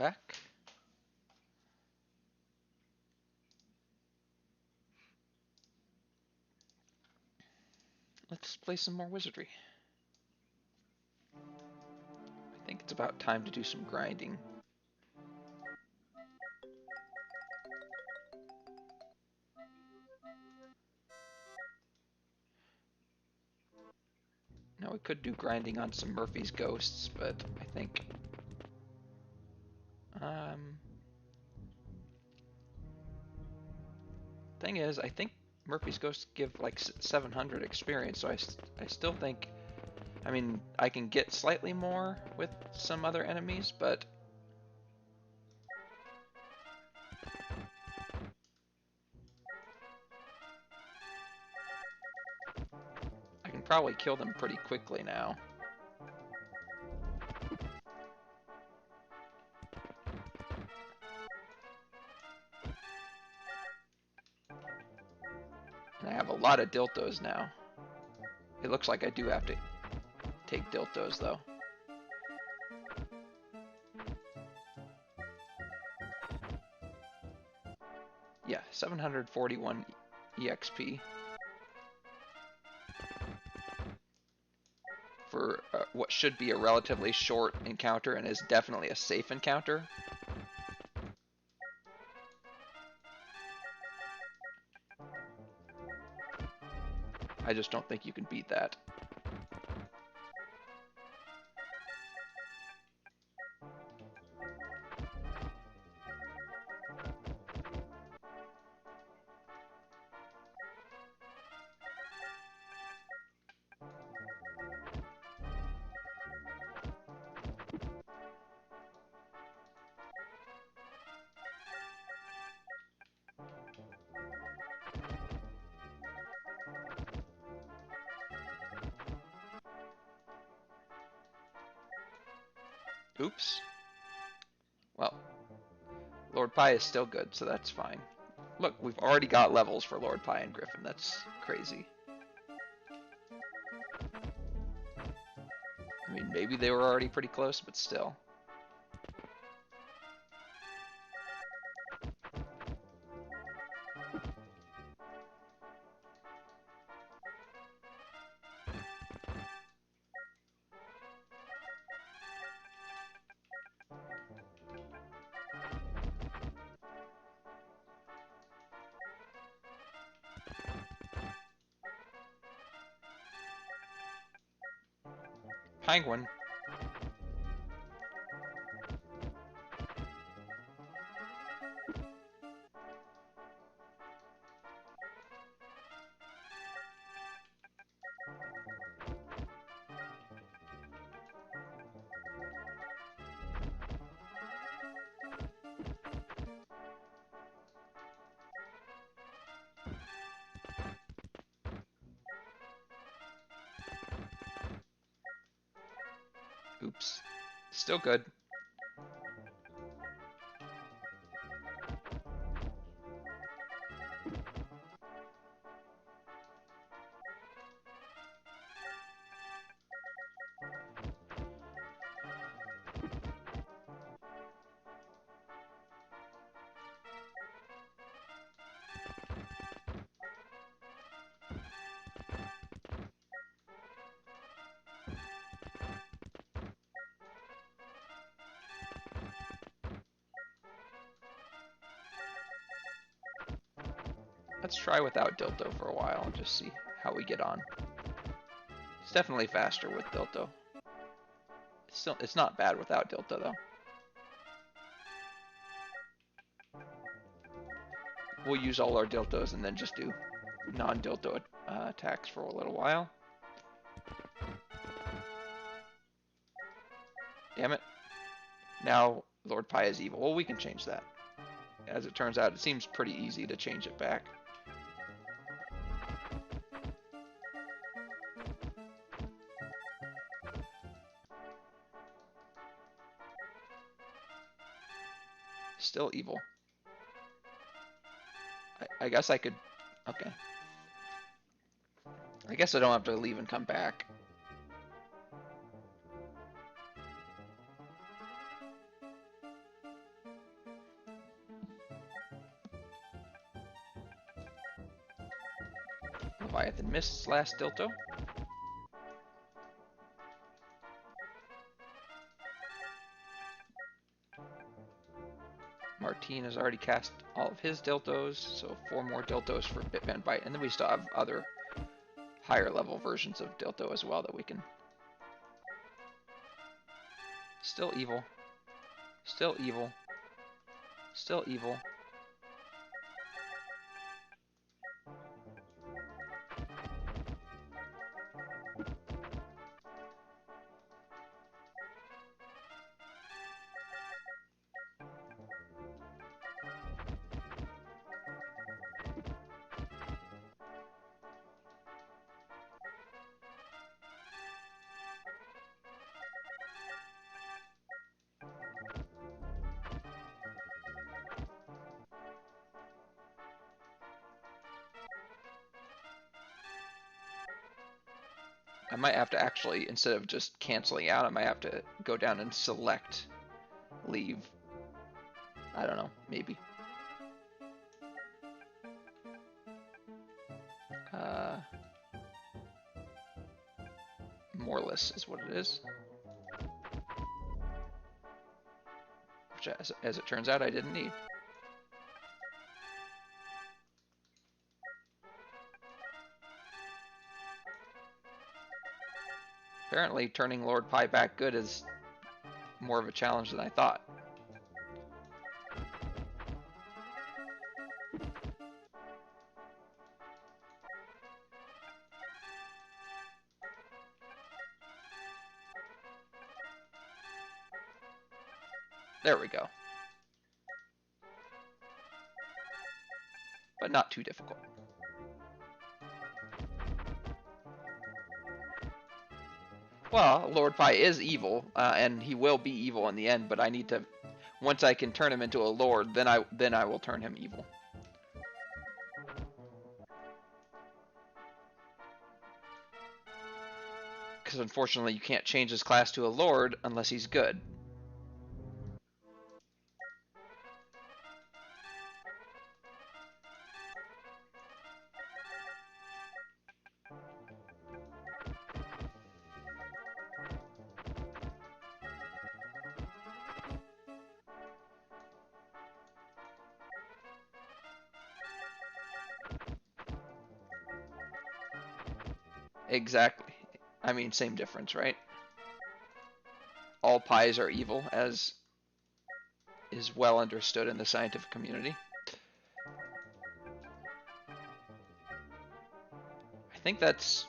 back. Let's play some more Wizardry. I think it's about time to do some grinding. Now we could do grinding on some Murphy's Ghosts, but I think thing is, I think Murphy's Ghosts give like 700 experience, so I still think, I mean, I can get slightly more with some other enemies, but I can probably kill them pretty quickly now. And I have a lot of Diltos now. It looks like I do have to take Diltos, though. Yeah, 741 EXP. For what should be a relatively short encounter and is definitely a safe encounter. I just don't think you can beat that. Oops. Well, Lord Pi is still good, so that's fine. Look, we've already got levels for Lord Pi and Griffin. That's crazy. I mean, maybe they were already pretty close, but still. Penguin. Oops. Still good. Let's try without Dilto for a while and just see how we get on. It's definitely faster with Dilto. It's not bad without Dilto, though. We'll use all our Diltos and then just do non-Dilto attacks for a little while. Damn it. Now Lord Pi is evil. Well, we can change that. As it turns out, it seems pretty easy to change it back. Still evil. I guess I could... Okay. I guess I don't have to leave and come back. Leviathan Mist's last Dilto. Martine has already cast all of his Diltos, so 4 more Diltos for Bitman Bite. And then we still have other higher level versions of Dilto as well that we can... Still evil. Still evil. Still evil. I might have to actually, instead of just canceling out, I might have to go down and select leave. I don't know, maybe. Moreless is what it is. Which, as it turns out, I didn't need. Apparently, turning Lord Pi back good is more of a challenge than I thought. There we go. But not too difficult. Well, Lord Pi is evil, and he will be evil in the end, but I need to... Once I can turn him into a lord, then I will turn him evil. Because unfortunately, you can't change his class to a lord unless he's good. Exactly. I mean, same difference, right? All pies are evil, as is well understood in the scientific community. I think that's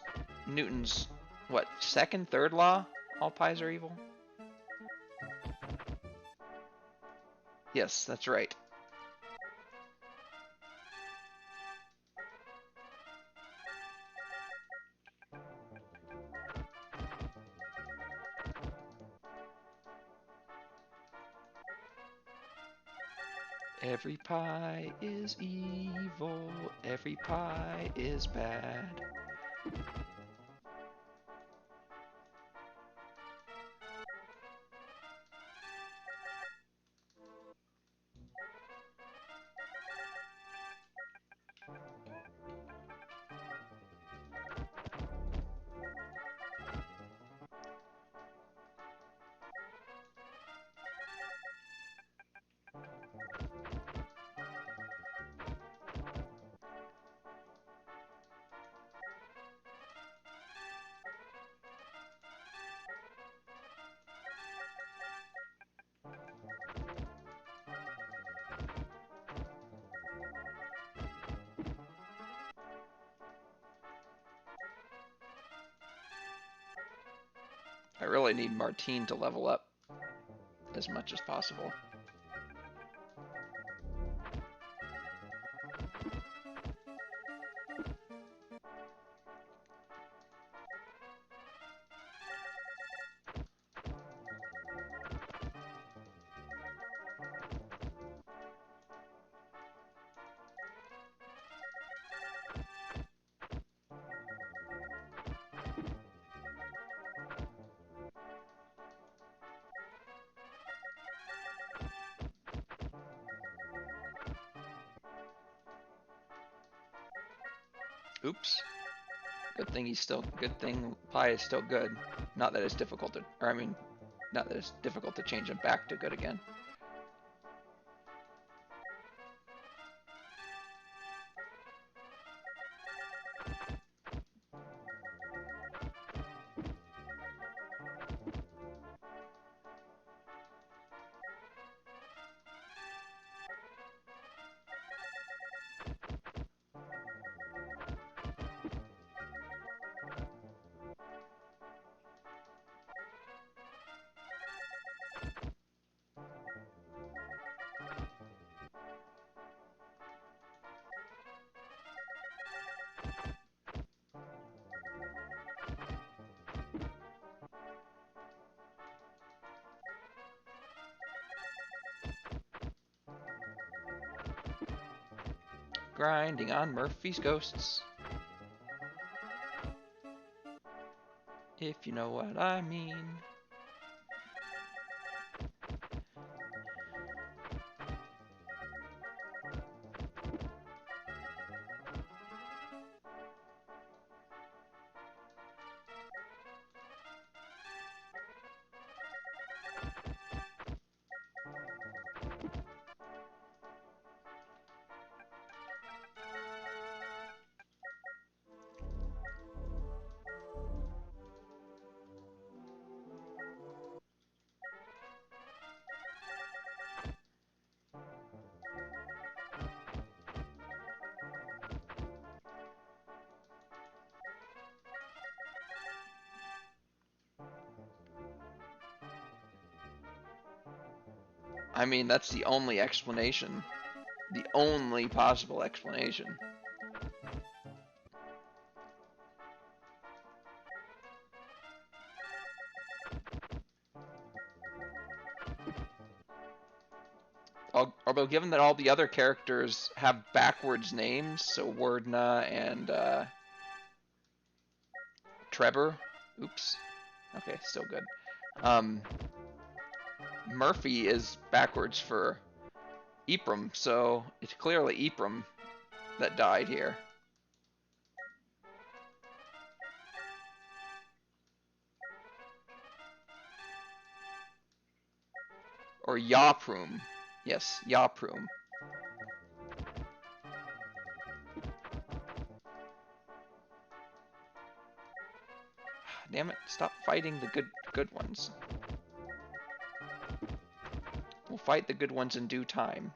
Newton's, what, second, third law? All pies are evil? Yes, that's right. Every pie is evil, every pie is bad. I really need Martine to level up as much as possible. Oops. Good thing Pi is still good. Not that it's difficult to, or I mean, not that it's difficult to change him back to good again. Grinding on Murphy's Ghosts. If you know what I mean. I mean, that's the only explanation. The only possible explanation. Although, given that all the other characters have backwards names, so Wordna and Trevor, oops, okay, still good. Murphy is backwards for Ephraim, so it's clearly Ephraim that died here. Or Yaprum. Yes, Yaprum. Damn it, stop fighting the good ones. We'll fight the good ones in due time.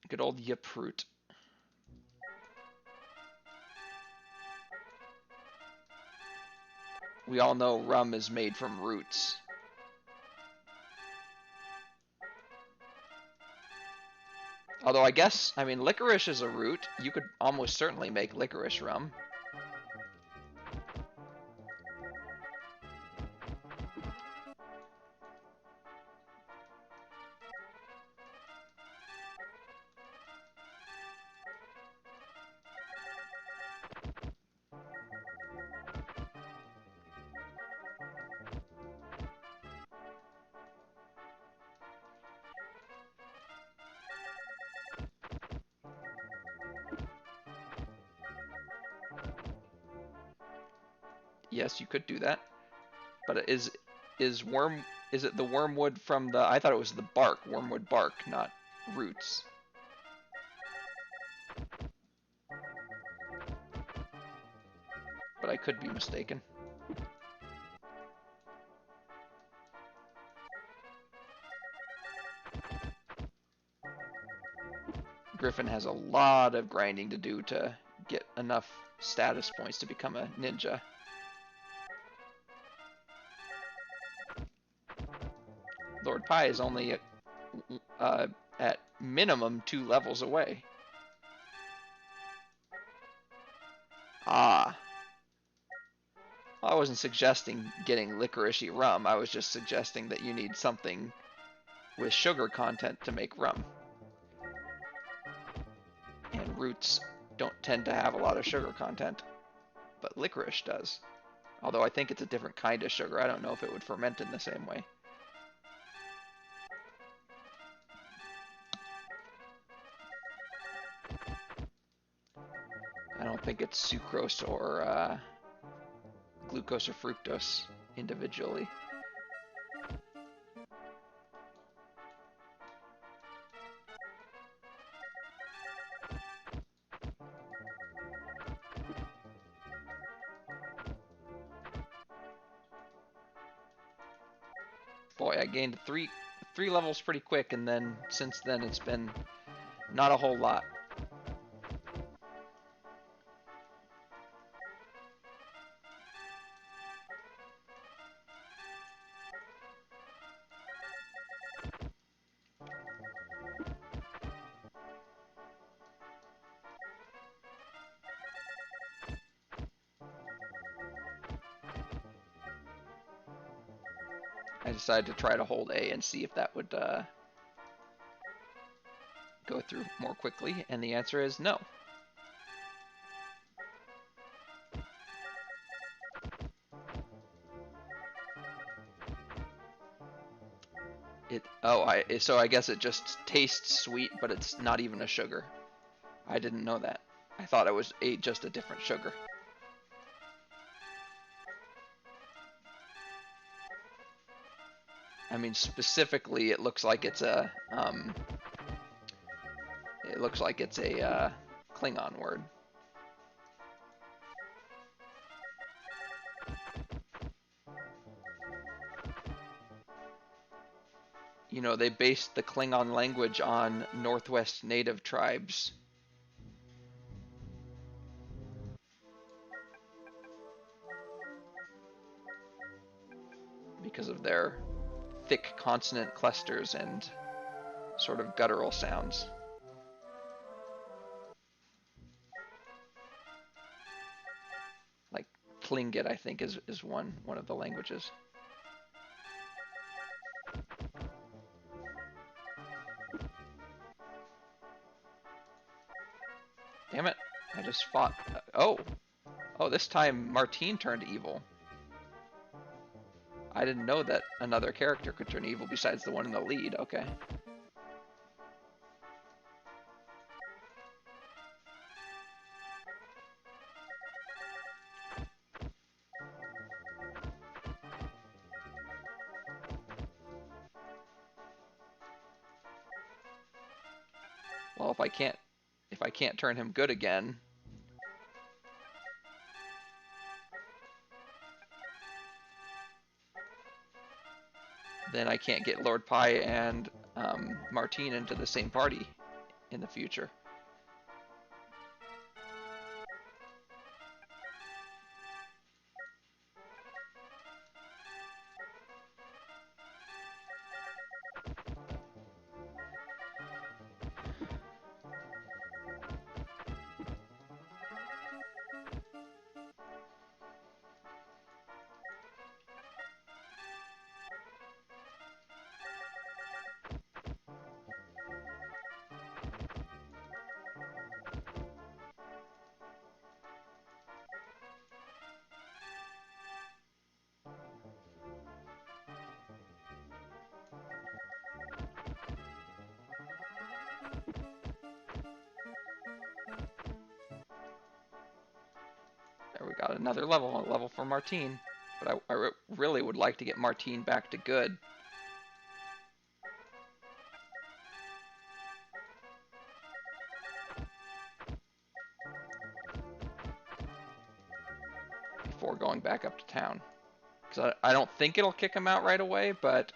Good old Yaproot. We all know rum is made from roots. Although I guess, I mean, licorice is a root. You could almost certainly make licorice rum. Yes, you could do that. But is it the wormwood from the, I thought it was the bark, wormwood bark, not roots. But I could be mistaken. Griffin has a lot of grinding to do to get enough status points to become a ninja. Lord Pi is only at minimum 2 levels away. Ah. I wasn't suggesting getting licoricey rum. I was just suggesting that you need something with sugar content to make rum. And roots don't tend to have a lot of sugar content, but licorice does. Although I think it's a different kind of sugar. I don't know if it would ferment in the same way. I don't think it's sucrose or glucose or fructose individually. Boy, I gained three levels pretty quick, and then since then it's been not a whole lot. I decided to try to hold A and see if that would go through more quickly, and the answer is no. So I guess it just tastes sweet, but it's not even a sugar. I didn't know that. I thought it was just a different sugar. I mean, specifically, it looks like it's a Klingon word. You know, they based the Klingon language on Northwest native tribes. Because of their thick consonant clusters and sort of guttural sounds. Like Tlingit, I think, is one of the languages. Damn it. I just fought... Oh, this time Martine turned evil. I didn't know that another character could turn evil besides the one in the lead. Okay. Well, if I can't turn him good again, then I can't get Lord Pi and Martine into the same party in the future. There we got another level, a level for Martine. But I really would like to get Martine back to good. Before going back up to town. Because I don't think it'll kick him out right away, but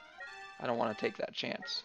I don't want to take that chance.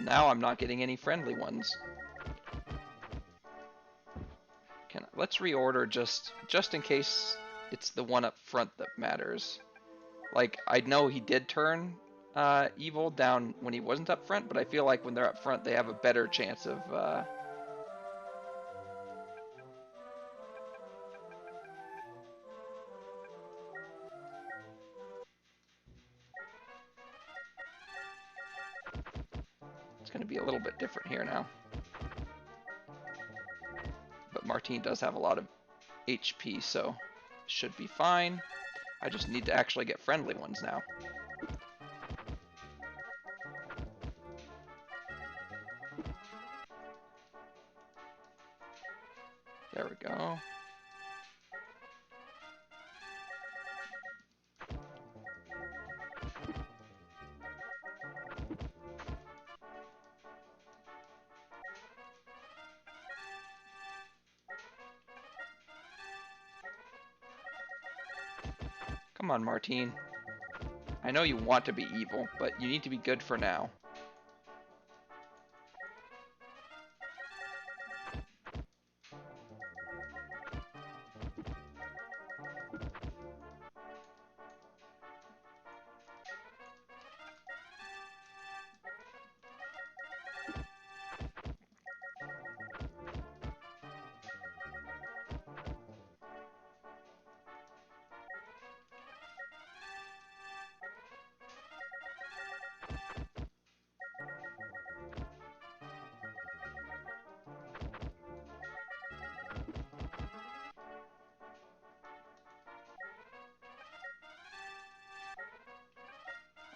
Now I'm not getting any friendly ones. Let's reorder just in case it's the one up front that matters. Like, I know he did turn evil down when he wasn't up front, but I feel like when they're up front, they have a better chance of... It's going to be a little bit different here now. But Martine does have a lot of HP, so should be fine. I just need to actually get friendly ones now. There we go. Come on, Martine. I know you want to be evil, but you need to be good for now.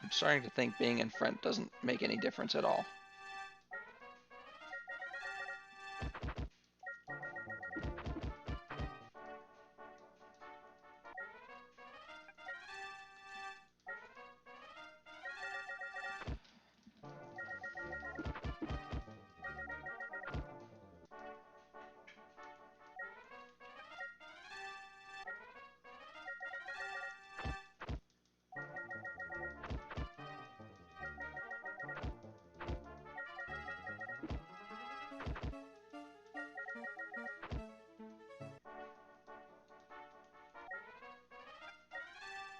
I'm starting to think being in front doesn't make any difference at all.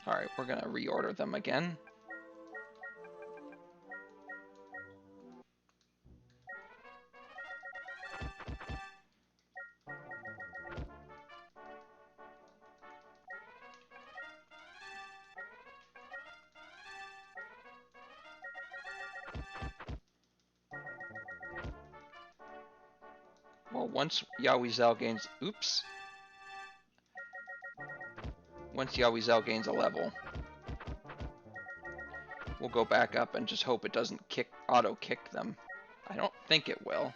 Alright, we're gonna reorder them again. Well, once Yawizel gains... Oops. Once Yawizel gains a level, we'll go back up and just hope it doesn't auto-kick them. I don't think it will.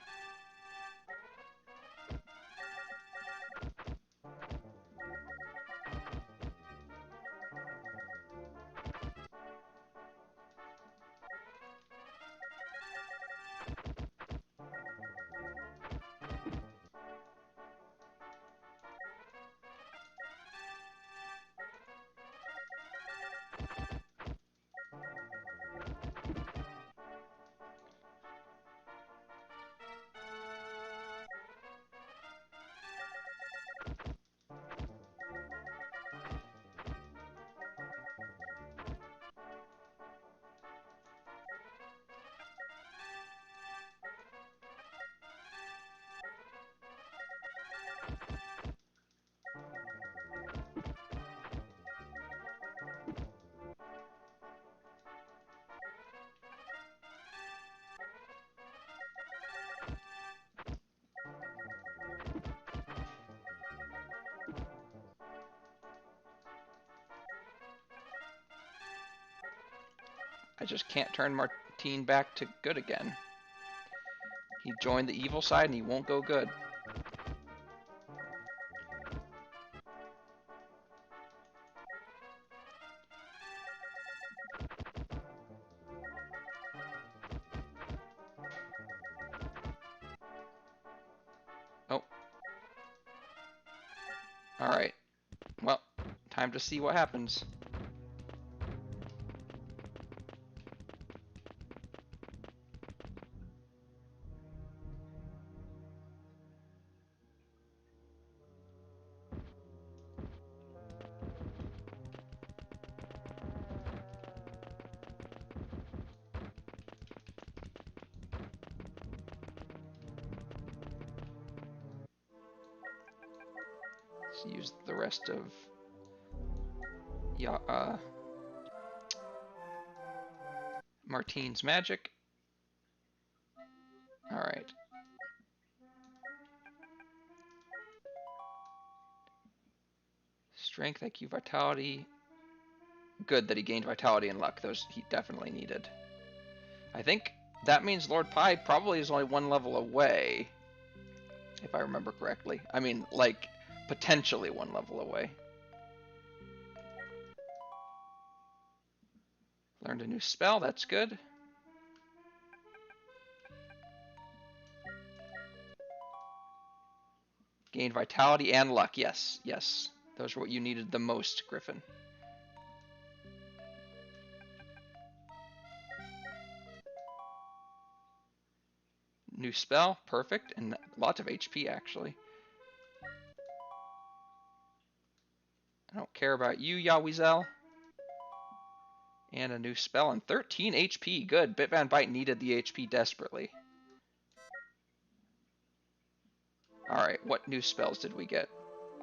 I just can't turn Martine back to good again. He joined the evil side and he won't go good. Oh. Alright. Well, time to see what happens. Let's use the rest of Martine's magic. Alright. Strength, IQ, Vitality. Good that he gained Vitality and Luck. Those he definitely needed. I think that means Lord Pi probably is only one level away, if I remember correctly. I mean, like, potentially one level away. Learned a new spell, that's good. Gained Vitality and Luck, yes, yes. Those are what you needed the most, Griffin. New spell, perfect, and lots of HP, actually. I don't care about you, Yawizel. And a new spell and 13 HP. Good. Bit Van Bite needed the HP desperately. Alright, what new spells did we get?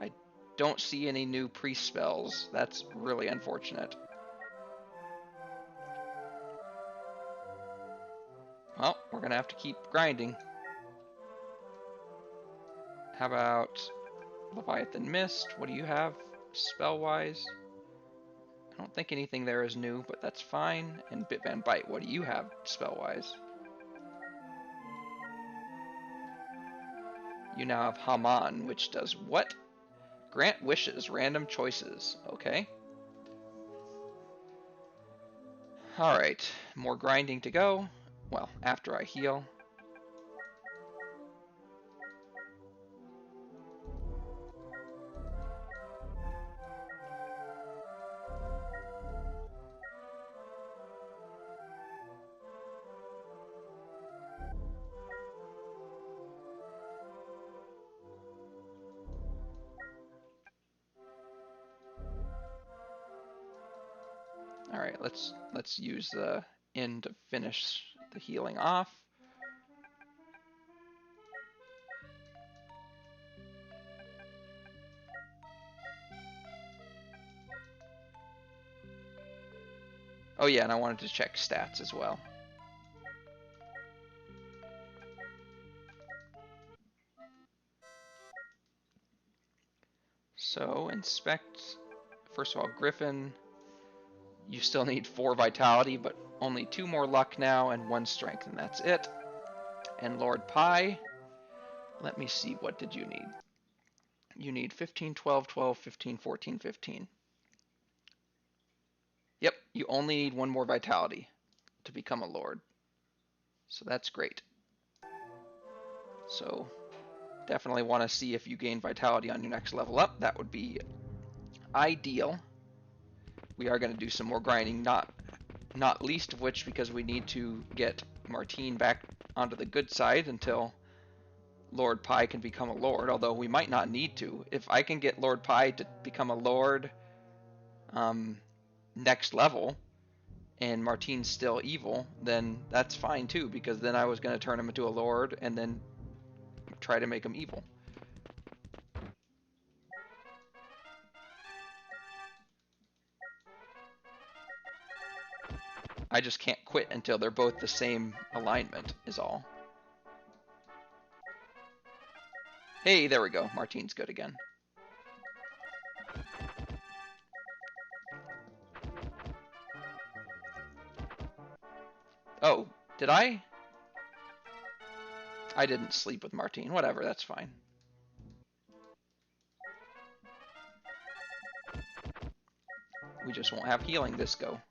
I don't see any new priest spells. That's really unfortunate. Well, we're going to have to keep grinding. How about Leviathan Mist? What do you have spell-wise? I don't think anything there is new, but that's fine. And Bit Van Bite, what do you have spell-wise? You now have Haman, which does what? Grant wishes, random choices. Okay. Alright, more grinding to go. Well, after I heal. Alright, let's use the inn to finish the healing off. Oh yeah, and I wanted to check stats as well. So, inspect. First of all, Griffin, you still need 4 vitality, but only 2 more luck now and 1 strength, and that's it. And Lord Pi, let me see, what did you need? You need 15, 12, 12, 15, 14, 15. Yep, you only need 1 more vitality to become a lord. So that's great. So definitely want to see if you gain vitality on your next level up. That would be ideal. We are going to do some more grinding, not least of which because we need to get Martine back onto the good side until Lord Pi can become a lord, although we might not need to. If I can get Lord Pi to become a lord next level and Martine's still evil, then that's fine too, because then I was going to turn him into a lord and then try to make him evil. I just can't quit until they're both the same alignment, is all. Hey, there we go. Martine's good again. Oh, did I? I didn't sleep with Martine. Whatever, that's fine. We just won't have healing this go.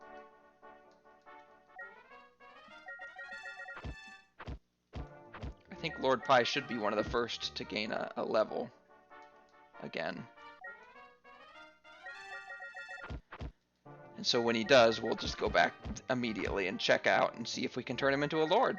I think Lord Pi should be one of the first to gain a level again. And so when he does, we'll just go back immediately and check out and see if we can turn him into a lord.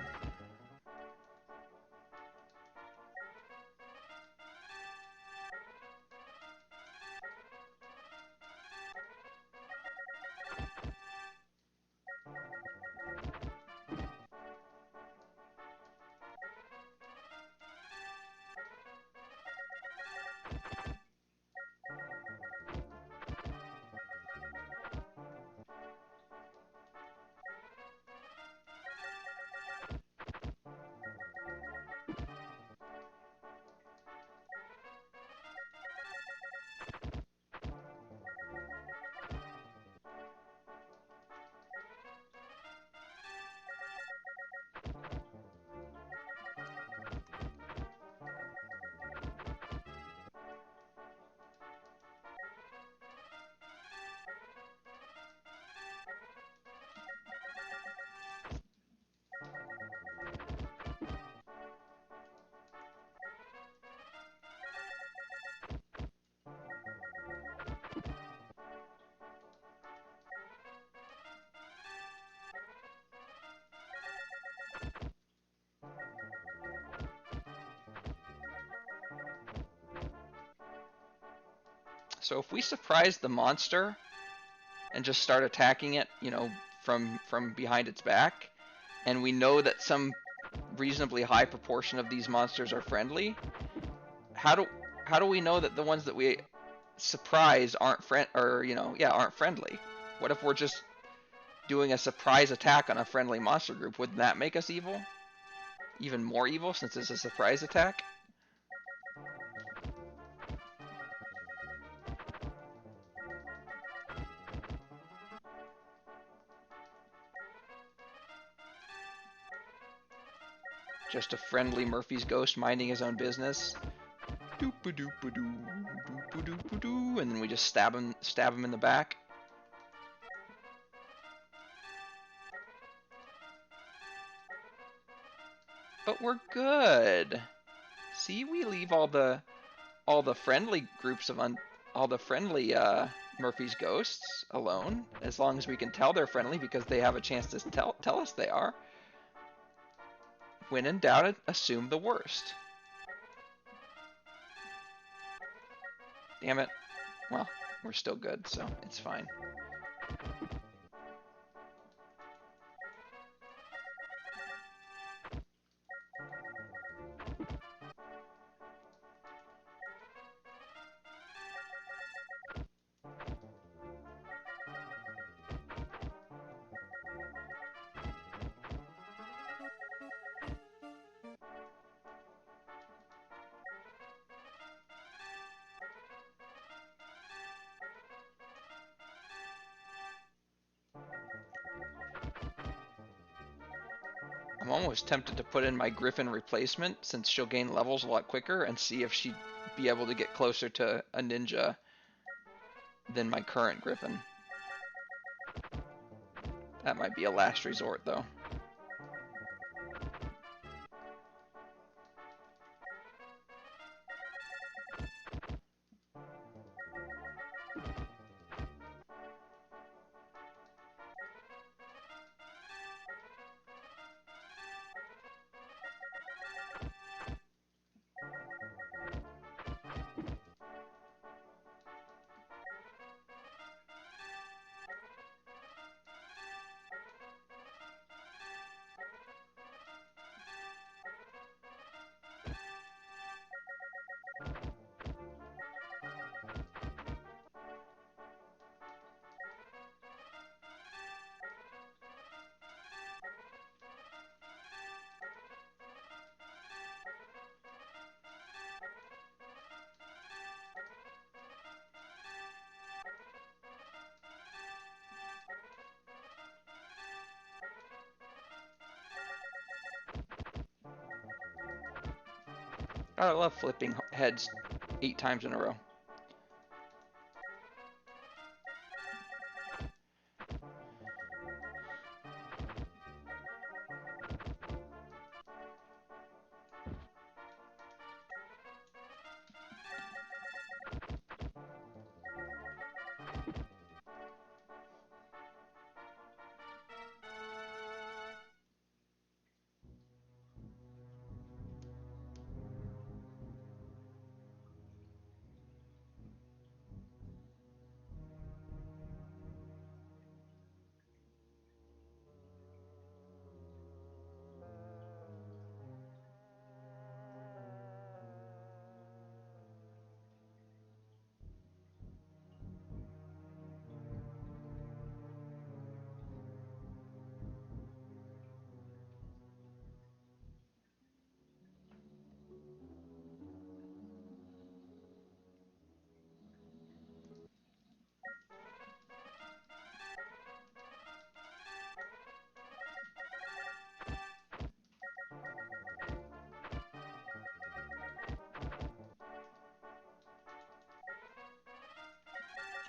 So if we surprise the monster and just start attacking it, from behind its back, and we know that some reasonably high proportion of these monsters are friendly, how do we know that the ones that we surprise aren't aren't friendly? What if we're just doing a surprise attack on a friendly monster group? Wouldn't that make us evil? Even more evil since it's a surprise attack? Just a friendly Murphy's ghost minding his own business. Doop-a-doop-a-doo, doop-a-doop-a-doo, and then we just stab him in the back. But we're good. See, we leave all the friendly groups of all the friendly Murphy's ghosts alone, as long as we can tell they're friendly because they have a chance to tell us they are. When in doubt, assume the worst. Damn it. Well, we're still good, so it's fine. I'm almost tempted to put in my Griffin replacement since she'll gain levels a lot quicker and see if she'd be able to get closer to a ninja than my current Griffin. That might be a last resort though. I love flipping heads 8 times in a row.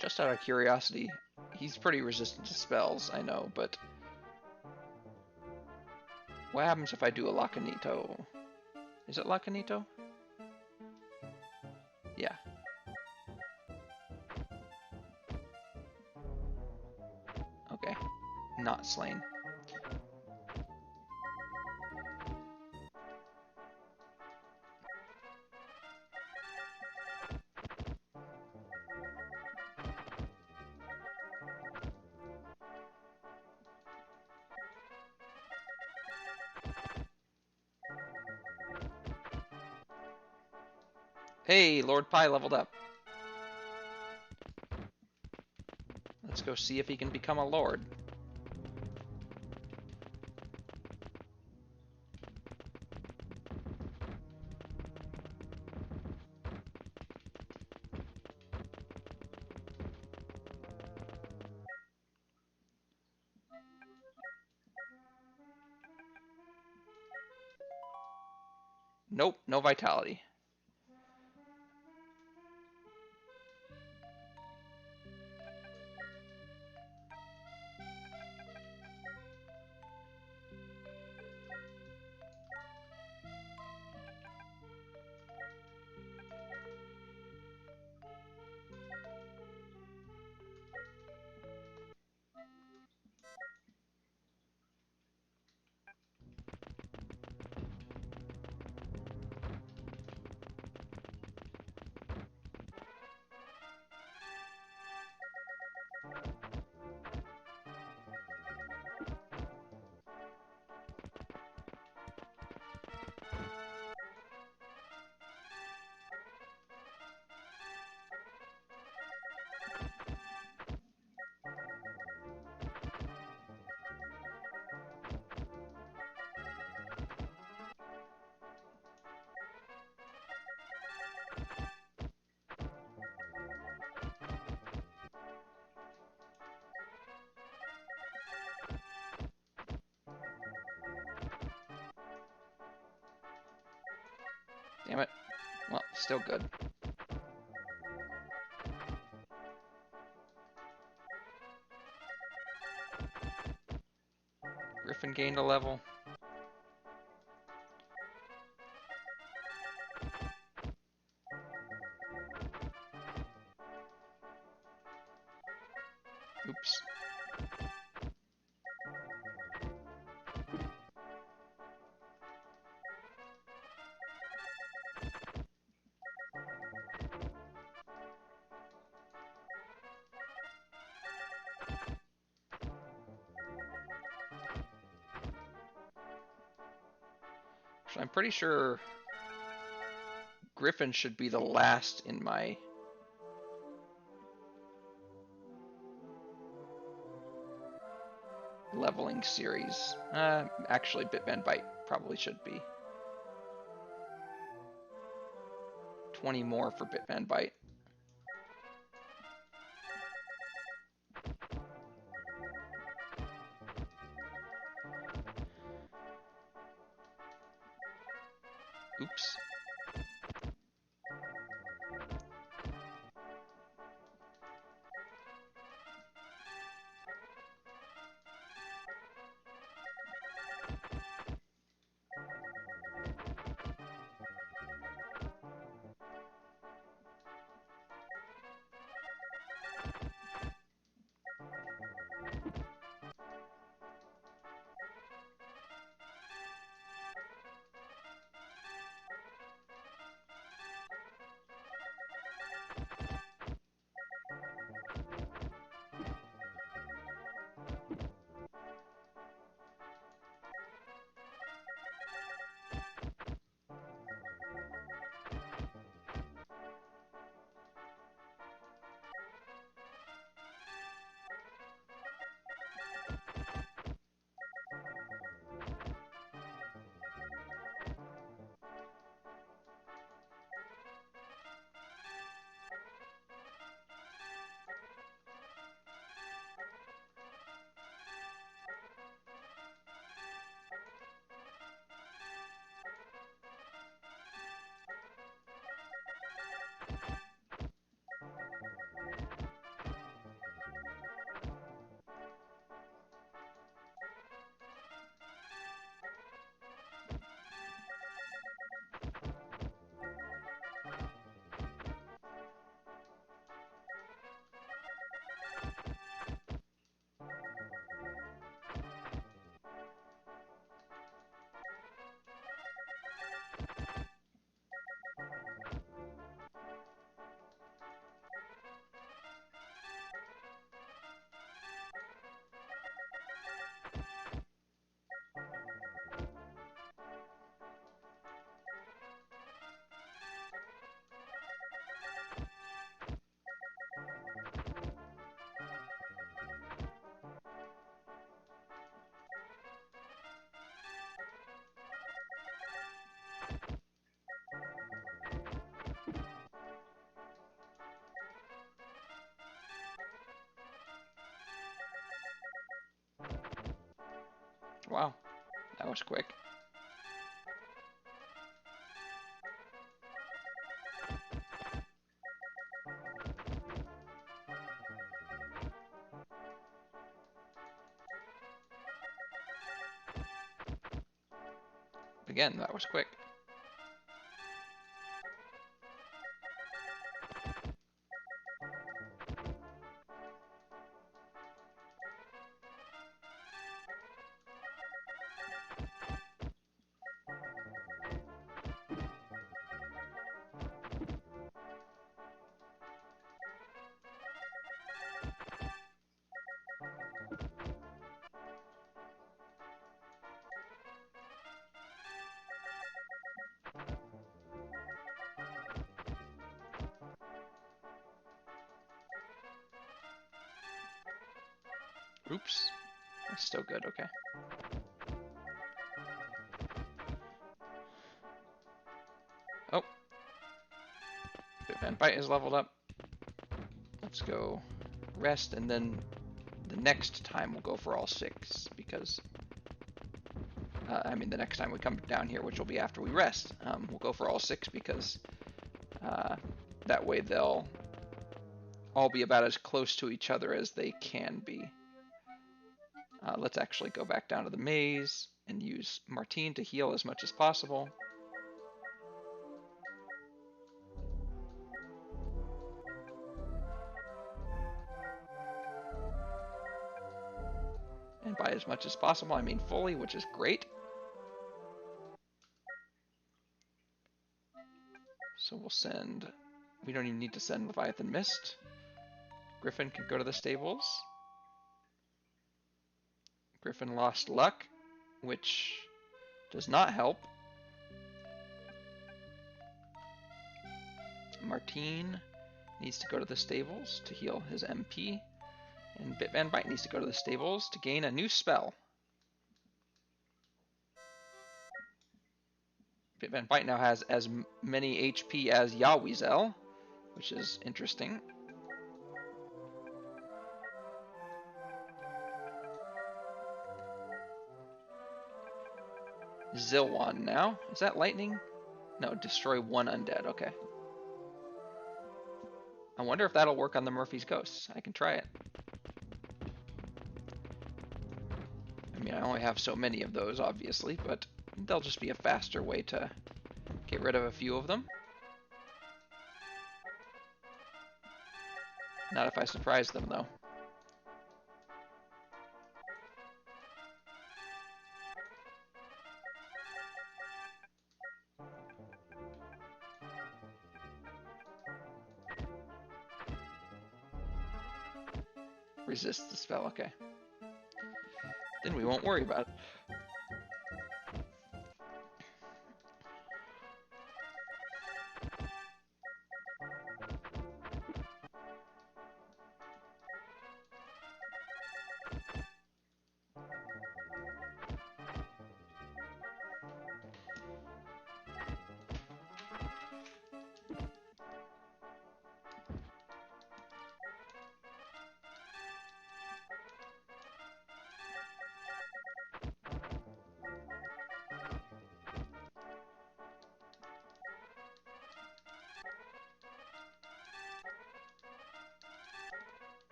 Just out of curiosity, he's pretty resistant to spells, I know, but what happens if I do a Lacanito? Is it Lacanito? Yeah. Okay. Not slain. Hey, Lord Pi leveled up. Let's go see if he can become a lord. Nope, no vitality. Damn it. Well, still good. Griffin gained a level. Oops. I'm pretty sure Griffin should be the last in my leveling series. Actually, Bitman Bite probably should be. 20 more for Bitman Bite. Oops. was quick. Again, that was quick. Oops. That's still good, okay. Oh. Bitman Bite is leveled up. Let's go rest, and then the next time we'll go for all 6, because... I mean, the next time we come down here, which will be after we rest, we'll go for all 6, because that way they'll all be about as close to each other as they can be. Let's actually go back down to the maze and use Martine to heal as much as possible. And by as much as possible, I mean fully, which is great. So we'll send... We don't even need to send Leviathan Mist. Griffin can go to the stables. Griffin lost luck, which does not help. Martine needs to go to the stables to heal his MP. And Bitman Bite needs to go to the stables to gain a new spell. Bitman Bite now has as many HP as Yawizel, which is interesting. Zilwan now. Is that lightning? No, destroy 1 undead. Okay. I wonder if that'll work on the Murphy's Ghosts. I can try it. I mean, I only have so many of those, obviously, but they'll just be a faster way to get rid of a few of them. Not if I surprise them, though. Resist the spell, okay. Then we won't worry about it.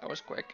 That was quick.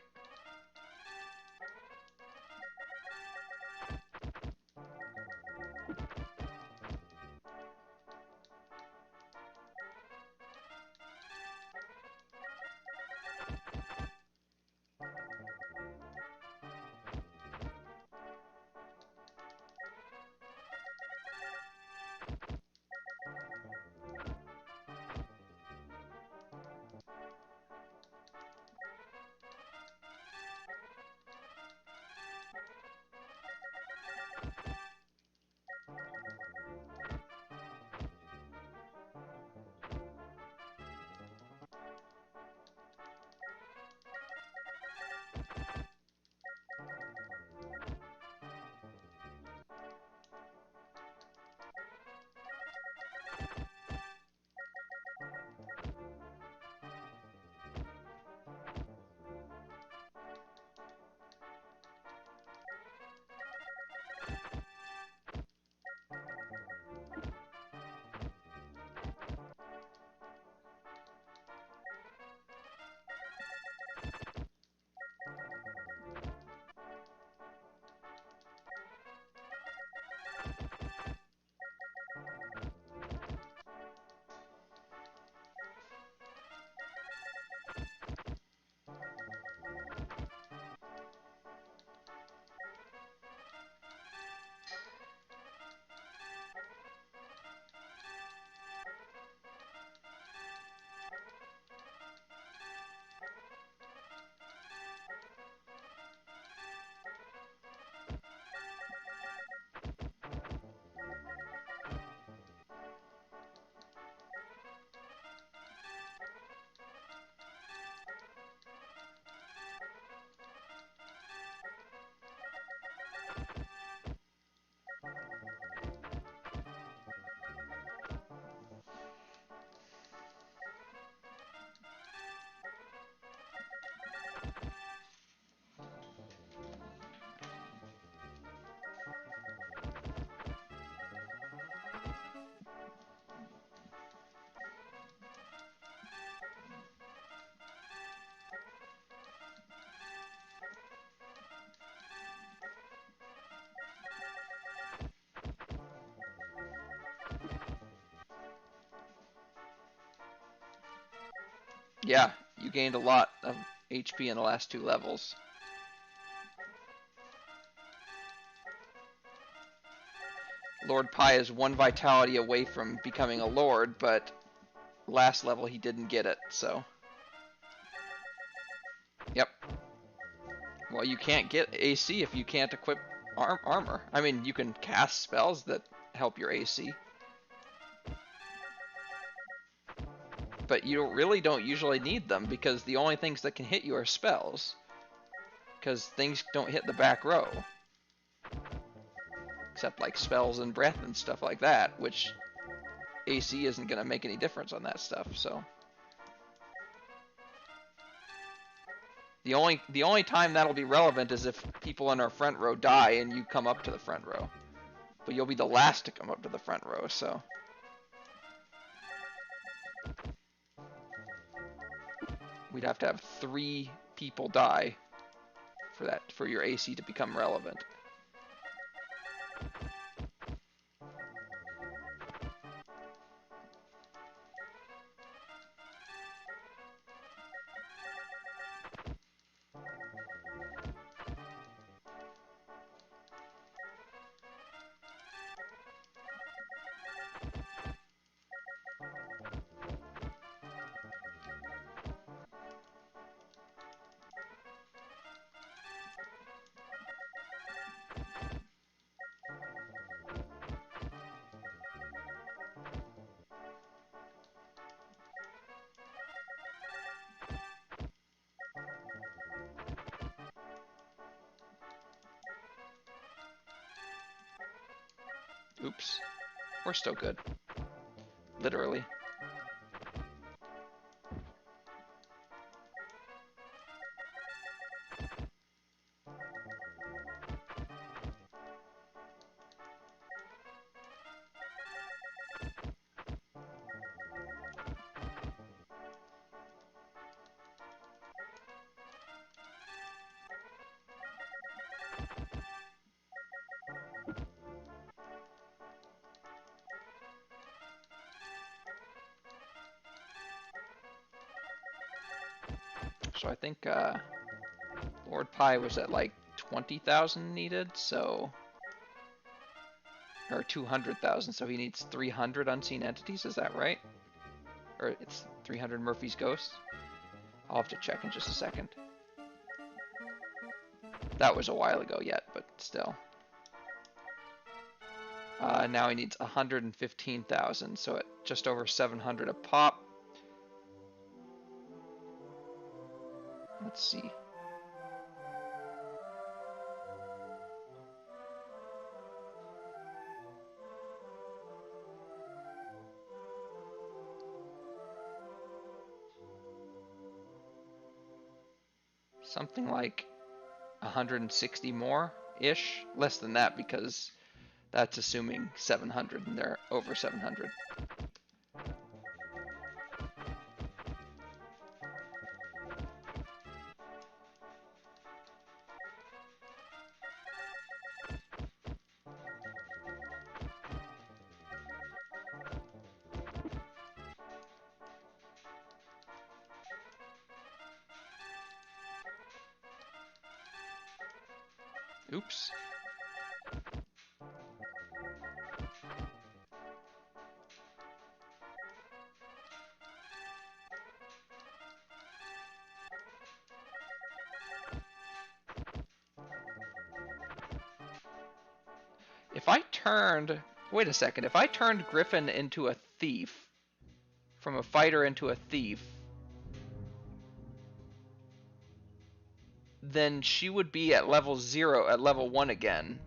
Yeah, you gained a lot of HP in the last 2 levels. Lord Pi is 1 vitality away from becoming a lord, but last level he didn't get it, so. Yep. Well, you can't get AC if you can't equip armor. I mean, you can cast spells that help your AC. But you really don't usually need them because the only things that can hit you are spells. Because things don't hit the back row. Except like spells and breath and stuff like that, which AC isn't going to make any difference on that stuff, so. The only time that'll be relevant is if people in our front row die and you come up to the front row. But you'll be the last to come up to the front row, so. We'd have to have 3 people die for your AC to become relevant. Oops. We're still good. Literally. So I think Lord Pi was at like 20,000 needed, so. Or 200,000, so he needs 300 unseen entities, is that right? Or it's 300 Murphy's Ghosts? I'll have to check in just a second. That was a while ago yet, but still. Now he needs 115,000, so at just over 700 a pop. Let's see. Something like 160 more-ish. Less than that because that's assuming 700 and they're over 700. Oops. If I turned... Wait a second. If I turned Griffin into a thief, from a fighter into a thief, then she would be at level 0, at level 1 again.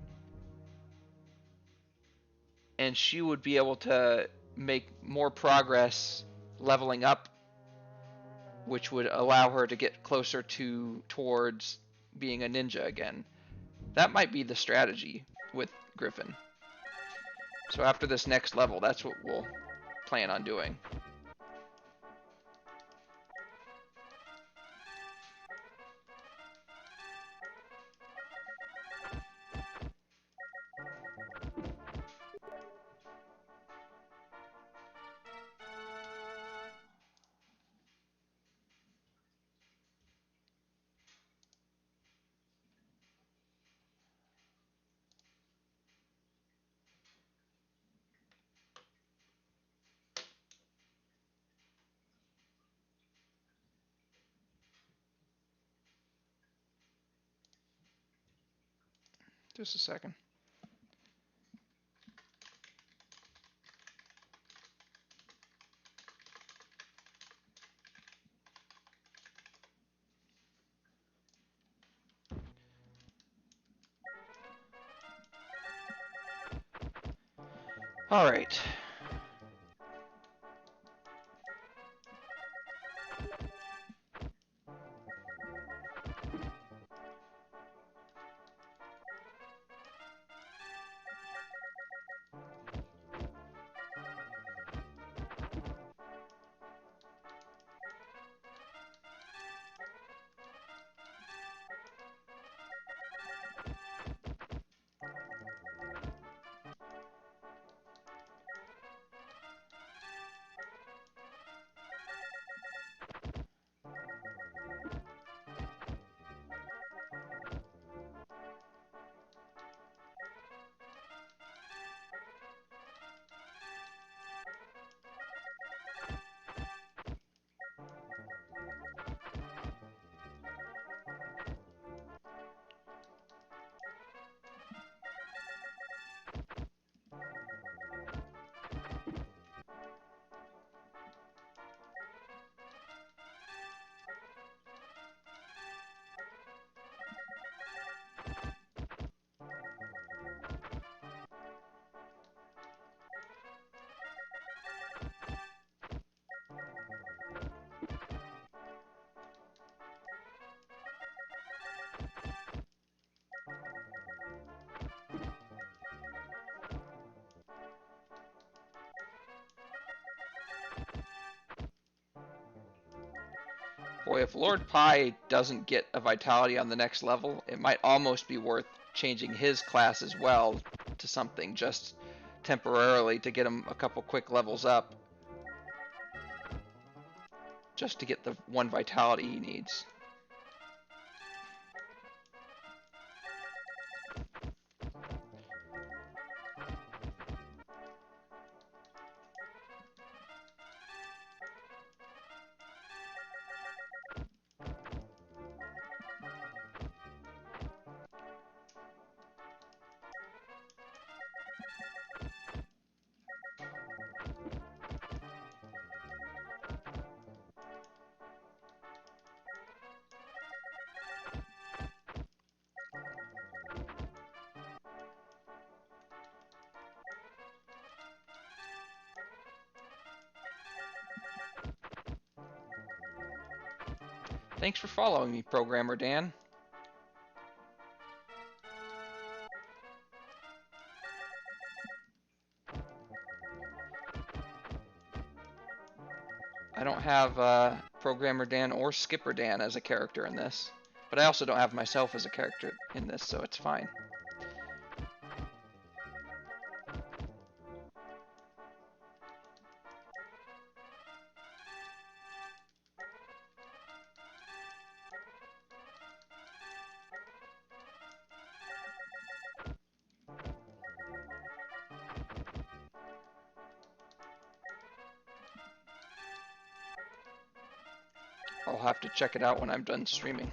And she would be able to make more progress leveling up, which would allow her to get closer towards being a ninja again. That might be the strategy with Griffin. So after this next level, that's what we'll plan on doing. Just a second. All right. Boy, if Lord Pi doesn't get a vitality on the next level, it might almost be worth changing his class as well to something just temporarily to get him a couple quick levels up, just to get the one vitality he needs. Thanks for following me, Programmer Dan. I don't have Programmer Dan or Skipper Dan as a character in this, but I also don't have myself as a character in this, so it's fine. I'll have to check it out when I'm done streaming.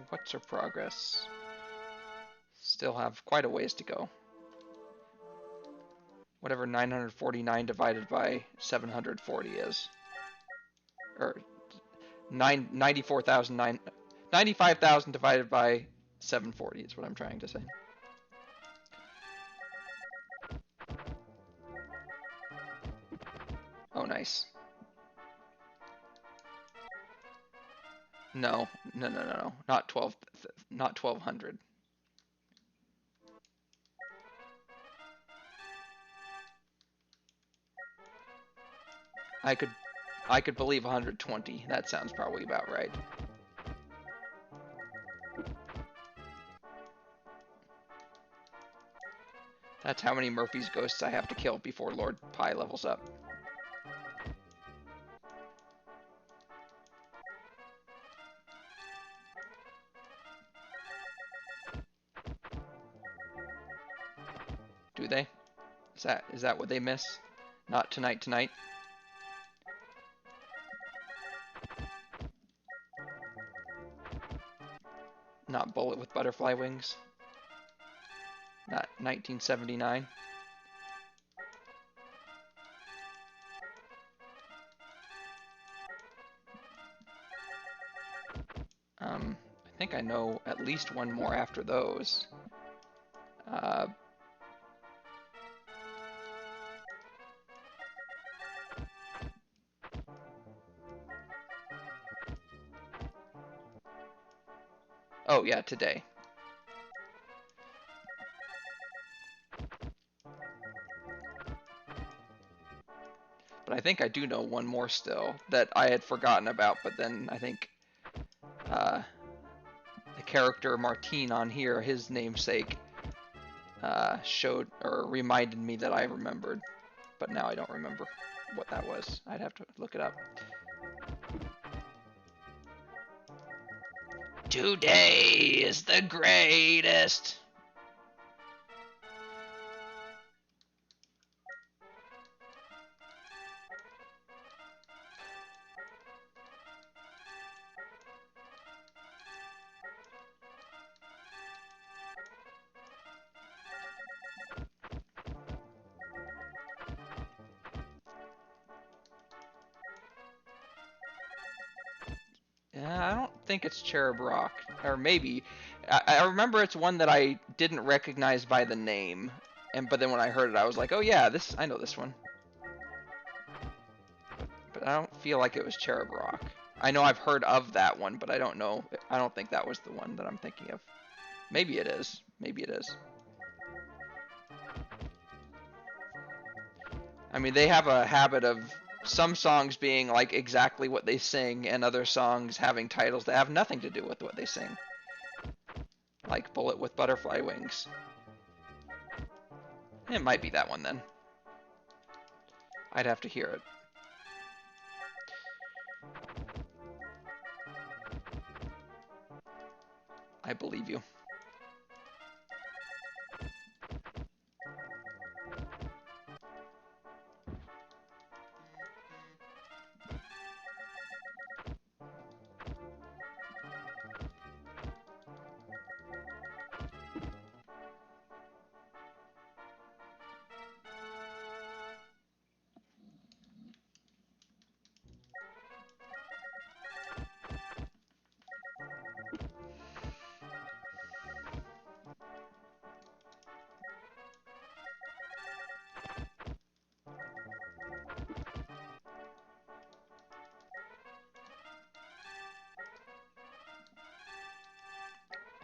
What's our progress? Still have quite a ways to go. Whatever 949 divided by 740 is. Or 95,000 divided by 740 is what I'm trying to say. Oh, nice. No, not 1200. I could believe 120. That sounds probably about right. That's how many Murphy's Ghosts I have to kill before Lord Pi levels up. Do they? Is that what they miss? Not tonight, tonight. Not Bullet with Butterfly Wings. Not 1979. I think I know at least one more after those. Oh yeah, Today. But I think I do know one more still that I had forgotten about, but then I think the character Martine on here, his namesake, showed or reminded me that I remembered, but now I don't remember what that was. I'd have to look it up. Today is the greatest. I don't think it's Cherub Rock, or maybe. I remember it's one that I didn't recognize by the name, but then when I heard it, I was like, oh yeah, I know this one. But I don't feel like it was Cherub Rock. I know I've heard of that one, but I don't know. I don't think that was the one that I'm thinking of. Maybe it is. Maybe it is. I mean, they have a habit of some songs being like exactly what they sing, and other songs having titles that have nothing to do with what they sing. Like Bullet with Butterfly Wings. It might be that one then. I'd have to hear it. I believe you.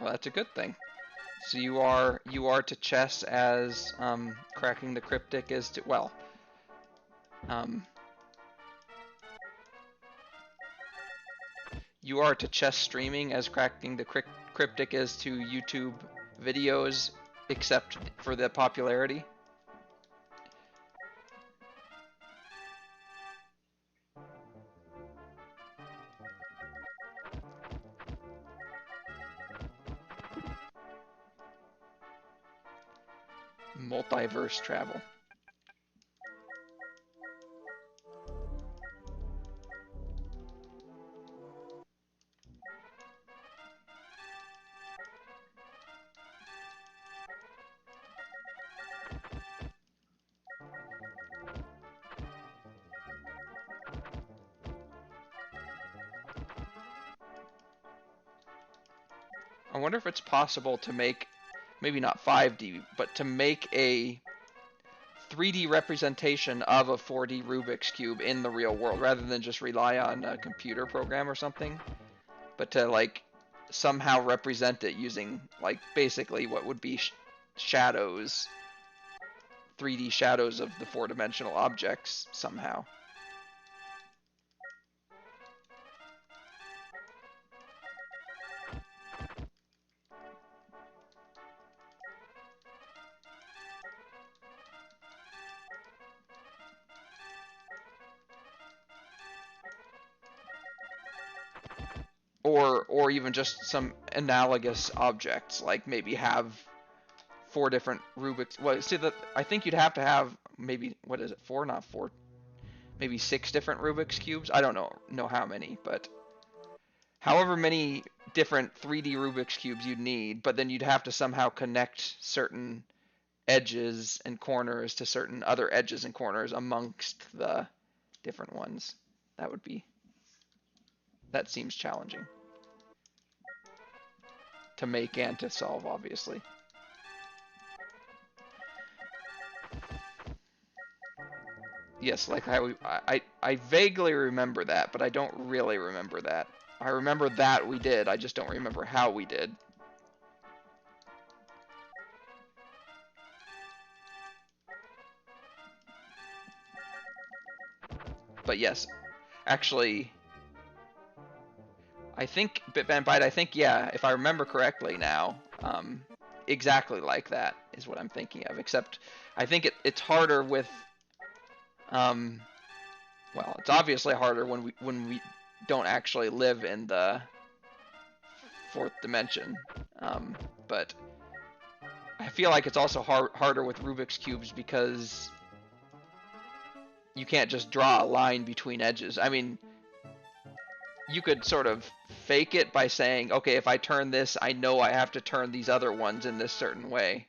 Well, that's a good thing. So you are to chess as cracking the cryptic is to, well, you are to chess streaming as cracking the cryptic is to YouTube videos, except for the popularity. Multiverse travel. I wonder if it's possible to make, maybe not 5D, but to make a 3D representation of a 4D Rubik's Cube in the real world, rather than just rely on a computer program or something, but to like somehow represent it using like basically what would be shadows, 3D shadows of the four-dimensional objects somehow. Or even just some analogous objects, like maybe have 4 different Rubik's. Well, see that I think you'd have to have maybe what is it? 4, not 4, maybe 6 different Rubik's cubes. I don't know how many, but however many different 3D Rubik's cubes you'd need, but then you'd have to somehow connect certain edges and corners to certain other edges and corners amongst the different ones. That seems challenging to make and to solve, obviously. Yes, like I vaguely remember that, but I don't really remember that. I remember that we did, I just don't remember how we did. But yes, actually, I think Bitban Byte, I think, yeah, if I remember correctly now, exactly like that is what I'm thinking of, except I think it's harder with, well, it's obviously harder when we don't actually live in the 4th dimension, but I feel like it's also harder with Rubik's Cubes because you can't just draw a line between edges. I mean, you could sort of fake it by saying, okay, if I turn this, I know I have to turn these other ones in this certain way.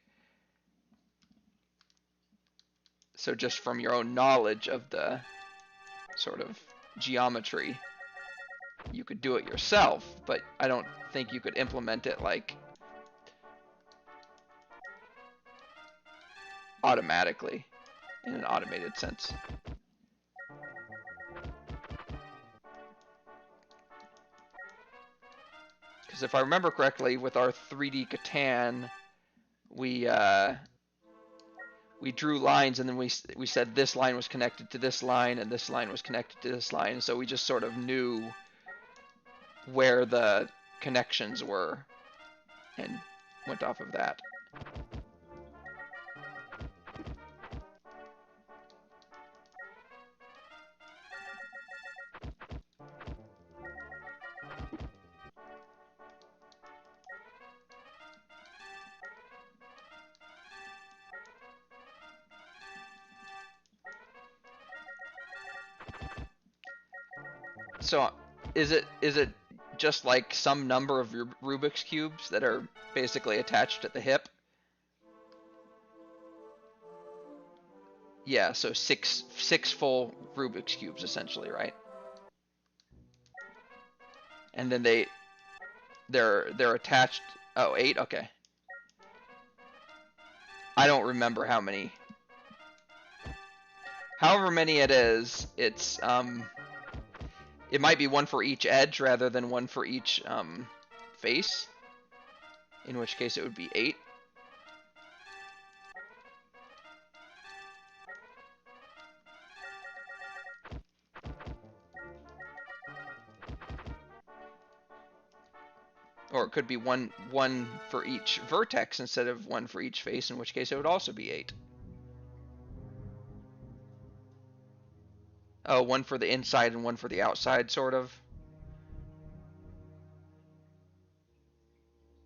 So just from your own knowledge of the sort of geometry, you could do it yourself, but I don't think you could implement it like automatically in an automated sense. Because if I remember correctly, with our 3D Catan, we drew lines, and then we said this line was connected to this line, and this line was connected to this line, so we just sort of knew where the connections were and went off of that. So is it just like some number of Rubik's cubes that are basically attached at the hip? Yeah, so six full Rubik's cubes essentially, right? And then they're attached. Oh, 8. Okay. I don't remember how many. However many it is, it's it might be one for each edge rather than one for each face. In which case it would be 8. Or it could be one for each vertex instead of one for each face, in which case it would also be 8. Oh, one for the inside and one for the outside, sort of.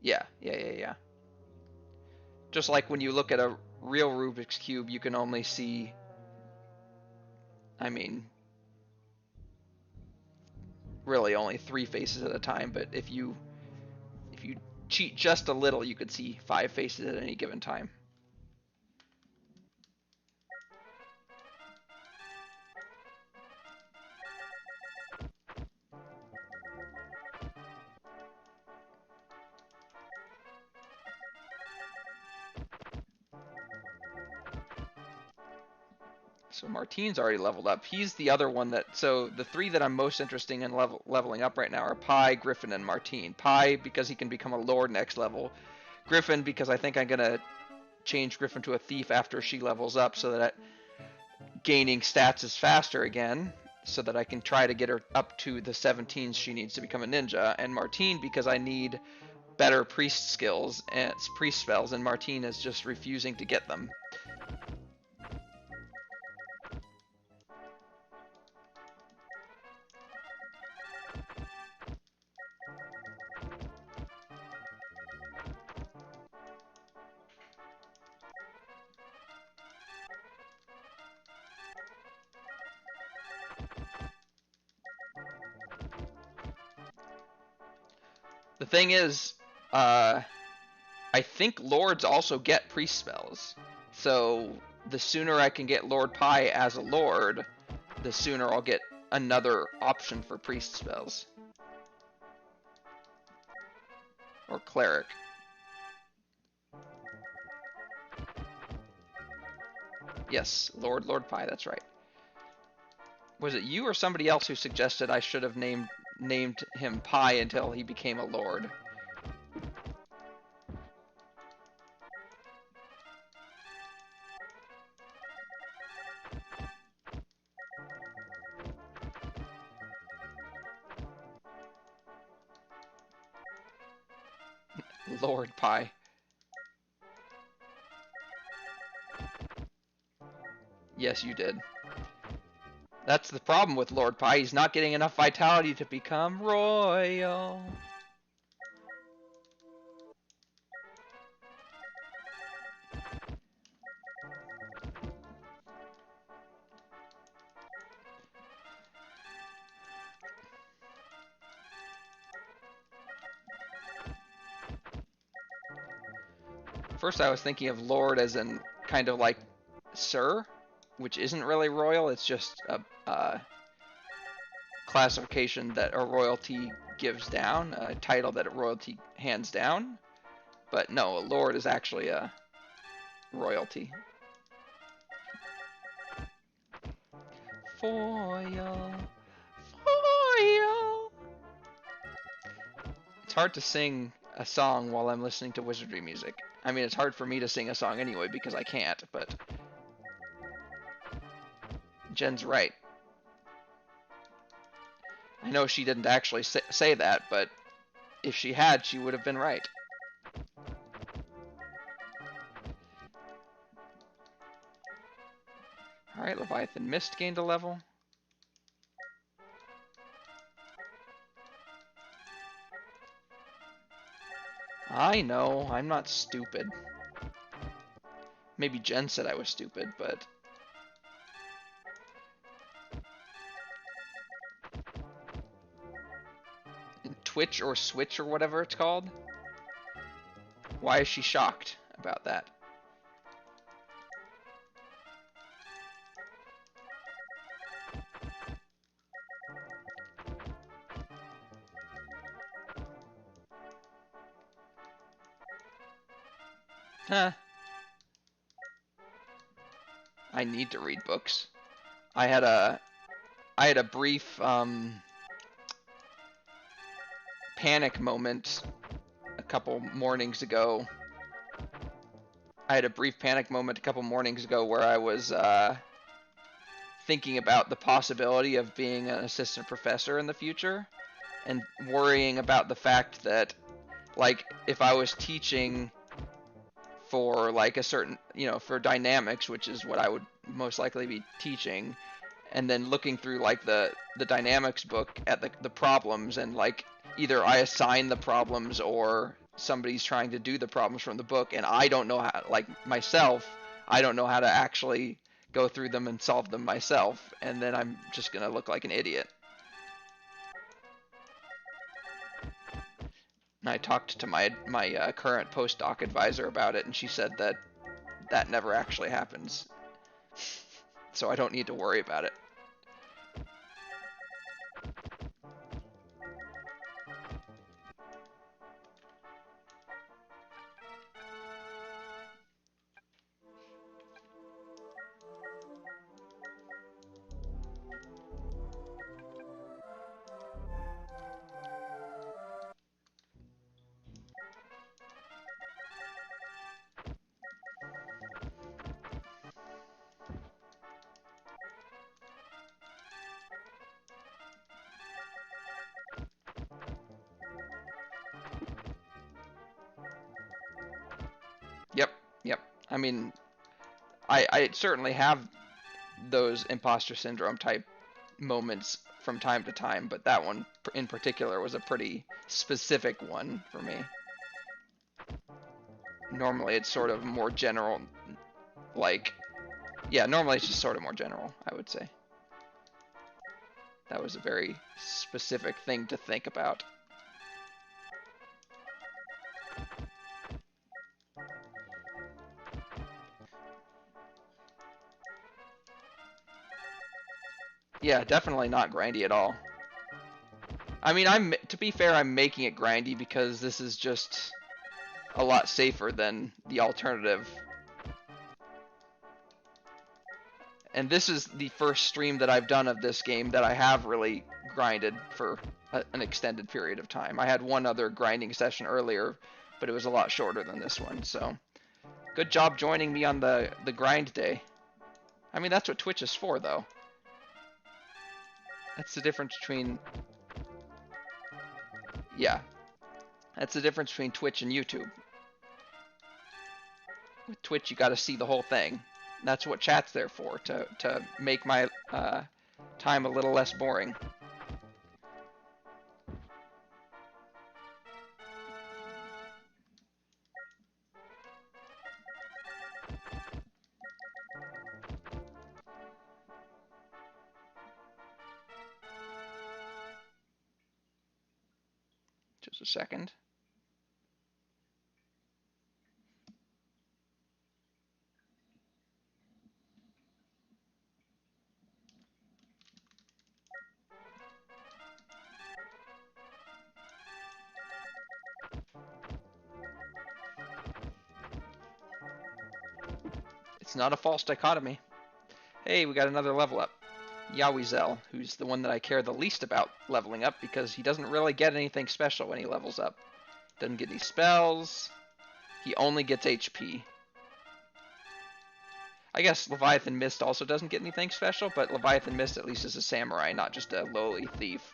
Yeah. Just like when you look at a real Rubik's Cube, you can only see, I mean, really only 3 faces at a time, but if you cheat just a little, you could see 5 faces at any given time. So Martine's already leveled up. He's the other one that, so the 3 that I'm most interested in leveling up right now are Pi, Griffin, and Martine. Pi because he can become a Lord next level. Griffin because I think I'm going to change Griffin to a Thief after she levels up so that gaining stats is faster again, so that I can try to get her up to the 17s she needs to become a ninja. And Martine because I need better priest skills and priest spells, and Martine is just refusing to get them. The thing is, I think lords also get priest spells. So the sooner I can get Lord Pi as a lord, the sooner I'll get another option for priest spells. Or cleric. Yes, Lord Pi, that's right. Was it you or somebody else who suggested I should have named him Pi until he became a lord? Lord Pi. Yes, you did. That's the problem with Lord Pi. He's not getting enough vitality to become royal. First I was thinking of Lord as in kind of like Sir, which isn't really royal, it's just a classification that a royalty gives down, a title that a royalty hands down. But no, a Lord is actually a royalty. Foil. Foil. It's hard to sing a song while I'm listening to Wizardry music. I mean, it's hard for me to sing a song anyway because I can't, but Jen's right. I know she didn't actually say that, but if she had, she would have been right. Alright, Leviathan Mist gained a level. I know, I'm not stupid. Maybe Jen said I was stupid, but... Twitch or Switch or whatever it's called? Why is she shocked about that? Huh. I need to read books. I had a brief panic moment a couple mornings ago. I had a brief panic moment a couple mornings ago where I was thinking about the possibility of being an assistant professor in the future and worrying about the fact that, like, if I was teaching for like a certain, for dynamics, which is what I would most likely be teaching, and then looking through like the dynamics book at the problems, and like either I assign the problems or somebody's trying to do the problems from the book, and I don't know how, like myself, I don't know how to actually go through them and solve them myself, and then I'm just gonna look like an idiot. And I talked to my current postdoc advisor about it, and she said that that never actually happens. So I don't need to worry about it. Yep. I mean, I certainly have those imposter syndrome type moments from time to time, but that one in particular was a pretty specific one for me. Normally it's sort of more general, like, yeah, normally it's just sort of more general, I would say. That was a very specific thing to think about. Yeah, definitely not grindy at all. I mean, to be fair, I'm making it grindy because this is just a lot safer than the alternative. And this is the first stream that I've done of this game that I have really grinded for an extended period of time. I had one other grinding session earlier, but it was a lot shorter than this one, so good job joining me on the grind day. I mean, that's what Twitch is for, though. That's the difference between... Yeah. That's the difference between Twitch and YouTube. With Twitch, you gotta see the whole thing. That's what chat's there for, to make my time a little less boring. Just a second. It's not a false dichotomy. Hey, we got another level up. Yawizel, who's the one that I care the least about leveling up because he doesn't really get anything special when he levels up. Doesn't get any spells. He only gets HP. I guess Leviathan Mist also doesn't get anything special, but Leviathan Mist at least is a samurai, not just a lowly thief.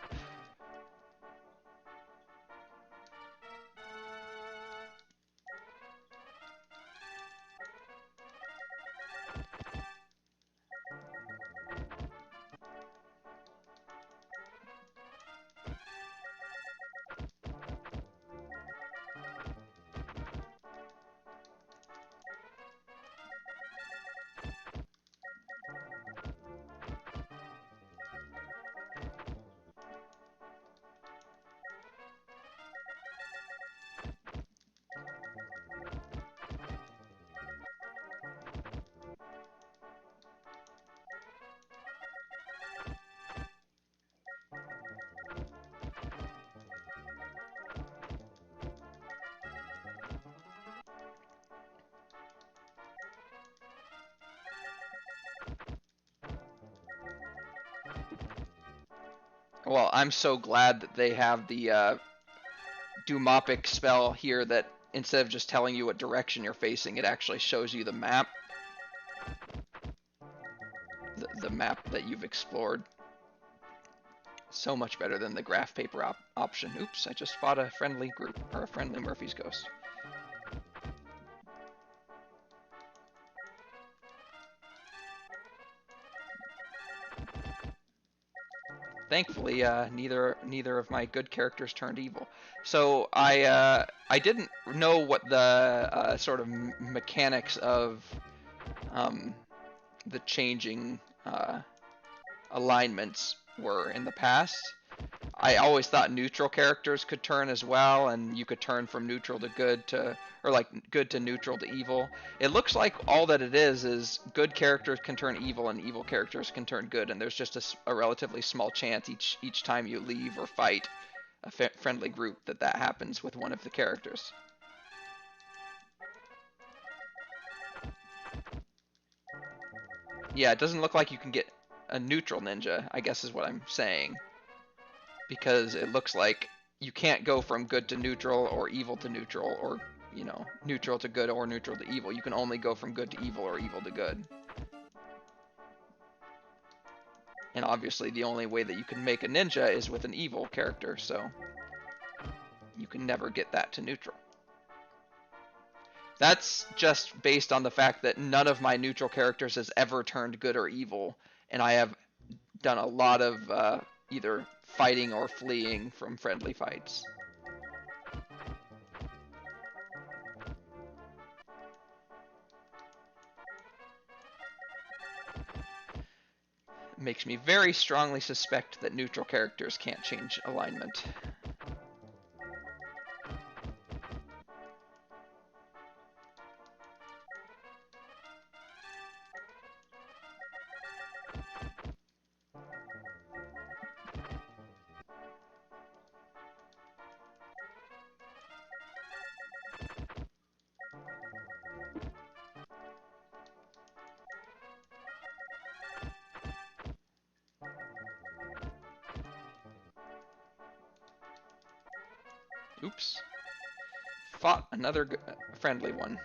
Well, I'm so glad that they have the Dumopic spell here that instead of just telling you what direction you're facing, it actually shows you the map. The map that you've explored. So much better than the graph paper option. Oops, I just fought a friendly group, or a friendly Murphy's Ghost. Thankfully, neither of my good characters turned evil. So I didn't know what the sort of mechanics of the changing alignments were in the past. I always thought neutral characters could turn as well, and you could turn from neutral to good to, or like good to neutral to evil. It looks like all that it is good characters can turn evil and evil characters can turn good, and there's just a relatively small chance each time you leave or fight a friendly group that happens with one of the characters. Yeah, it doesn't look like you can get a neutral ninja, I guess is what I'm saying. Because it looks like you can't go from good to neutral or evil to neutral or, you know, neutral to good or neutral to evil. You can only go from good to evil or evil to good. And obviously the only way that you can make a ninja is with an evil character, so you can never get that to neutral. That's just based on the fact that none of my neutral characters has ever turned good or evil, and I have done a lot of either fighting or fleeing from friendly fights. It makes me very strongly suspect that neutral characters can't change alignment. Oops. Fought another friendly one.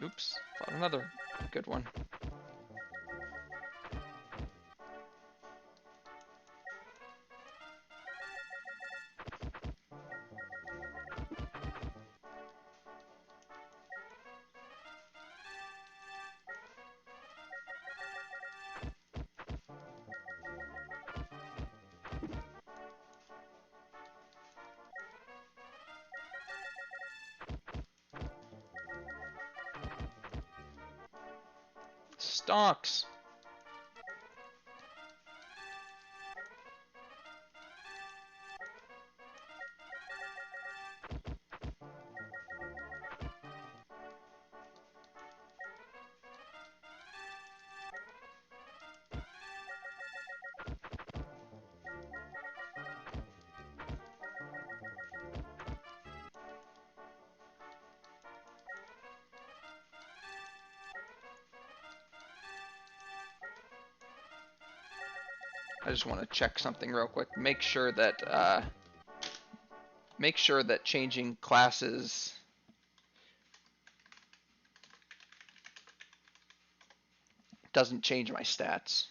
Oops, fought another good one. Stonks! I just want to check something real quick. Make sure that changing classes doesn't change my stats.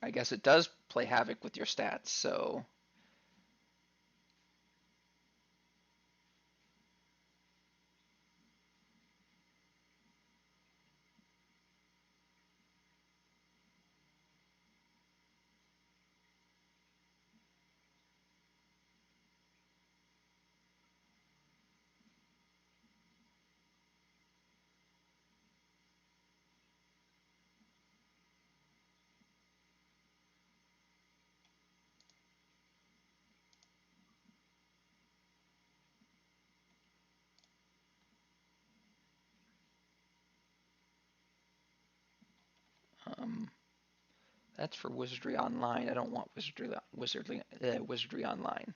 I guess it does play havoc with your stats, so um, that's for Wizardry Online. I don't want Wizardry Online.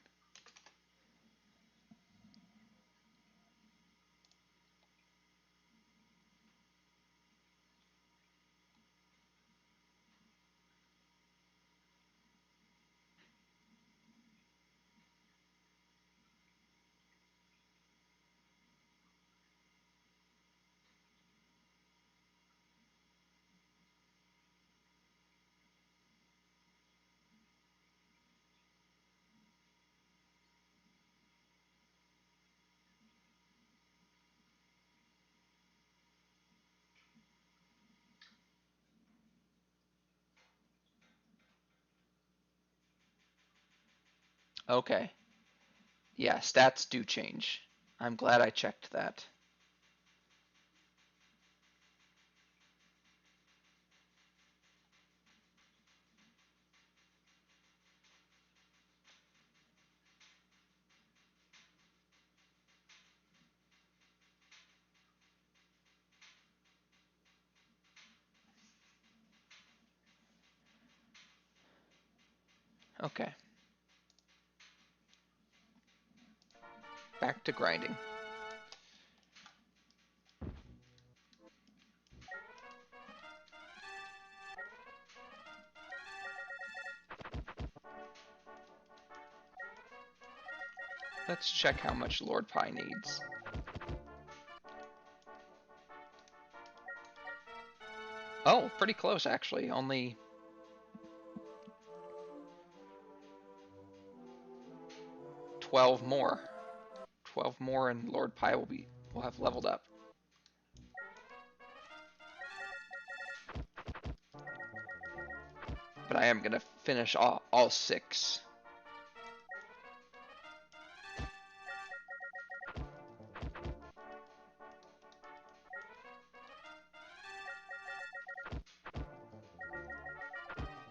Okay. Yeah, stats do change. I'm glad I checked that. Okay. Back to grinding. Let's check how much Lord Pi needs. Oh, pretty close actually. Only 12 more. 12 more and Lord Pi will have leveled up. But I am gonna finish all 6.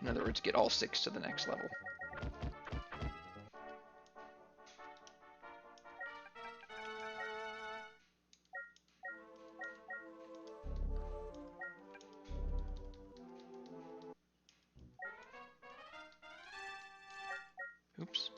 In other words, get all 6 to the next level. Oops.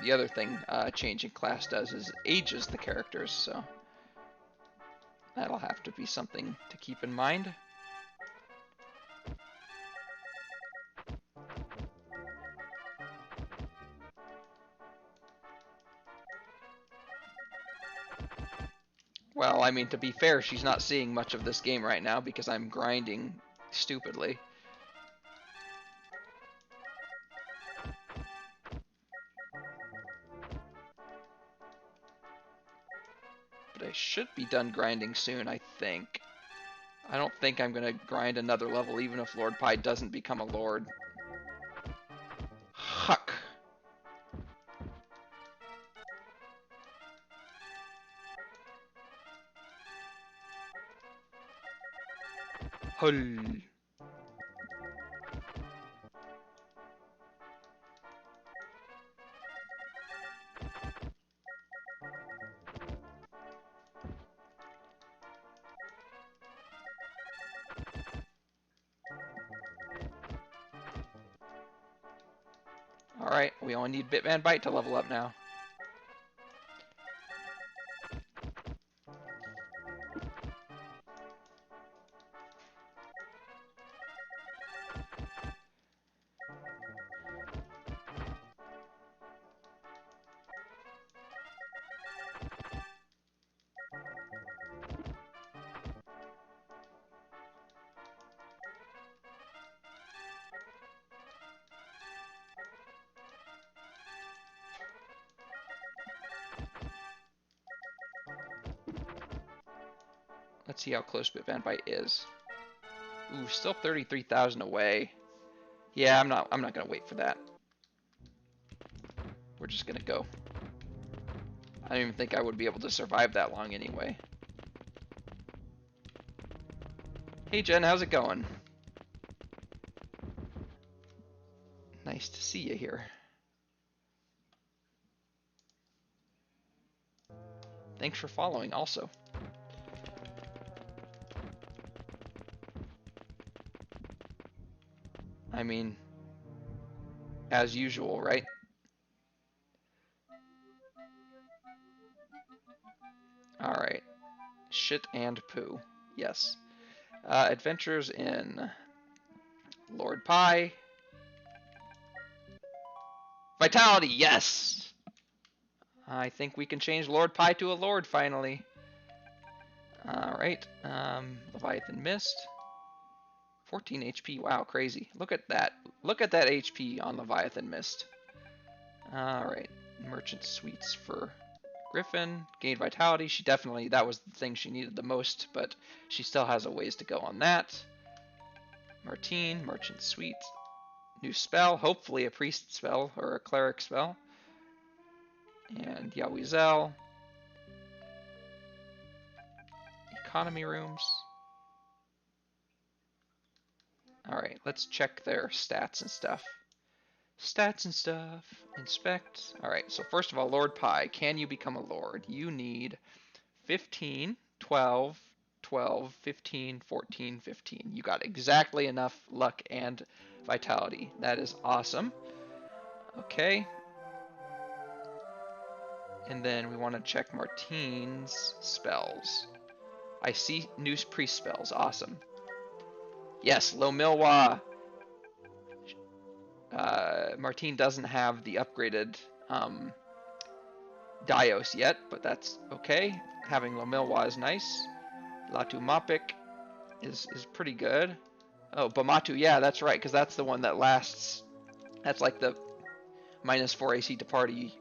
The other thing changing class does is ages the characters, so that'll have to be something to keep in mind. Well, I mean, to be fair, she's not seeing much of this game right now because I'm grinding stupidly. But I should be done grinding soon, I think. I don't think I'm going to grind another level even if Lord Pi doesn't become a lord. Huck. Hull. Alright, we only need Bitman Bite to level up now. Let's see how close Bitman Bite is. Ooh, still 33,000 away. Yeah, I'm not gonna wait for that. We're just gonna go. I don't even think I would be able to survive that long anyway. Hey Jen, how's it going? Nice to see you here. Thanks for following also. I mean, as usual, right? Alright. Shit and poo. Yes. Adventures in Lord Pie. Vitality, yes! I think we can change Lord Pie to a Lord finally. Alright. Leviathan Mist. 14 HP. Wow, crazy. Look at that. Look at that HP on Leviathan Mist. Alright. Merchant Suites for Griffin. Gained Vitality. She definitely, that was the thing she needed the most, but she still has a ways to go on that. Martine. Merchant Suite. New spell. Hopefully a priest spell or a cleric spell. And Yawizel. Economy rooms. Alright, let's check their stats and stuff. Stats and stuff. Inspect. Alright, so first of all, Lord Pie. Can you become a Lord? You need 15, 12, 12, 15, 14, 15. You got exactly enough luck and vitality. That is awesome. Okay. And then we want to check Martine's spells. I see new priest spells. Awesome. Yes, Lomilwa. Martine doesn't have the upgraded Dios yet, but that's okay. Having Lomilwa is nice. Latu Mapik is pretty good. Oh, Bamatu, yeah, that's right, because that's the one that lasts. That's like the -4 AC to party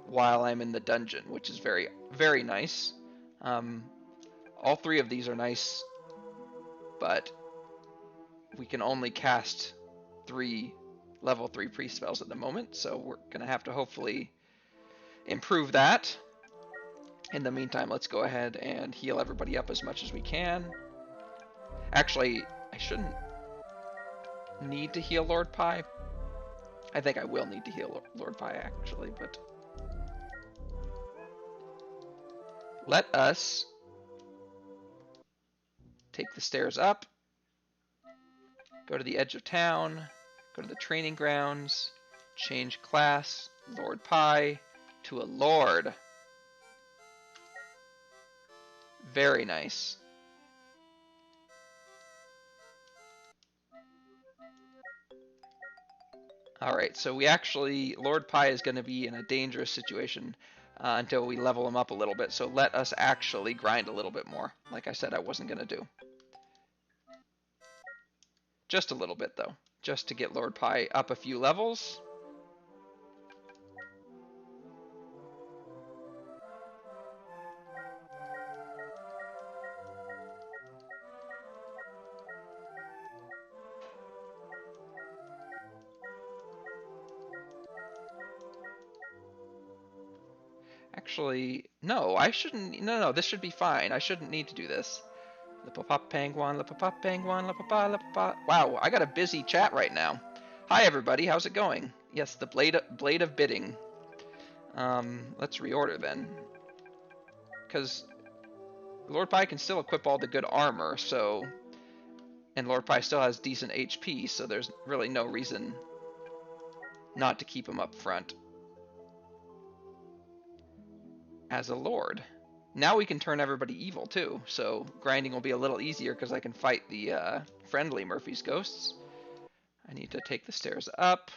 while I'm in the dungeon, which is very, very nice. All three of these are nice, but we can only cast 3 level 3 priest spells at the moment, so we're going to have to hopefully improve that. In the meantime, let's go ahead and heal everybody up as much as we can. Actually, I shouldn't need to heal Lord Pie. I think I will need to heal Lord Pie, actually, but let us take the stairs up, go to the edge of town, go to the training grounds, change class, Lord Pie, to a Lord. Very nice. Alright, so we actually, Lord Pie is going to be in a dangerous situation until we level him up a little bit, so let us actually grind a little bit more, like I said I wasn't going to do. Just a little bit, though, just to get Lord Pie up a few levels. Actually, no, I shouldn't. No, this should be fine. I shouldn't need to do this. Lipopop penguin, lipopop penguin, lipopop, lipopop. Wow, I got a busy chat right now. Hi everybody, how's it going? Yes, the blade of bidding. Let's reorder then, because Lord Pie can still equip all the good armor. So, and Lord Pie still has decent HP, so there's really no reason not to keep him up front as a Lord. Now we can turn everybody evil too, so grinding will be a little easier because I can fight the friendly Murphy's Ghosts. I need to take the stairs up.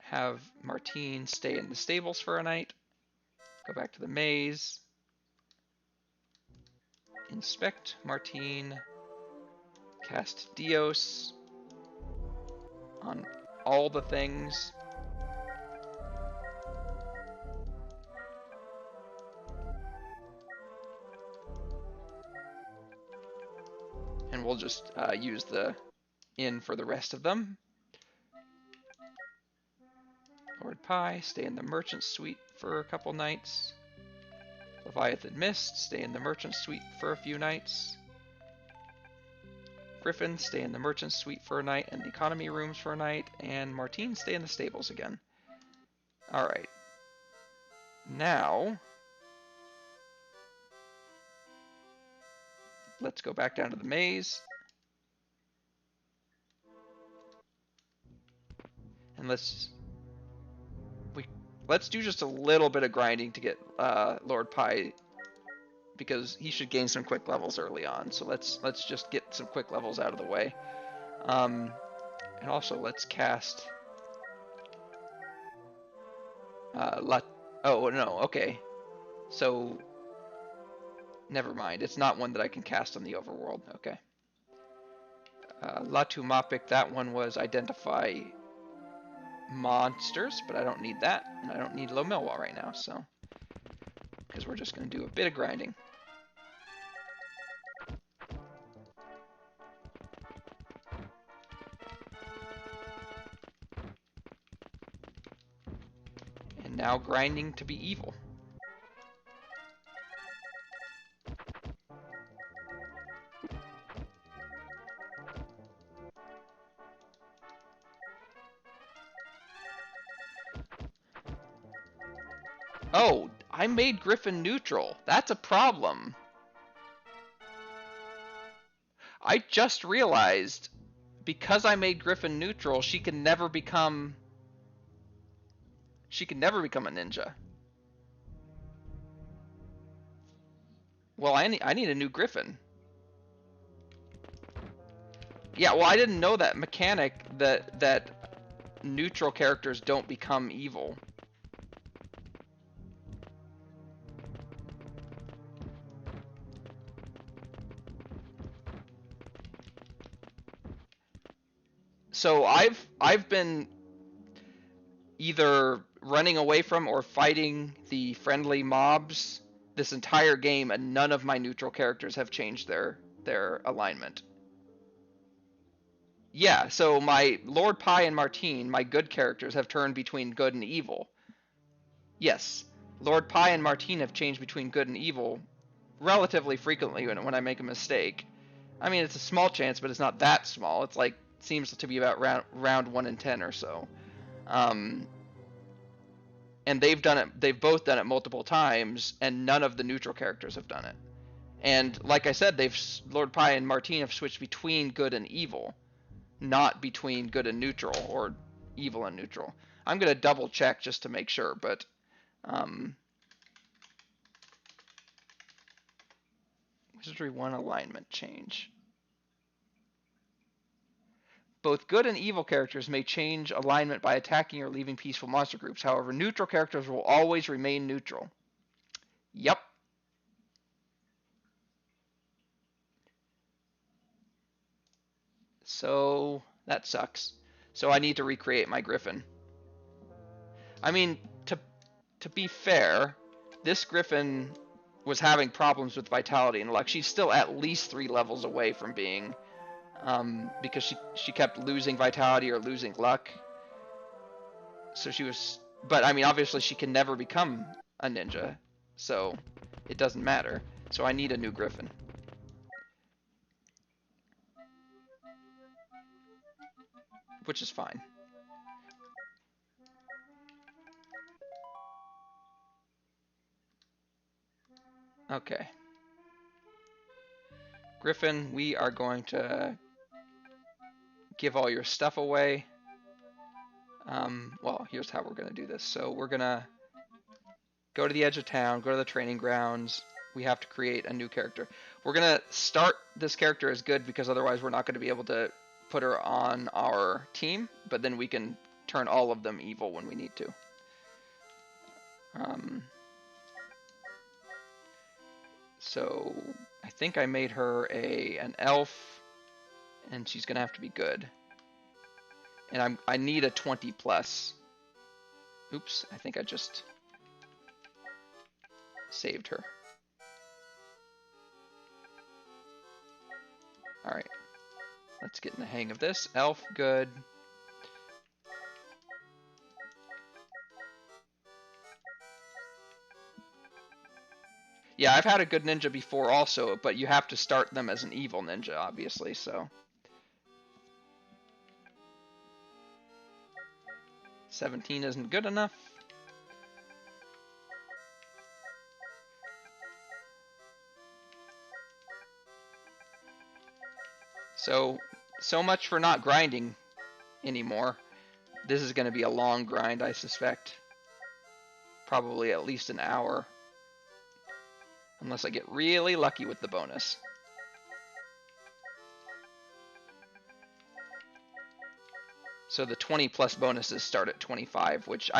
Have Martine stay in the stables for a night. Go back to the maze. Inspect Martine. Cast Dios on all the things. And we'll just use the inn for the rest of them. Lord Pie, stay in the Merchant Suite for a couple nights. Leviathan Mist, stay in the Merchant Suite for a few nights. Griffin, stay in the Merchant Suite for a night and the Economy Rooms for a night. And Martine, stay in the stables again. Alright. Now, let's go back down to the maze. And let's do just a little bit of grinding to get Lord Pi, because he should gain some quick levels early on. So let's just get some quick levels out of the way. And also let's cast oh no, okay. So never mind. It's not one that I can cast on the overworld. Okay. Latu Mapik, that one was identify monsters, but I don't need that, and I don't need Lomilwa right now, so because we're just going to do a bit of grinding. And now grinding to be evil. Oh, I made Griffin neutral. That's a problem. I just realized, because I made Griffin neutral, she can never become a ninja. Well, I need a new Griffin. Yeah, well, I didn't know that mechanic, that neutral characters don't become evil. So I've been either running away from or fighting the friendly mobs this entire game, and none of my neutral characters have changed their alignment. Yeah, so my Lord Pi and Martine, my good characters, have turned between good and evil. Yes, Lord Pi and Martine have changed between good and evil relatively frequently when I make a mistake. I mean, it's a small chance, but it's not that small. It's like, seems to be about round 1 in 10 or so. And they've both done it multiple times, and none of the neutral characters have done it. And like I said, Lord Pi and Martine have switched between good and evil, not between good and neutral or evil and neutral. I'm gonna double check just to make sure, but Wizardry 1 alignment change. Both good and evil characters may change alignment by attacking or leaving peaceful monster groups. However, neutral characters will always remain neutral. Yep. So that sucks. So I need to recreate my Griffin. I mean, to be fair, this Griffin was having problems with vitality and luck. She's still at least 3 levels away from being, because she kept losing vitality or losing luck. So she was, but I mean, obviously she can never become a ninja, so it doesn't matter. So I need a new Griffin. Which is fine. Okay. Griffin, we are going to give all your stuff away. Well, here's how we're going to do this. So we're going to go to the edge of town, go to the training grounds. We have to create a new character. We're going to start this character as good, because otherwise we're not going to be able to put her on our team, but then we can turn all of them evil when we need to. So I think I made her an elf, and she's gonna have to be good. And I need a 20 plus. Oops, I think I just saved her. Alright, let's get in the hang of this. Elf, good. Yeah, I've had a good ninja before also, but you have to start them as an evil ninja, obviously, so. 17 isn't good enough. So much for not grinding anymore. This is going to be a long grind, I suspect. Probably at least an hour. Unless I get really lucky with the bonus. So the 20 plus bonuses start at 25, which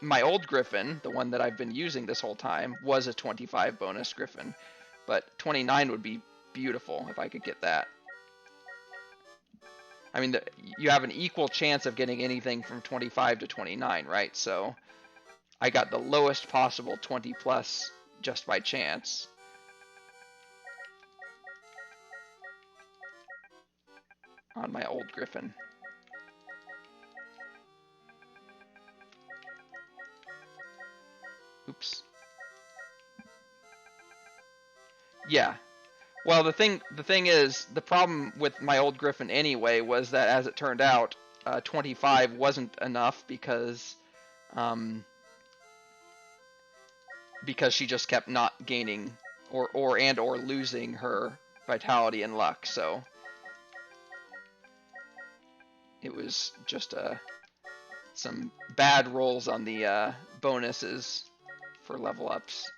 my old Griffin, the one that I've been using this whole time, was a 25 bonus Griffin. But 29 would be beautiful if I could get that. I mean, you have an equal chance of getting anything from 25 to 29, right? So I got the lowest possible 20 plus just by chance. On my old Griffin. Oops. Yeah. Well, the thing is, the problem with my old Griffin anyway was that, as it turned out, 25 wasn't enough because she just kept not gaining or losing her vitality and luck. So it was just some bad rolls on the bonuses for level ups.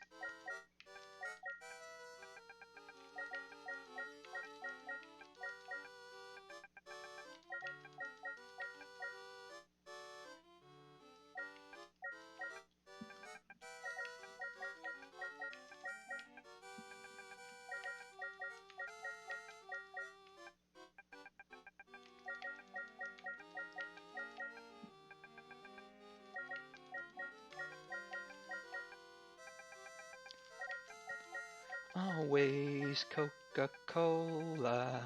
Always Coca-Cola.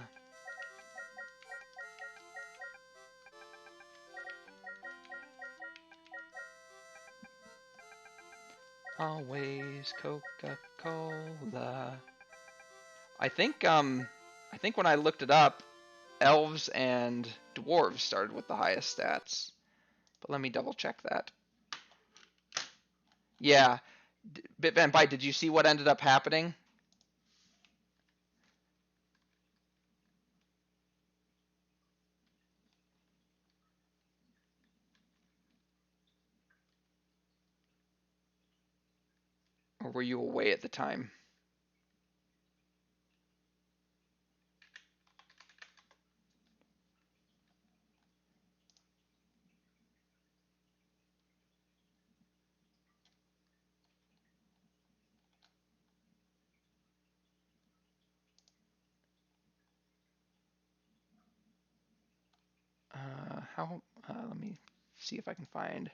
Always Coca-Cola. I think when I looked it up, elves and dwarves started with the highest stats. But let me double check that. Yeah. Bitvan Bite, did you see what ended up happening? Or were you away at the time? Let me see if I can find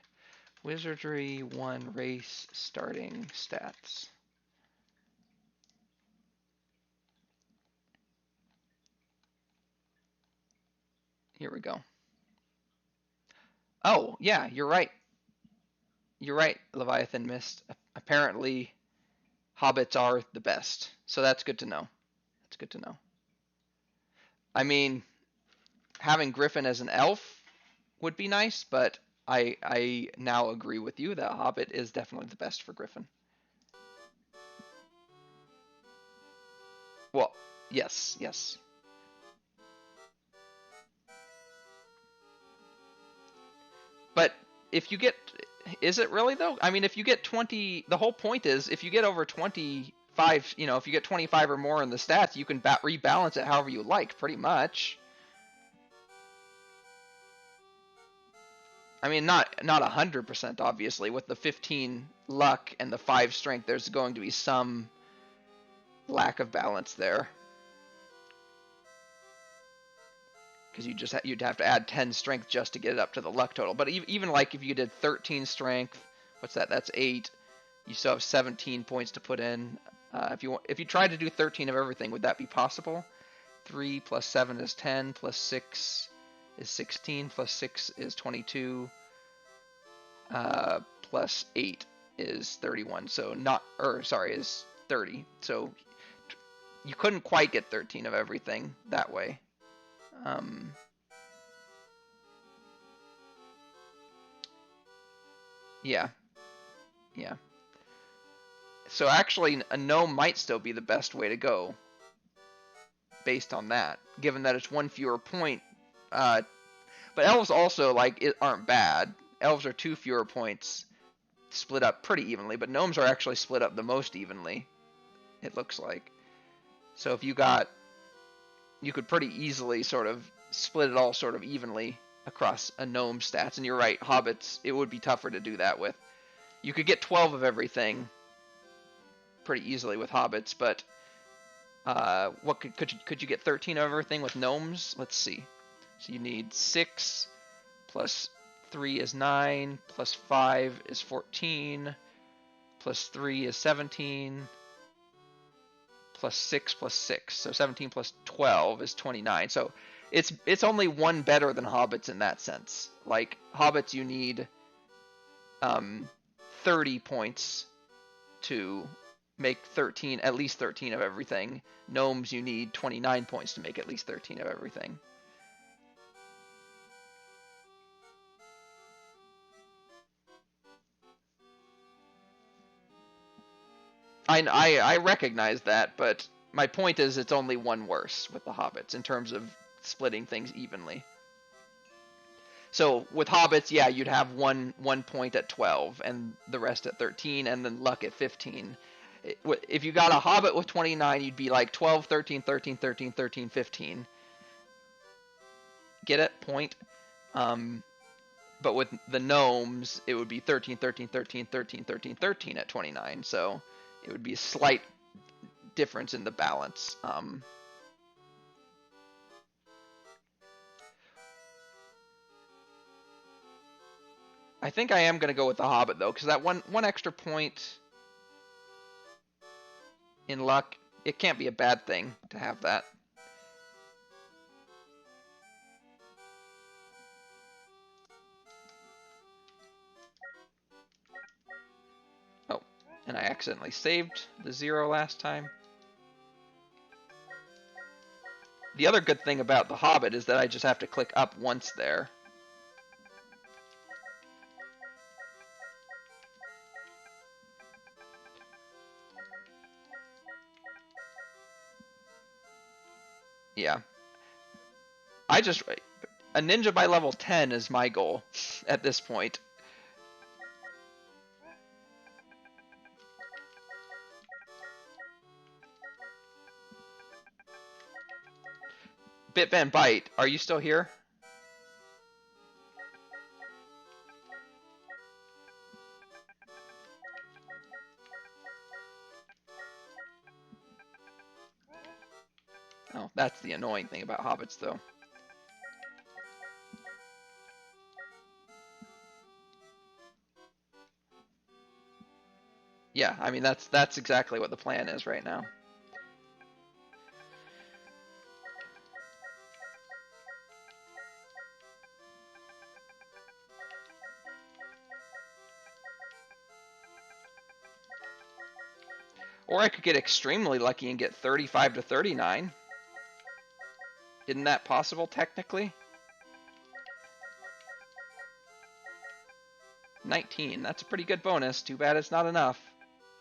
Wizardry 1 race starting stats. Here we go. Oh, yeah, you're right. You're right, Leviathan Mist. Apparently, hobbits are the best. So that's good to know. That's good to know. I mean, having Griffin as an elf would be nice, but I now agree with you that Hobbit is definitely the best for Griffin. Well, yes, yes. But if you get, is it really though? I mean, if you get 20, the whole point is if you get over 25, if you get 25 or more in the stats, you can rebalance it however you like, pretty much. I mean, not 100% obviously. With the 15 luck and the 5 strength, there's going to be some lack of balance there. Because you'd have to add 10 strength just to get it up to the luck total. But even like if you did 13 strength, what's that? That's 8. You still have 17 points to put in. If you tried to do 13 of everything, would that be possible? 3 plus 7 is 10, plus 6 is 16, plus 6 is 22, plus 8 is 31. So is 30. So you couldn't quite get 13 of everything that way. Yeah. So actually, a gnome might still be the best way to go. based on that, given that it's one fewer point. But elves also aren't bad. Elves are 2 fewer points, split up pretty evenly, but gnomes are actually split up the most evenly, it looks like. So if you could pretty easily sort of split it all sort of evenly across a gnome stats. And you're right, hobbits, it would be tougher to do that with. You could get 12 of everything pretty easily with hobbits, but what could you get 13 of everything with gnomes? Let's see. So you need 6 plus 3 is 9, plus 5 is 14, plus 3 is 17, plus 6, so 17 plus 12 is 29. So it's only one better than hobbits in that sense. Like hobbits, you need 30 points to make at least 13 of everything. Gnomes, you need 29 points to make at least 13 of everything. I recognize that, but my point is it's only one worse with the hobbits in terms of splitting things evenly. So with hobbits, yeah, you'd have one point at 12 and the rest at 13, and then luck at 15. If you got a hobbit with 29, you'd be like 12, 13, 13, 13, 13, 15. Get it? Point. But with the gnomes, it would be 13, 13, 13, 13, 13, 13 at 29. So it would be a slight difference in the balance. I think I am going to go with the hobbit, though, because that one extra point in luck, it can't be a bad thing to have that. Oh, and I accidentally saved the 0 last time. The other good thing about the hobbit is that I just have to click up once there. Yeah. A ninja by level 10 is my goal at this point. Bit Van Bite, are you still here? Oh, that's the annoying thing about hobbits, though. Yeah, I mean that's exactly what the plan is right now. Or I could get extremely lucky and get 35 to 39. Isn't that possible, technically? 19. That's a pretty good bonus. Too bad it's not enough.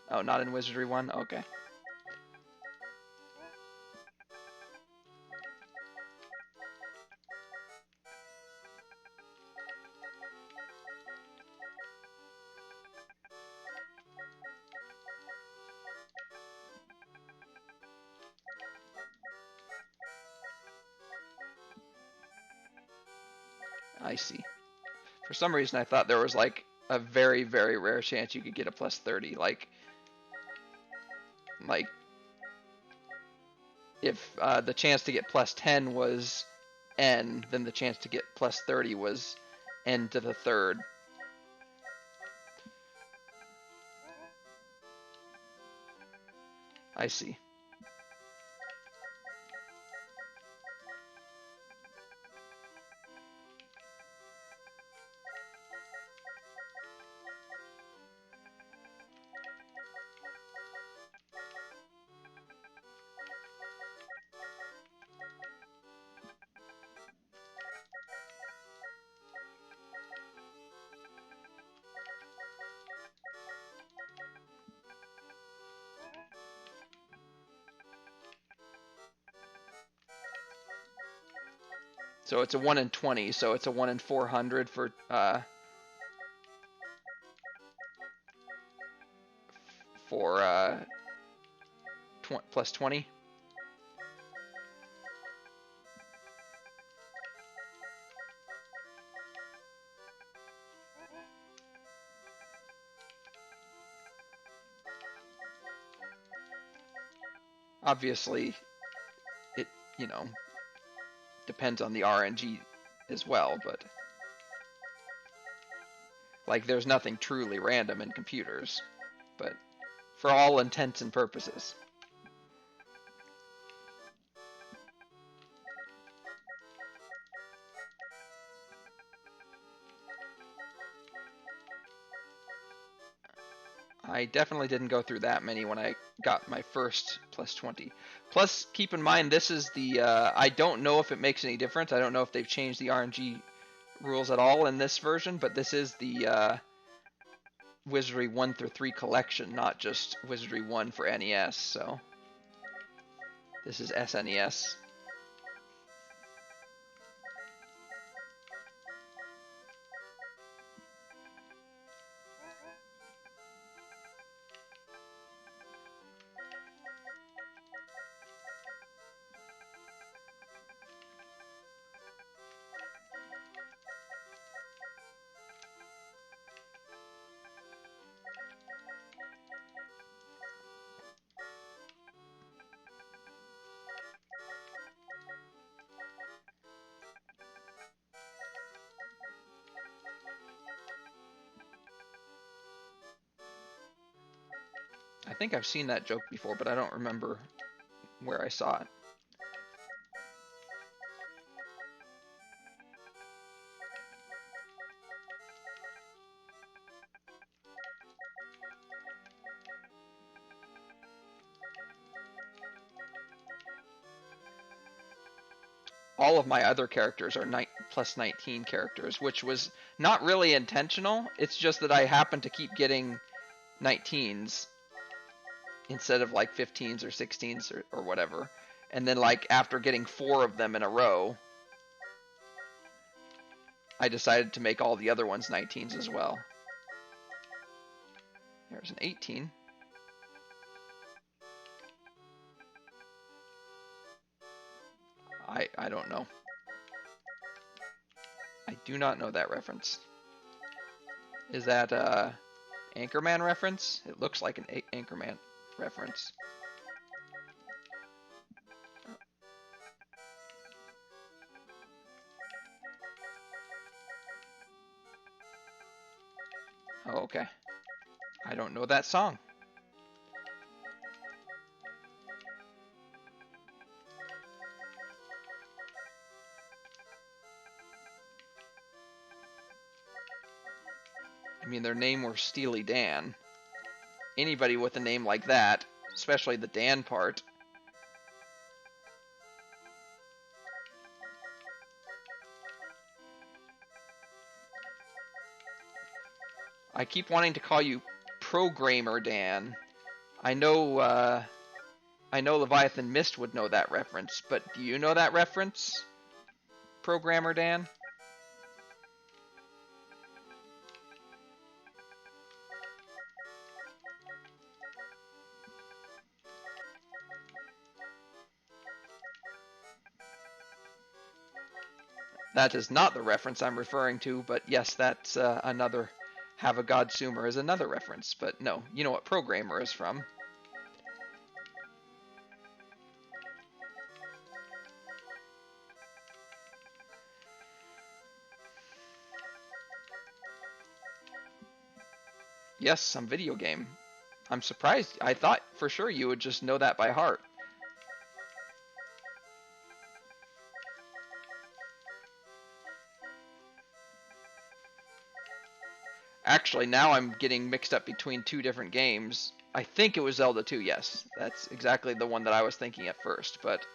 Oh, not in Wizardry 1? Okay. I see. For some reason, I thought there was like a very, very rare chance you could get a plus 30. Like if the chance to get plus 10 was n, then the chance to get plus 30 was n to the third. I see. So it's a 1 in 20, so it's a 1 in 400 for plus 20. Obviously, it, you know, depends on the RNG as well, but like there's nothing truly random in computers, but for all intents and purposes. I definitely didn't go through that many when I got my first plus 20. Plus, keep in mind, this is the, I don't know if it makes any difference. I don't know if they've changed the RNG rules at all in this version, but this is the Wizardry 1 through 3 collection, not just Wizardry 1 for NES, so this is SNES. I think I've seen that joke before, but I don't remember where I saw it. All of my other characters are plus 19 characters, which was not really intentional. It's just that I happen to keep getting 19s instead of like 15s or 16s or whatever. And then like after getting 4 of them in a row, I decided to make all the other ones 19s as well. There's an 18. I don't know. I do not know that reference. Is that a Anchorman reference? It looks like an Anchorman reference. Oh, okay. I don't know that song. I mean, their name were Steely Dan. Anybody with a name like that, especially the Dan part. I keep wanting to call you Programmer Dan. I know Leviathan Mist would know that reference, but do you know that reference, Programmer Dan? That is not the reference I'm referring to, but yes, that's another. Have a God Sumer is another reference, but no, you know what Programmer is from. Yes, some video game. I'm surprised. I thought for sure you would just know that by heart. Actually, now I'm getting mixed up between 2 different games. I think it was Zelda 2, yes. That's exactly the one that I was thinking at first, but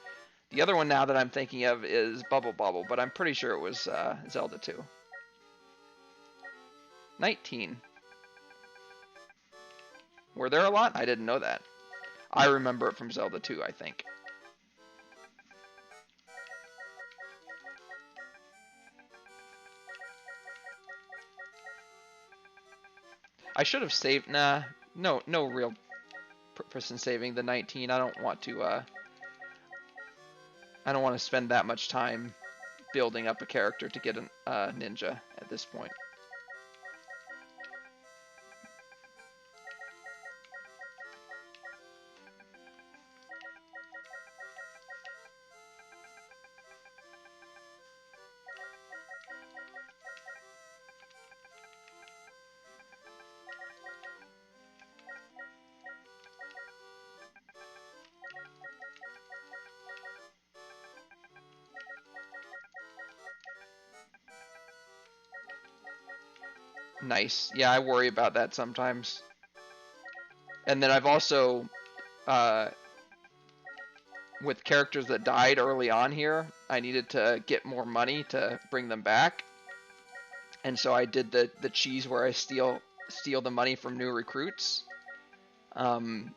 the other one now that I'm thinking of is Bubble Bobble, but I'm pretty sure it was Zelda 2. 19. Were there a lot? I didn't know that. I remember it from Zelda 2, I think. I should have saved. Nah, no real purpose in saving the 19. I don't want to. I don't want to spend that much time building up a character to get a ninja at this point. Nice. Yeah, I worry about that sometimes. And then I've also, uh, with characters that died early on here, I needed to get more money to bring them back. And so I did the cheese where I steal the money from new recruits. And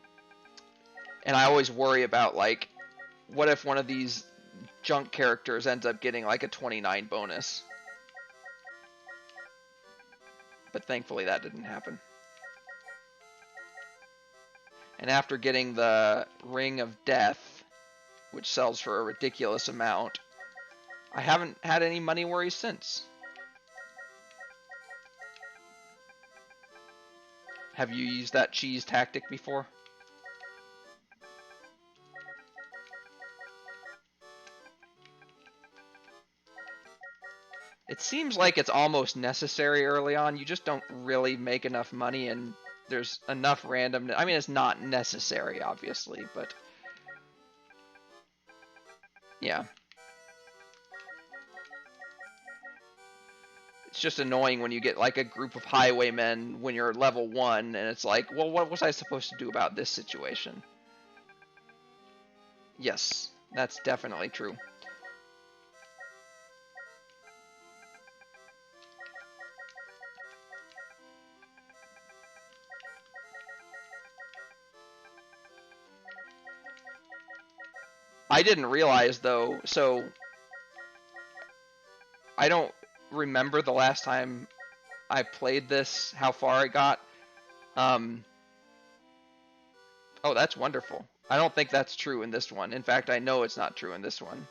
I always worry about, like, what if one of these junk characters ends up getting like a 29 bonus? But thankfully that didn't happen. And after getting the Ring of Death, which sells for a ridiculous amount, I haven't had any money worries since. Have you used that cheese tactic before? It seems like it's almost necessary early on. You just don't really make enough money, and there's enough randomness. I mean, it's not necessary, obviously, but yeah. It's just annoying when you get like a group of highwaymen when you're level 1, and it's like, well, what was I supposed to do about this situation? Yes, that's definitely true. I didn't realize, though, so I don't remember the last time I played this, how far I got. Um, oh, that's wonderful. I don't think that's true in this one. In fact, I know it's not true in this one.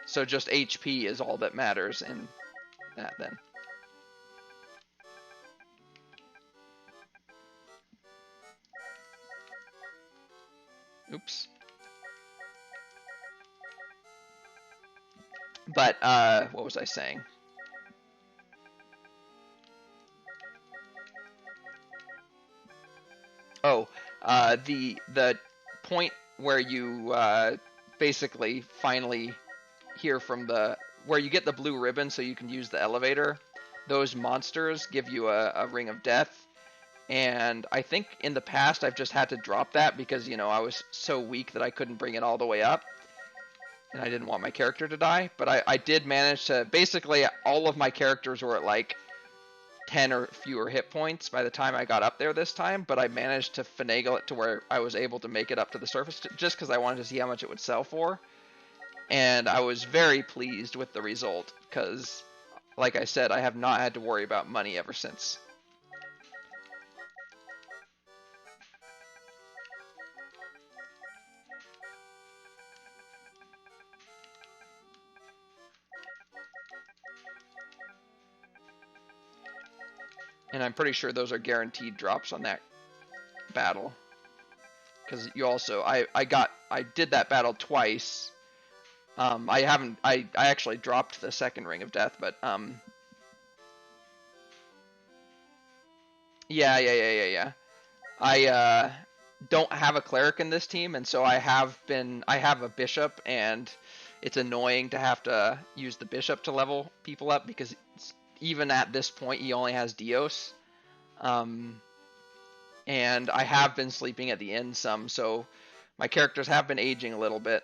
So just HP is all that matters in that then. Oops. But, what was I saying? Oh, the point where you basically finally hear from where you get the blue ribbon so you can use the elevator. Those monsters give you a ring of death, and I think in the past I've just had to drop that because, you know, I was so weak that I couldn't bring it all the way up, and I didn't want my character to die. But I did manage to, basically all of my characters were at like 10 or fewer hit points by the time I got up there this time, but I managed to finagle it to where I was able to make it up to the surface just because I wanted to see how much it would sell for. And I was very pleased with the result because, like I said, I have not had to worry about money ever since. And I'm pretty sure those are guaranteed drops on that battle. Because you also, I did that battle twice. I actually dropped the second Ring of Death, but, yeah. I don't have a cleric in this team, and so I have a bishop, and it's annoying to have to use the bishop to level people up because even at this point he only has Dios. And I have been sleeping at the inn some, so my characters have been aging a little bit.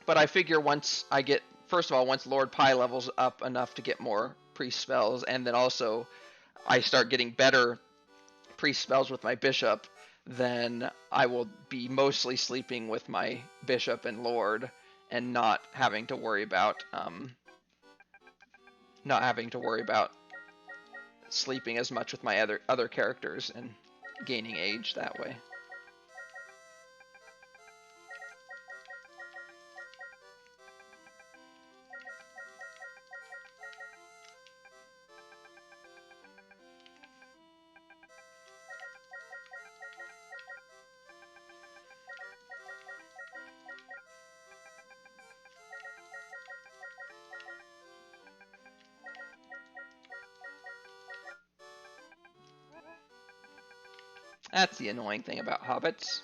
But I figure once Lord Pi levels up enough to get more priest spells, and then also I start getting better priest spells with my bishop, then I will be mostly sleeping with my bishop and lord and not having to worry about not having to worry about sleeping as much with my other characters and gaining age that way. That's the annoying thing about hobbits.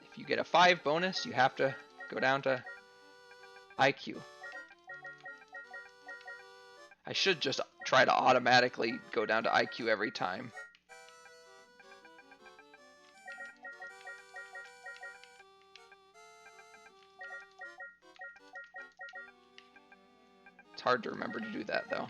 If you get a 5 bonus, you have to go down to IQ. I should just try to automatically go down to IQ every time. It's hard to remember to do that, though.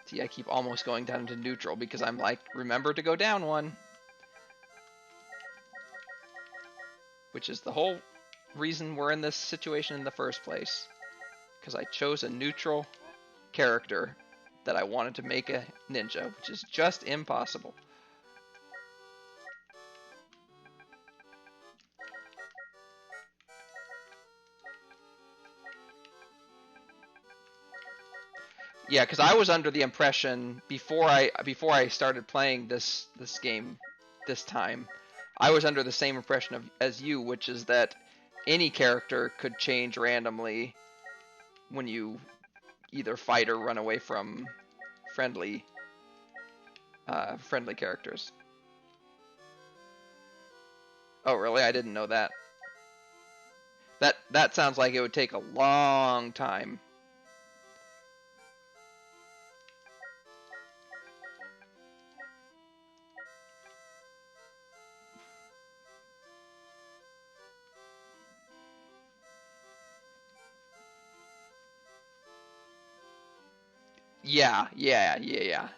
See, I keep almost going down to neutral because I'm like, remember to go down one. Which is the whole reason we're in this situation in the first place. Because I chose a neutral character that I wanted to make a ninja, which is just impossible. Yeah, because I was under the impression before I started playing this game this time, I was under the same impression as you, which is that any character could change randomly when you either fight or run away from friendly characters. Oh, really? I didn't know that. That sounds like it would take a long time. Yeah.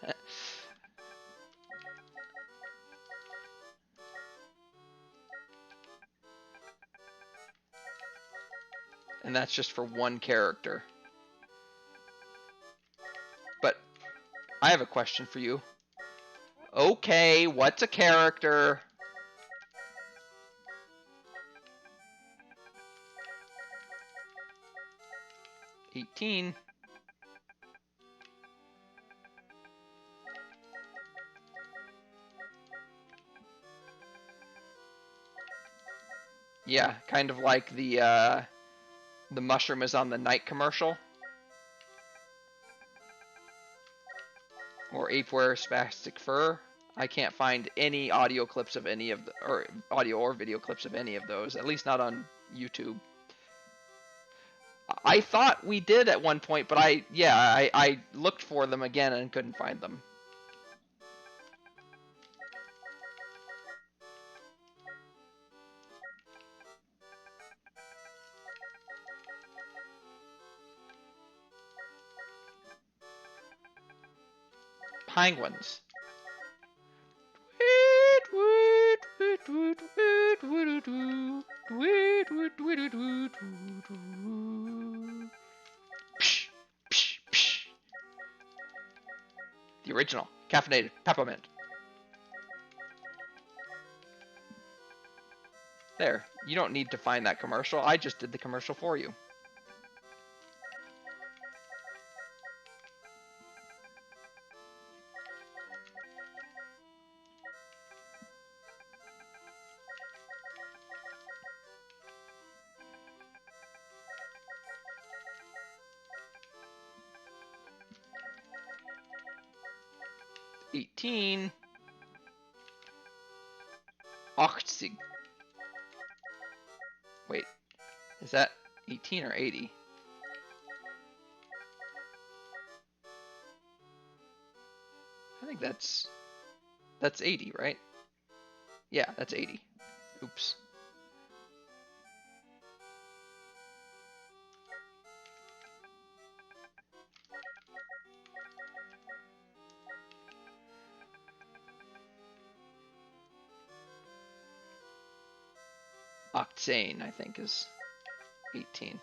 And that's just for one character. But I have a question for you. Okay, what's a character? $18. Yeah, kind of like the mushroom is on the night commercial. Or apewear spastic fur. I can't find any audio clips of any of the, or audio or video clips of any of those, at least not on YouTube. I thought we did at one point, but I looked for them again and couldn't find them. Penguins. The original, caffeinated peppermint. There, you don't need to find that commercial. I just did the commercial for you. $18. 80. Wait, is that 18 or 80? I think that's 80, right? Yeah, that's 80. Oops. Octane, I think, is 18.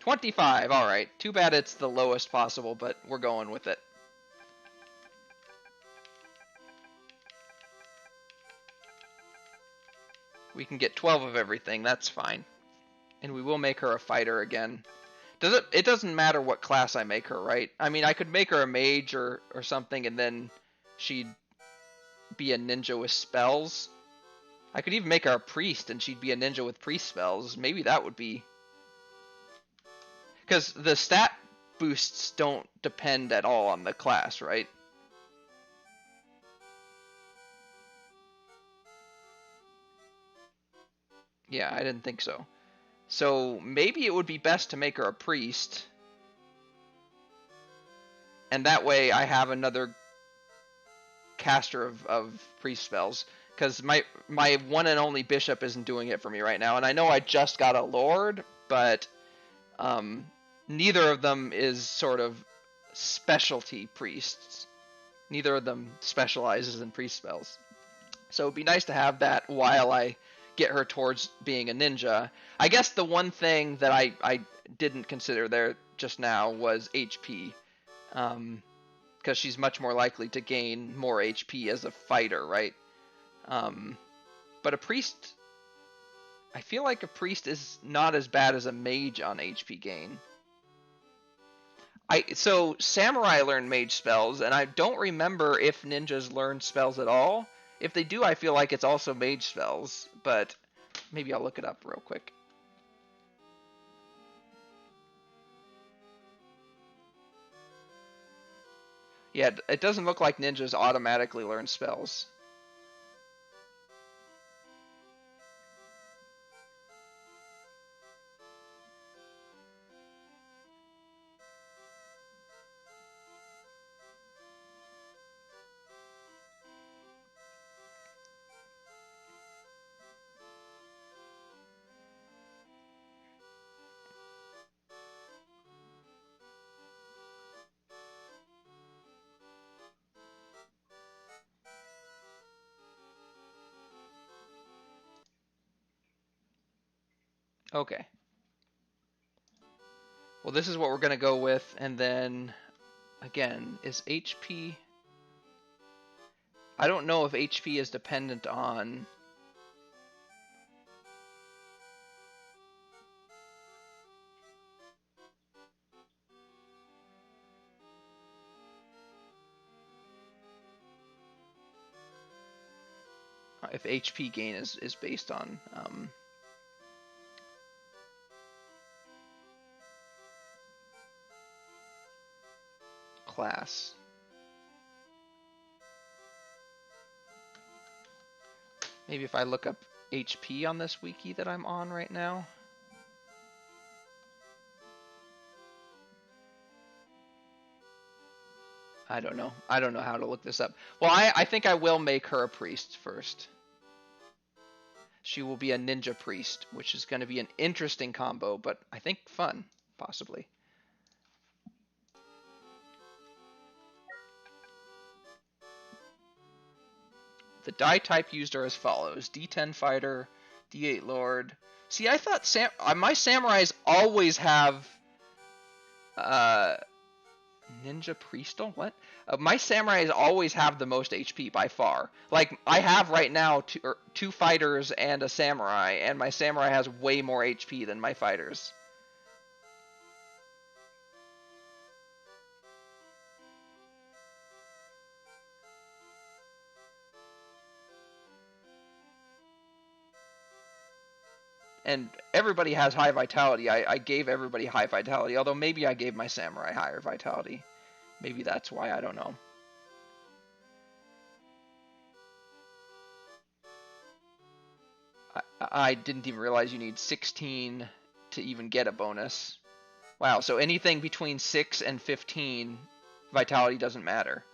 $25. All right. Too bad it's the lowest possible, but we're going with it. We can get 12 of everything. That's fine. And we will make her a fighter again. It doesn't matter what class I make her, right? I mean, I could make her a mage or something, and then she'd be a ninja with spells. I could even make her a priest, and she'd be a ninja with priest spells. Maybe that would be... Because the stat boosts don't depend at all on the class, right? Yeah, I didn't think so. So maybe it would be best to make her a priest. And that way I have another caster of priest spells. Because my one and only bishop isn't doing it for me right now. And I know I just got a lord, but neither of them is sort of specialty priests. Neither of them specializes in priest spells. So it'd be nice to have that while I get her towards being a ninja. I guess the one thing that I didn't consider there just now was HP. Because she's much more likely to gain more HP as a fighter, right? But a priest... I feel like a priest is not as bad as a mage on HP gain. So samurai learn mage spells, and I don't remember if ninjas learn spells at all. If they do, I feel like it's also mage spells, but maybe I'll look it up real quick. Yeah, it doesn't look like ninjas automatically learn spells. Okay. Well, this is what we're going to go with, and then, again, is HP... I don't know if HP is dependent on... if HP gain is based on... class. Maybe if I look up HP on this wiki that I'm on right now. I don't know. I don't know how to look this up. Well, I think I will make her a priest first. She will be a ninja priest, which is going to be an interesting combo, but I think fun, possibly. The die type used are as follows: D10 fighter, D8 lord. See, I thought my samurais always have ninja priestal. What? My samurais always have the most HP by far. Like I have right now two fighters and a samurai, and my samurai has way more HP than my fighters. And everybody has high vitality. I gave everybody high vitality, although maybe I gave my samurai higher vitality. Maybe that's why, I don't know. I didn't even realize you need 16 to even get a bonus. Wow, so anything between 6 and 15, vitality doesn't matter.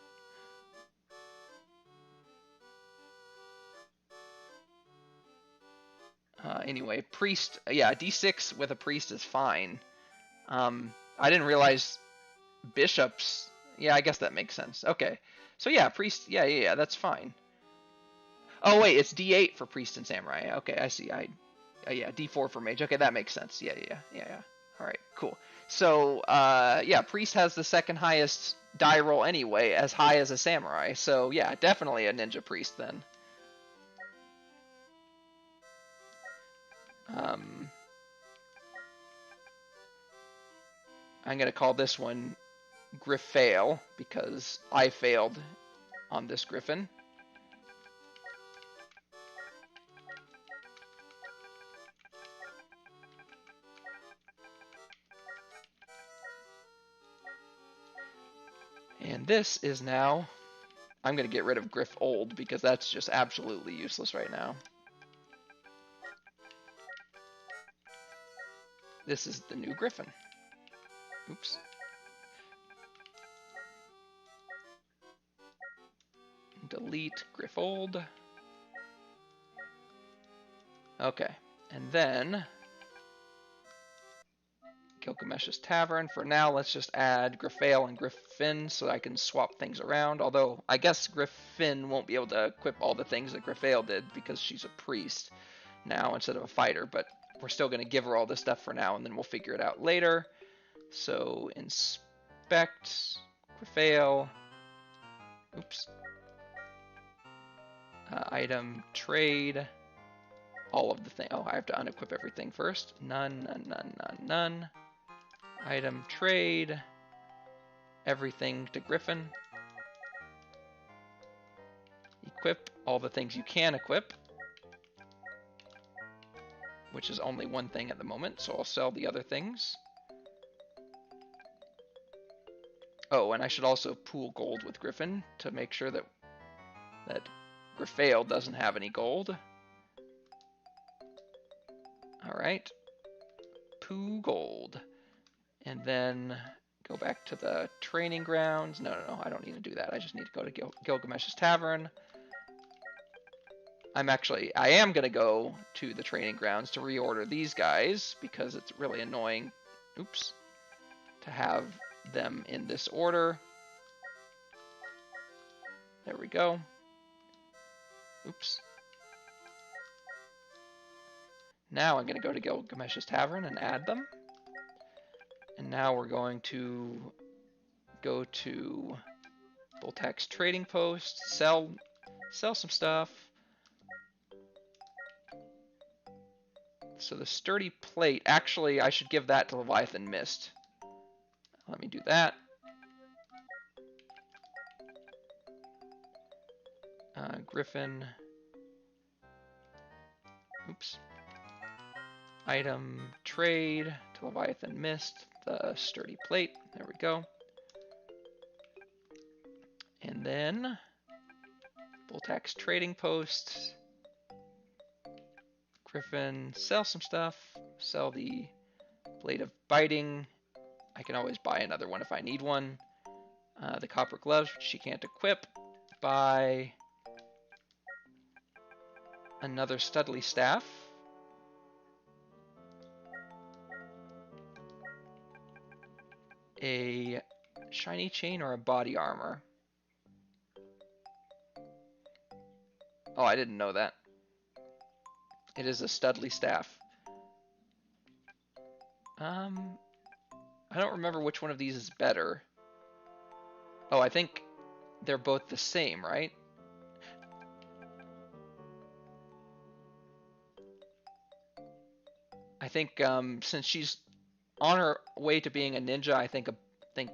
Anyway, priest, yeah, D6 with a priest is fine. I didn't realize bishops, yeah, I guess that makes sense. Okay, So yeah, priest. Yeah. That's fine. Oh wait, it's D8 for priest and samurai. Okay, I see. Yeah, D4 for mage. Okay, that makes sense. Yeah. All right, cool. So yeah, priest has the second highest die roll anyway, as high as a samurai. So yeah, definitely a ninja priest then. Um, I'm gonna call this one Griffail because I failed on this griffin. And this is now, I'm going to get rid of Griff Old because that's just absolutely useless right now. This is the new Griffin. Oops. Delete Griff Old. Okay. And then Gilgamesh's Tavern. For now, let's just add Griffail and Griffin so I can swap things around. Although, I guess Griffin won't be able to equip all the things that Griffail did because she's a priest now instead of a fighter. But we're still going to give her all this stuff for now, and then we'll figure it out later. So, inspect, Griffail. Oops. Item, trade. All of the thing. Oh, I have to unequip everything first. None. Item, trade. Everything to Griffin. Equip all the things you can equip, which is only one thing at the moment, so I'll sell the other things. Oh, and I should also pool gold with Griffin to make sure that Griffail doesn't have any gold. Alright. Poo gold. And then go back to the training grounds. No, I don't need to do that. I just need to go to Gilgamesh's Tavern. I am going to go to the training grounds to reorder these guys because it's really annoying, oops, to have them in this order. There we go. Oops. Now I'm going to go to Gilgamesh's Tavern and add them. And now we're going to go to Voltax's Trading Post, sell some stuff. So the Sturdy Plate, actually I should give that to Leviathan Mist. Let me do that. Griffin. Oops. Item, trade to Leviathan Mist, the Sturdy Plate. There we go. And then Voltax's Trading Post. Griffin, sell some stuff. Sell the Blade of Biting. I can always buy another one if I need one. The Copper Gloves, which she can't equip. Buy another Studley Staff. A shiny chain or a body armor. Oh, I didn't know that. It is a Studley Staff. I don't remember which one of these is better. Oh, I think they're both the same, right? I think since she's on her way to being a ninja, I think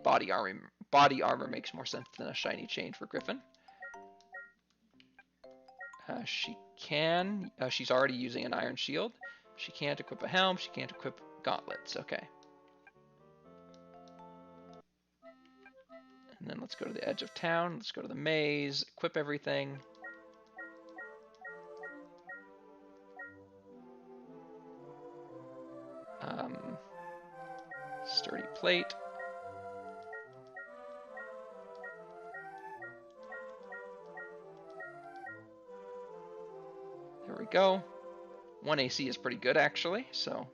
body armor makes more sense than a shiny chain for Griffin. She's already using an iron shield. She can't equip a helm. She can't equip gauntlets. Okay. And then let's go to the edge of town. Let's go to the maze. Equip everything. Sturdy plate. There we go. 1 AC is pretty good, actually, so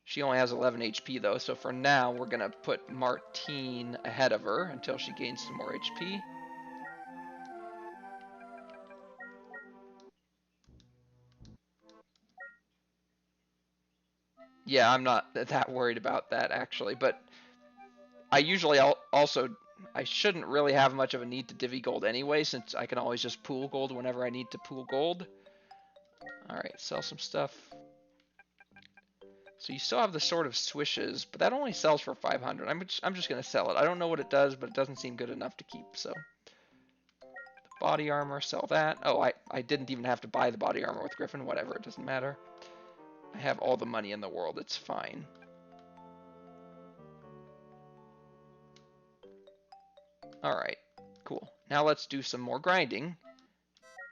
she only has 11 HP, though, so for now, we're going to put Martine ahead of her until she gains some more HP. Yeah, I'm not that worried about that actually, but I usually also I shouldn't really have much of a need to divvy gold anyway, since I can always just pool gold whenever I need to pool gold. All right, sell some stuff. So you still have the Sword of Swishes, but that only sells for 500. I'm just gonna sell it. I don't know what it does, but it doesn't seem good enough to keep. So body armor, sell that. Oh, I didn't even have to buy the body armor with Griffin. Whatever, it doesn't matter. I have all the money in the world. It's fine. All right, cool. Now let's do some more grinding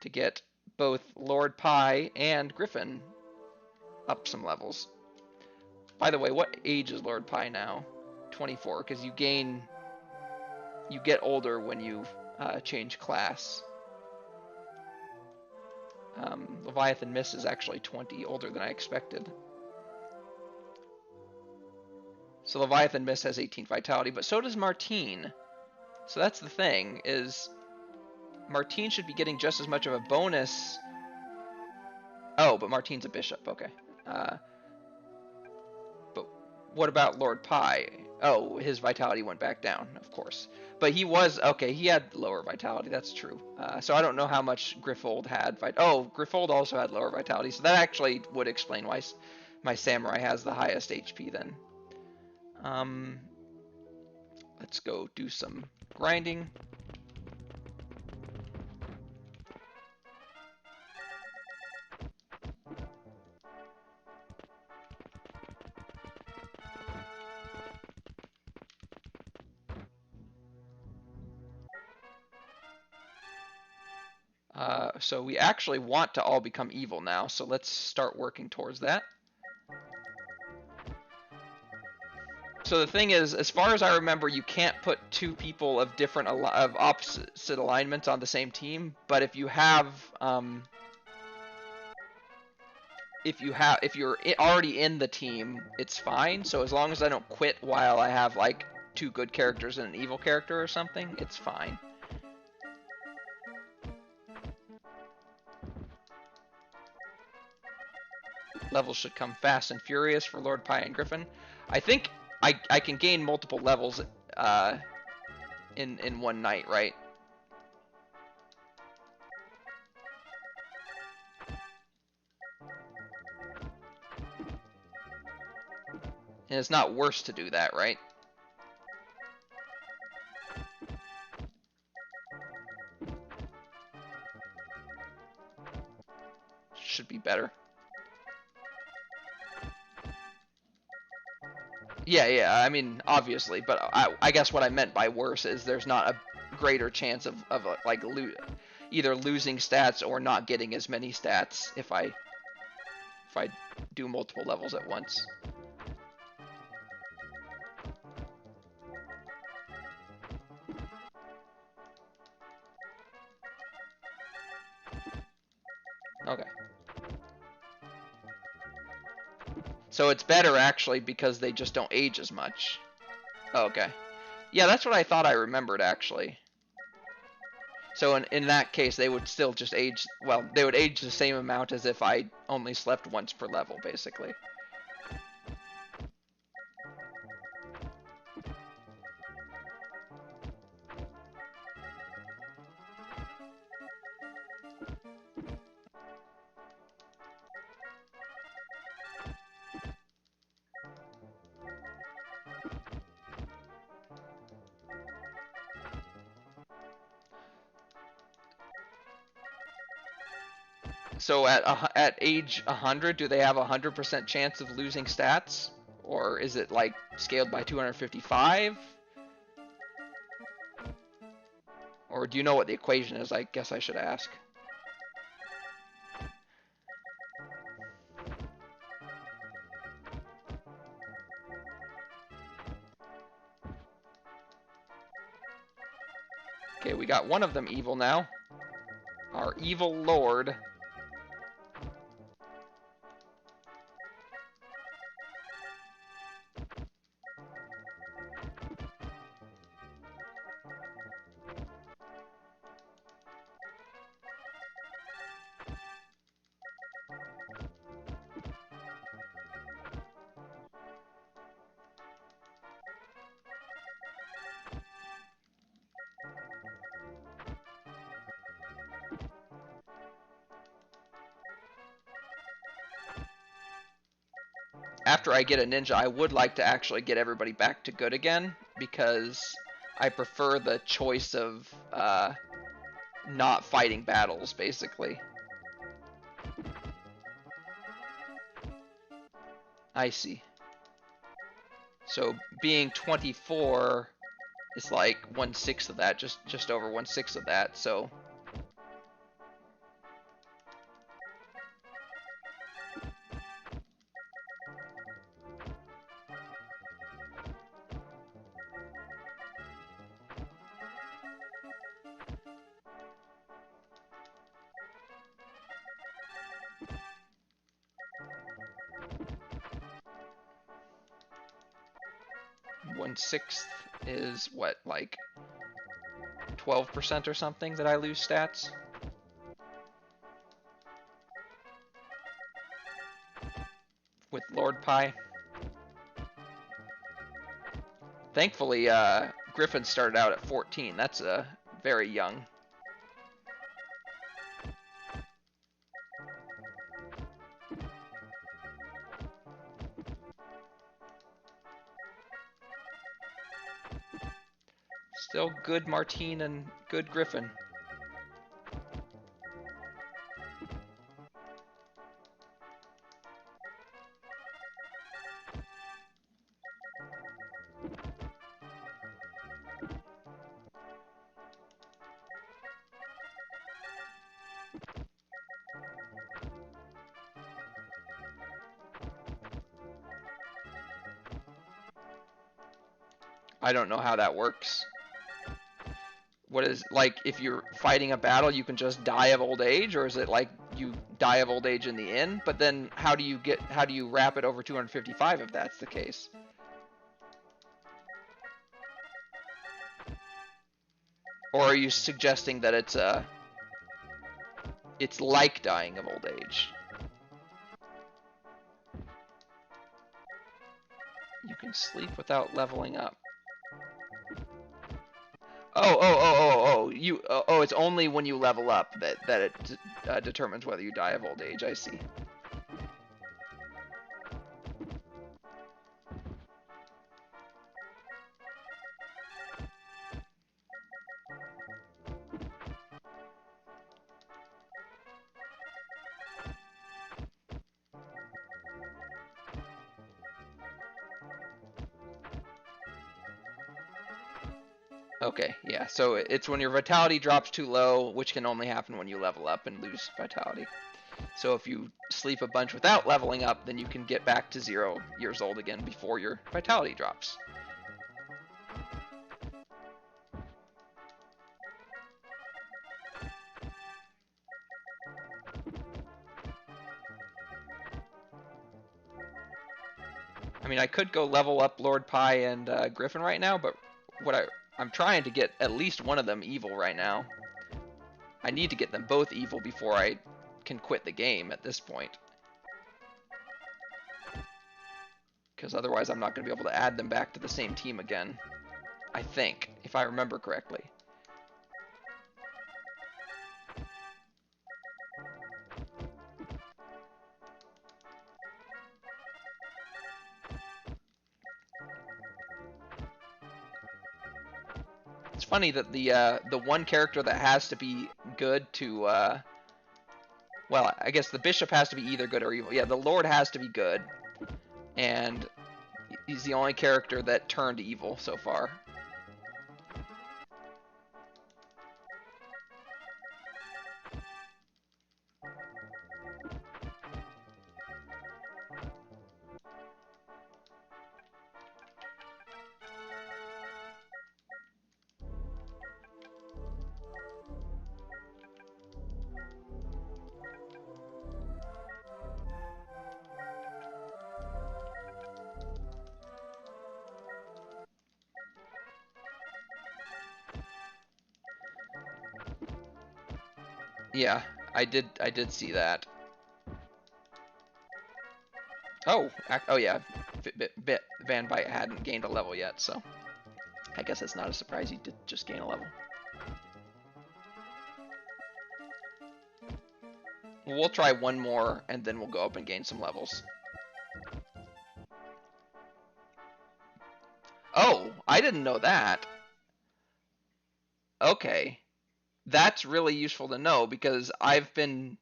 to get both Lord Pie and Griffin up some levels. By the way, what age is Lord Pie now? 24, because you get older when you change class. Leviathan Miss is actually 20, older than I expected. So Leviathan Miss has 18 vitality, but so does Martine. So that's the thing, is Martine should be getting just as much of a bonus. Oh, but Martine's a bishop, okay. But what about Lord Pie? Oh, his vitality went back down, of course. But he was, okay, he had lower vitality, that's true. So I don't know how much Griffold had. Oh, Griffold also had lower vitality, so that actually would explain why my Samurai has the highest HP then. Let's go do some grinding. So we actually want to all become evil now, so let's start working towards that. So the thing is, as far as I remember, you can't put two people of of opposite alignments on the same team. But if you're already in the team, it's fine. So as long as I don't quit while I have like two good characters and an evil character or something, it's fine. Levels should come fast and furious for Lord Pie and Griffin. I think I can gain multiple levels in one night, right? And it's not worse to do that, right? Should be better. Yeah, I mean, obviously, but I guess what I meant by worse is there's not a greater chance of like either losing stats or not getting as many stats if I do multiple levels at once. Okay. So it's better actually because they just don't age as much. Oh, okay. Yeah, that's what I thought I remembered actually. So in that case, they would still just age, well, they would age the same amount as if I only slept once per level, basically. So at age 100, do they have a 100% chance of losing stats? Or is it like scaled by 255? Or do you know what the equation is? I guess I should ask. Okay, we got one of them evil now. Our evil lord. after I get a ninja, I would like to actually get everybody back to good again, because I prefer the choice of not fighting battles, basically. I see. So being 24 is like 1/6 of that, just over 1/6 of that, so... One-sixth is what, like 12% or something that I lose stats? With Lord Pi. Thankfully, Griffin started out at 14. That's very young. Still good Martine and good Griffin. I don't know how that works. What is, like, if you're fighting a battle, you can just die of old age, or is it like you die of old age in the inn? But then how do you wrap it over 255 if that's the case? Or are you suggesting that it's like dying of old age? You can sleep without leveling up. Oh, it's only when you level up that it determines whether you die of old age. I see. Okay, yeah, so it's when your vitality drops too low, which can only happen when you level up and lose vitality. So if you sleep a bunch without leveling up, then you can get back to 0 years old again before your vitality drops. I mean, I could go level up Lord Pi and Griffin right now, but I'm trying to get at least one of them evil right now. I need to get them both evil before I can quit the game at this point. Because otherwise I'm not going to be able to add them back to the same team again. I think, if I remember correctly. It's funny that the one character that has to be good to well, I guess the bishop has to be either good or evil. Yeah, the lord has to be good, and he's the only character that turned evil so far. Yeah, I did see that. Oh, oh yeah, Van Byte hadn't gained a level yet, so I guess it's not a surprise he did just gain a level. We'll try one more, and then we'll go up and gain some levels. I didn't know that. Okay. That's really useful to know because I've been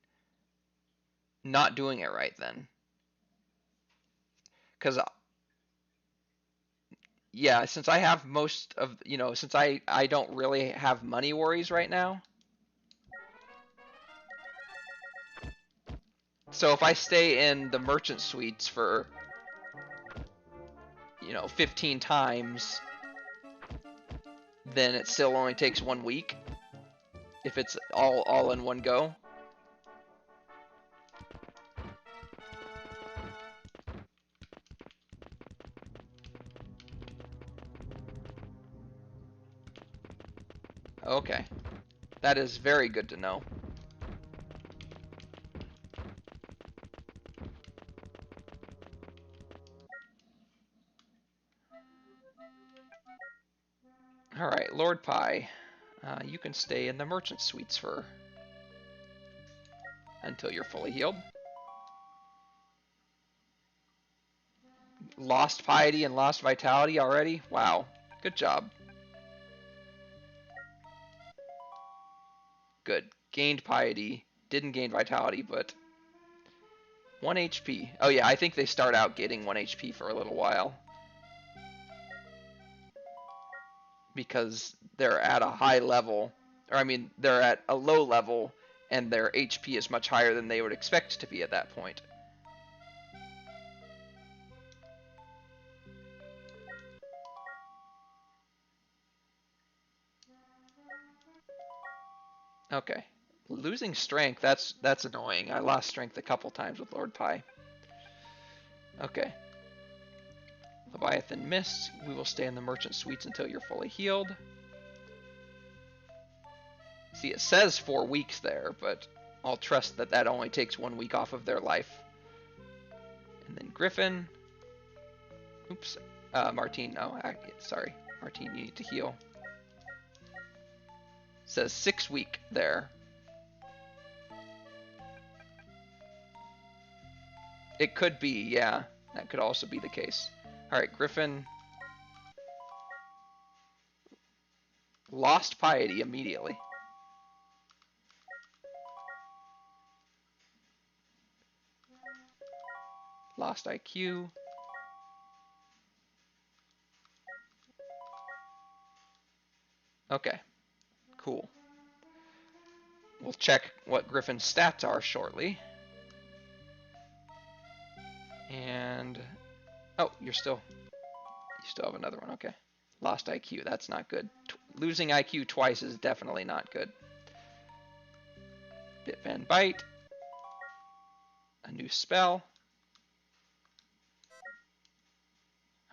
not doing it right then. Because yeah, since I have most of, since I don't really have money worries right now. So if I stay in the merchant suites for, 15 times, then it still only takes 1 week if it's all in one go. Okay. That is very good to know. Alright, Lord Pi, you can stay in the merchant suites until you're fully healed. Lost piety and lost vitality already? Wow. Good job. Good. Gained piety. Didn't gain vitality, but 1 HP. Oh yeah, I think they start out getting 1 HP for a little while. Because they're at a high level. Or I mean, they're at a low level, and their HP is much higher than they would expect to be at that point. Okay. Losing strength, that's annoying. I lost strength a couple times with Lord Pi. Okay. Leviathan Mist, we will stay in the merchant suites until you're fully healed. See, it says 4 weeks there, but I'll trust that that only takes 1 week off of their life. And then Griffin. Oops. Martine, oh, sorry. Martine, you need to heal. It says 6 week there. It could be, yeah. That could also be the case. Alright, Griffin. Lost piety immediately. Lost IQ. Okay, cool. We'll check what Griffin's stats are shortly. And oh, you still have another one. Okay. Lost IQ, that's not good. Losing IQ twice is definitely not good. Bit Van Bite. A new spell.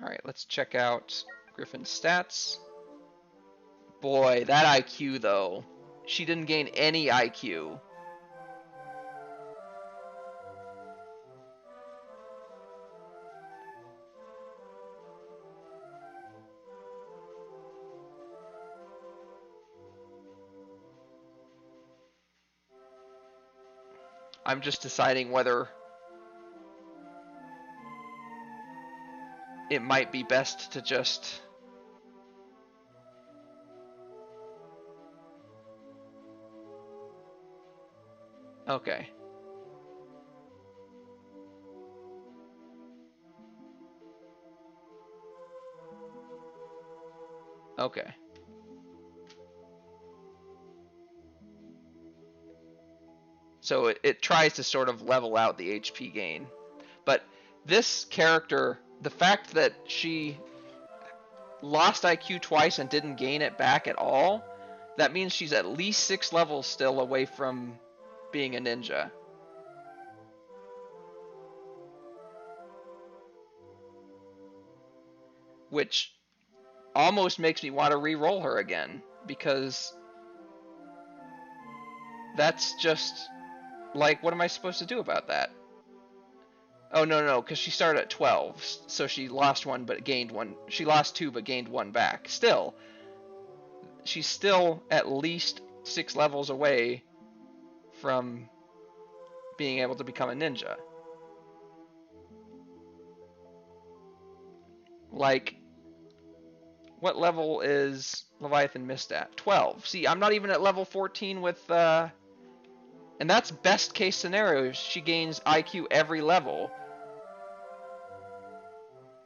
Alright, let's check out Griffin's stats. Boy, that IQ though. She didn't gain any IQ. I'm just deciding whether it might be best to just... Okay. Okay. So it tries to sort of level out the HP gain. But this character, the fact that she lost IQ twice and didn't gain it back at all, that means she's at least 6 levels still away from being a ninja. Which almost makes me want to re-roll her again, because that's just like, what am I supposed to do about that? Oh, no, because she started at 12, so she lost 1 but gained 1. She lost 2 but gained 1 back. Still, she's still at least 6 levels away from being able to become a ninja. Like, What level is Leviathan Mist at? 12. See, I'm not even at level 14 with, and that's best case scenario. She gains IQ every level.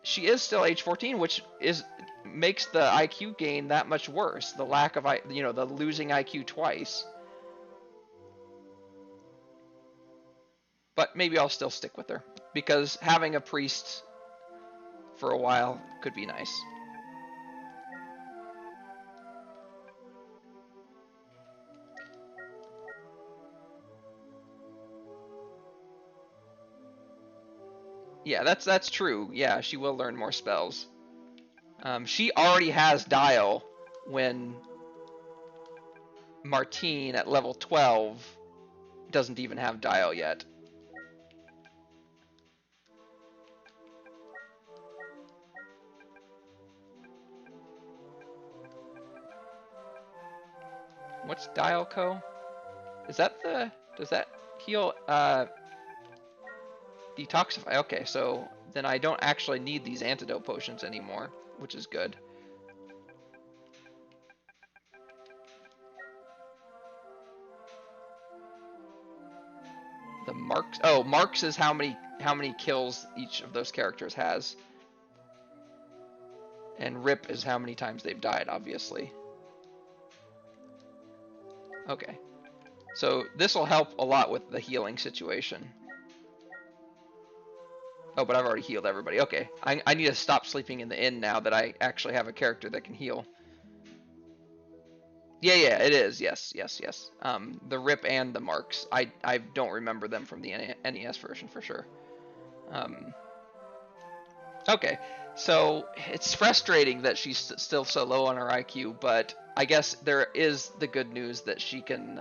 She is still age 14, which makes the IQ gain that much worse. The lack of, the losing IQ twice. But maybe I'll still stick with her, because having a priest for a while could be nice. Yeah, that's true. Yeah, she will learn more spells. She already has Dial when Martine at level 12 doesn't even have Dial yet. What's Dial Co? Is that does that heal detoxify? Okay, so then I don't actually need these antidote potions anymore, which is good. The marks. Oh, marks is how many kills each of those characters has. And rip is how many times they've died, obviously. Okay. So this will help a lot with the healing situation. Oh, but I've already healed everybody. Okay. I need to stop sleeping in the inn now that I actually have a character that can heal. Yeah, it is. Yes. The rip and the marks. I don't remember them from the NES version for sure. Okay, so it's frustrating that she's still so low on her IQ, but I guess there is the good news that she can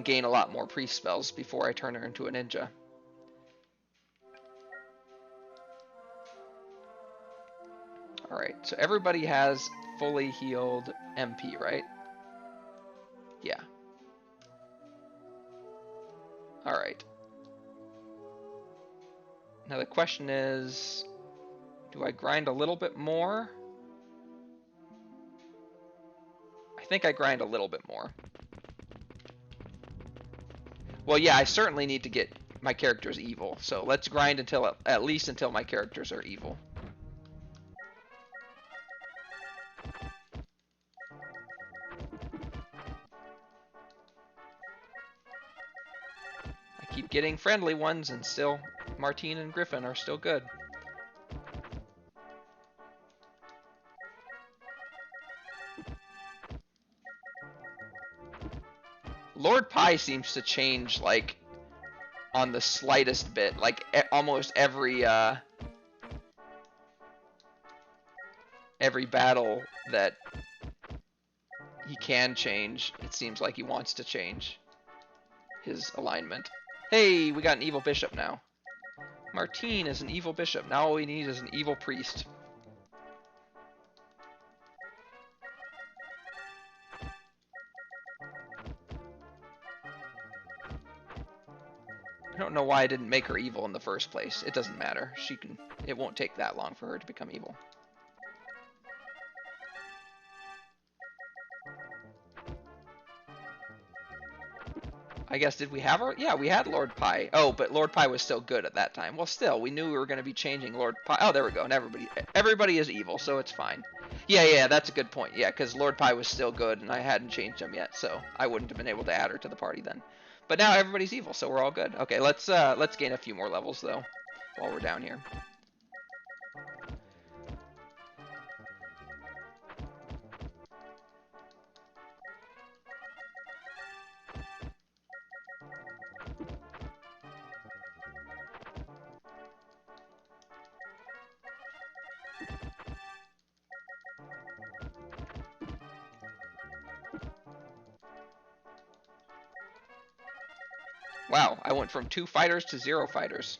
gain a lot more priest spells before I turn her into a ninja. Alright, so everybody has fully healed MP, right? Yeah. Alright. Now the question is, do I grind a little bit more? I think I grind a little bit more. Well, yeah, I certainly need to get my characters evil, so let's grind until at least until my characters are evil. I keep getting friendly ones, and still Martine and Griffin are still good. Lord Pi seems to change, like, on the slightest bit. Like, almost every battle that he can change, it seems like he wants to change his alignment. Hey, we got an evil bishop now. Martine is an evil bishop. Now all we need is an evil priest. I don't know why I didn't make her evil in the first place. It doesn't matter. It won't take that long for her to become evil. I guess, did we have her? Yeah, we had Lord Pi. Oh, but Lord Pi was still good at that time. Well, still, we knew we were going to be changing Lord Pi. Oh, there we go. And everybody is evil, so it's fine. Yeah, that's a good point. Yeah, because Lord Pi was still good, and I hadn't changed him yet, so I wouldn't have been able to add her to the party then. But now everybody's evil, so we're all good. Okay, let's gain a few more levels, though, while we're down here. Wow, I went from 2 fighters to 0 fighters.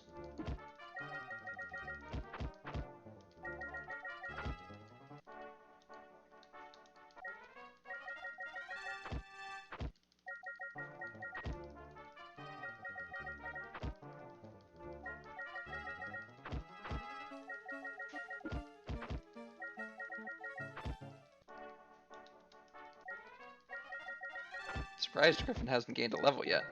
Surprised Griffin hasn't gained a level yet.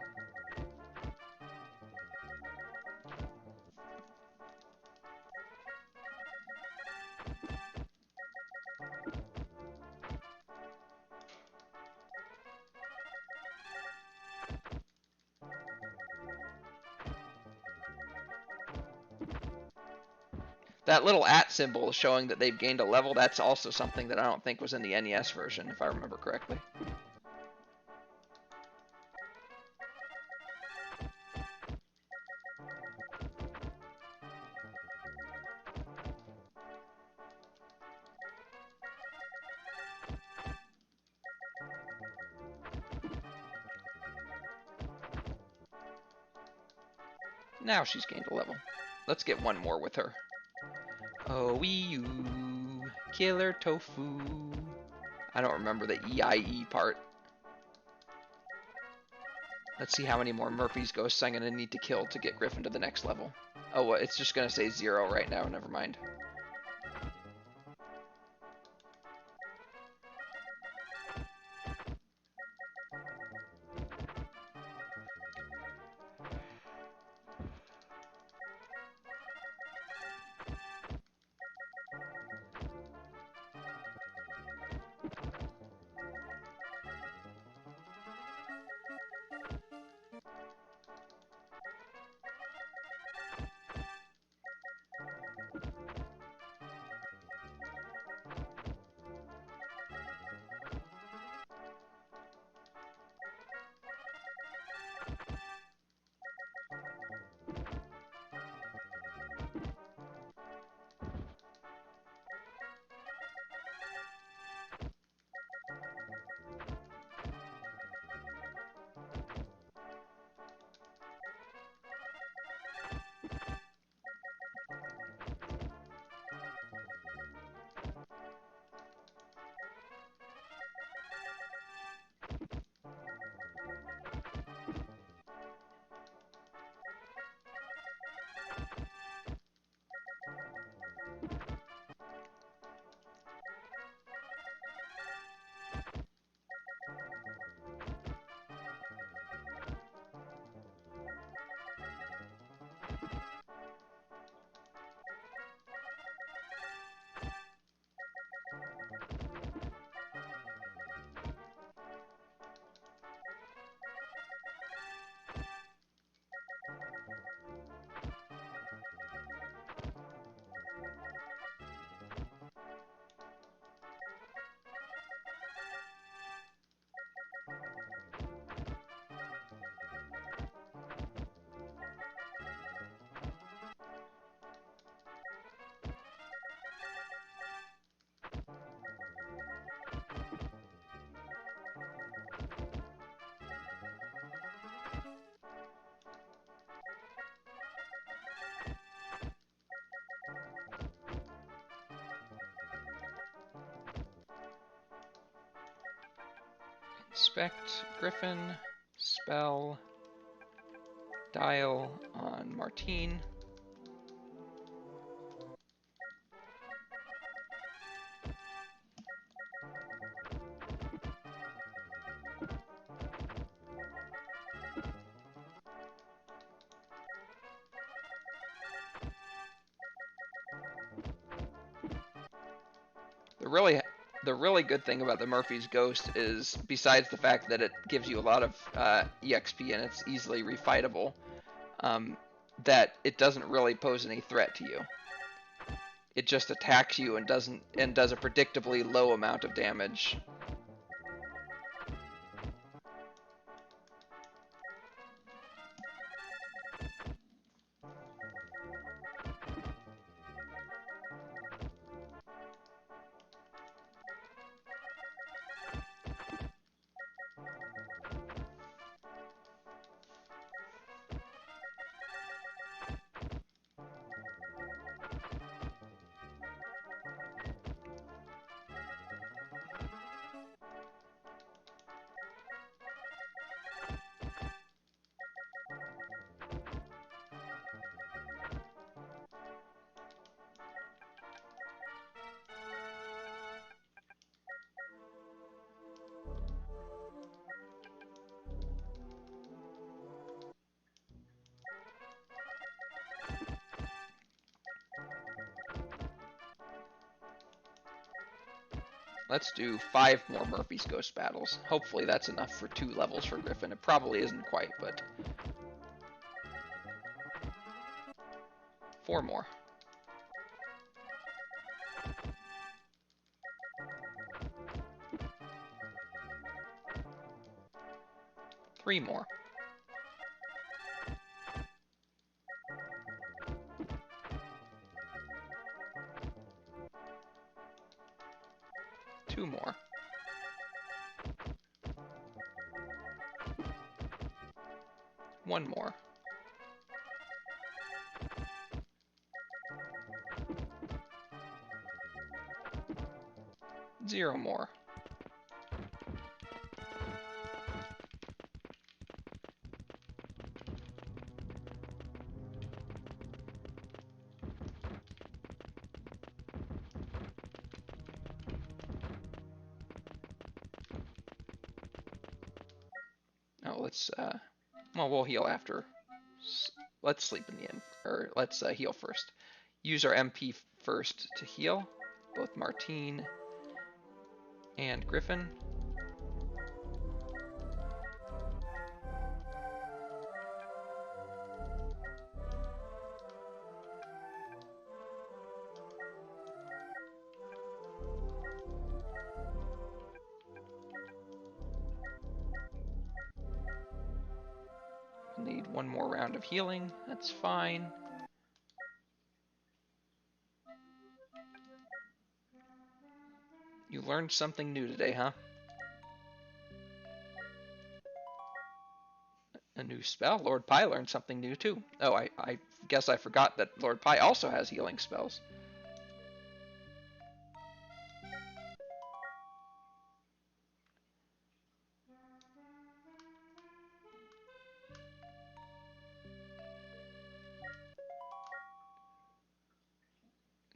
That little @ symbol showing that they've gained a level, that's also something that I don't think was in the NES version, if I remember correctly. Now she's gained a level. Let's get one more with her. Oh, Wii Killer Tofu. I don't remember the EIE part. Let's see how many more Murphy's Ghosts I'm going to need to kill to get Griffin to the next level. Oh, well, it's just going to say 0 right now. Never mind. Inspect Griffin, spell, dial on Martine. The really good thing about the Murphy's Ghost is, besides the fact that it gives you a lot of EXP and it's easily refightable, that it doesn't really pose any threat to you. It just attacks you and does a predictably low amount of damage. Let's do 5 more Murphy's Ghost Battles. Hopefully that's enough for 2 levels for Griffin. It probably isn't quite, but 4 more. 3 more. 2 more. 1 more. 0 more. Oh, well, we'll heal after. Let's sleep in the end, or let's heal first. Use our MP first to heal, both Martine and Griffin. Need 1 more round of healing. That's fine. You learned something new today, huh? A new spell? Lord Pi learned something new too. Oh, I guess I forgot that Lord Pi also has healing spells.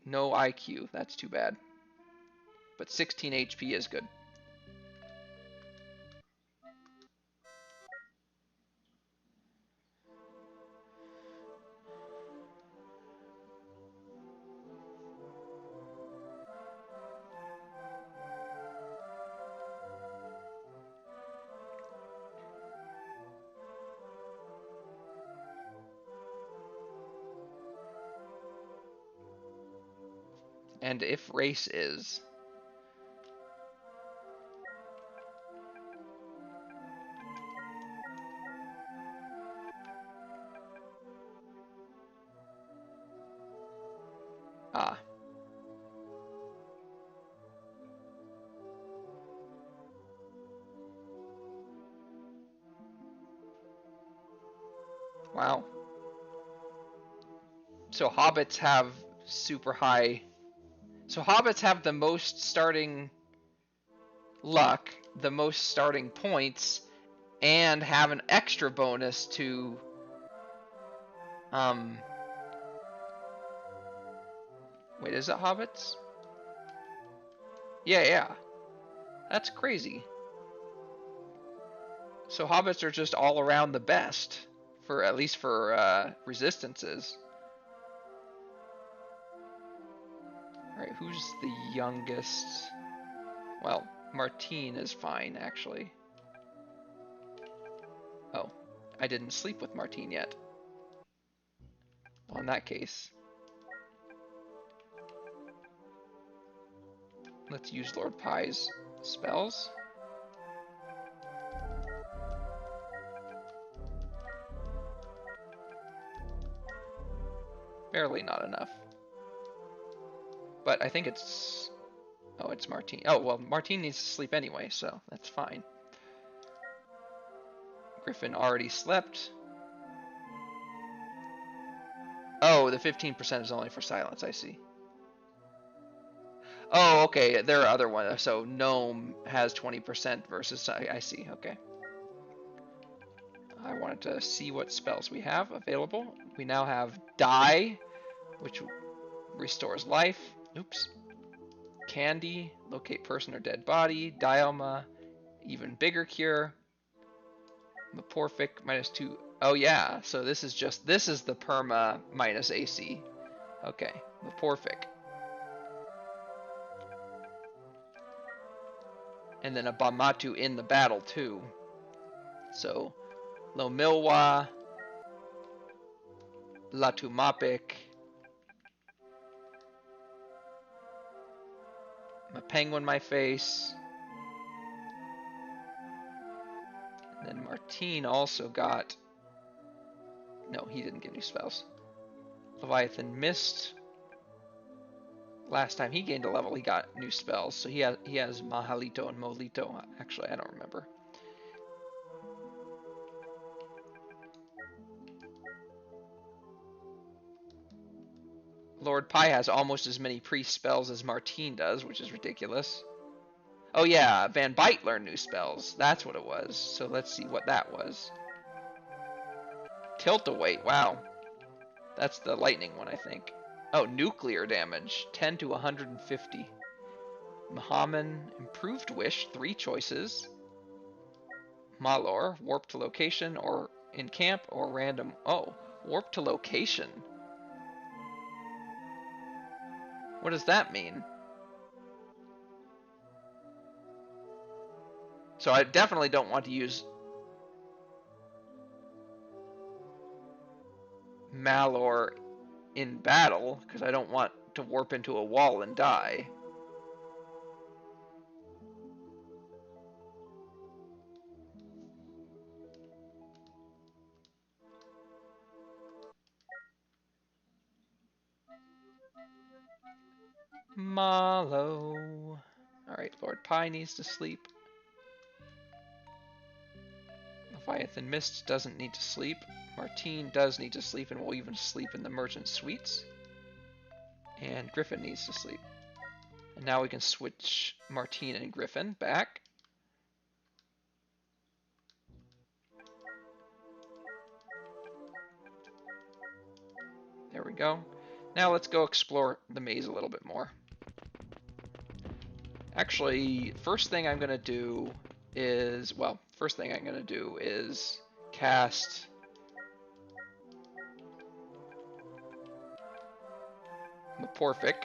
No IQ, that's too bad. But 16 HP is good. And if race is... Ah. Wow. So hobbits have super high... So hobbits have the most starting luck, the most starting points, and have an extra bonus to... Wait, is it hobbits? Yeah. That's crazy. So hobbits are just all around the best, for at least for resistances. Alright, who's the youngest? Well, Martine is fine, actually. Oh, I didn't sleep with Martine yet. Well, in that case, let's use Lord Pi's spells. Barely not enough. But I think it's... Oh, it's Martine. Oh, well, Martine needs to sleep anyway, so that's fine. Griffin already slept. Oh, the 15% is only for silence, I see. Oh, okay, there are other ones. So Gnome has 20% versus... I see, okay. I wanted to see what spells we have available. We now have Die, which restores life. Oops. Candy, locate person or dead body. Dialma, even bigger cure. Meporphic, -2. Oh yeah, so this is the perma minus AC. Okay, Meporphic. and then a Bamatu in the battle too. So Lomilwa, Latumapik, my Penguin My Face, and then Martine also got, no, he didn't get new spells. Leviathan Mist. Last time he gained a level, he got new spells. So he has Mahalito and Molito. Actually, I don't remember. Lord Pi has almost as many priest spells as Martine does, which is ridiculous. Oh yeah, Van Bite learned new spells. That's what it was. So let's see what that was. Tilt-A-Weight, wow. That's the lightning one, I think. Oh, nuclear damage, 10 to 150. Mahaman, Improved Wish, 3 choices. Malor, Warp to Location, or in camp, or random. Oh, Warp to Location. What does that mean? So I definitely don't want to use Malor in battle, because I don't want to warp into a wall and die. Malo. Alright, Lord Pi needs to sleep. Leviathan Mist doesn't need to sleep. Martine does need to sleep and will even sleep in the Merchant Suites. And Griffin needs to sleep. And now we can switch Martine and Griffin back. There we go. Now let's go explore the maze a little bit more. Actually, first thing I'm going to do is cast Meporphic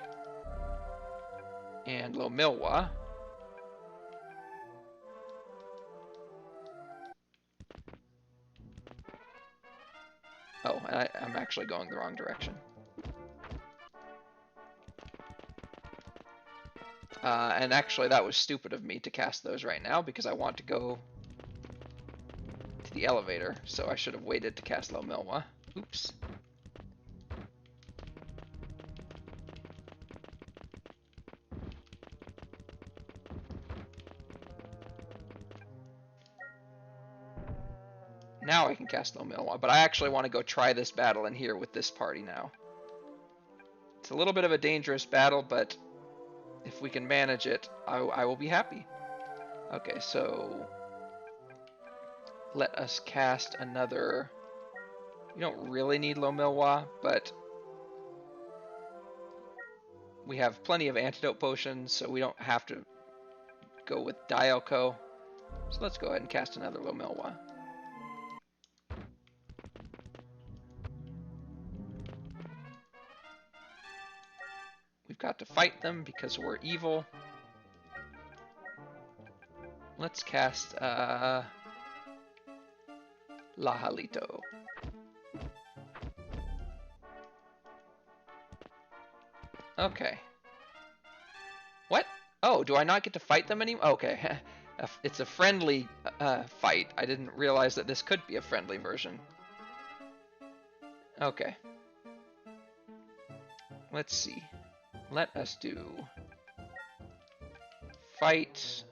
and Lomilwa. Oh, and I'm actually going the wrong direction. And actually, that was stupid of me to cast those right now because I want to go to the elevator, so I should have waited to cast Lomilwa. Oops. Now I can cast Lomilwa, but I actually want to go try this battle in here with this party now. It's a little bit of a dangerous battle, but if we can manage it, I will be happy. Okay, so let us cast another. We don't really need Lomilwa, but we have plenty of antidote potions, so we don't have to go with Dialco. So let's go ahead and cast another Lomilwa. We've got to fight them because we're evil. Let's cast Lahalito. Okay. What? Oh, do I not get to fight them anymore? Okay. It's a friendly fight. I didn't realize that this could be a friendly version. Okay. Let's see. Let us do fight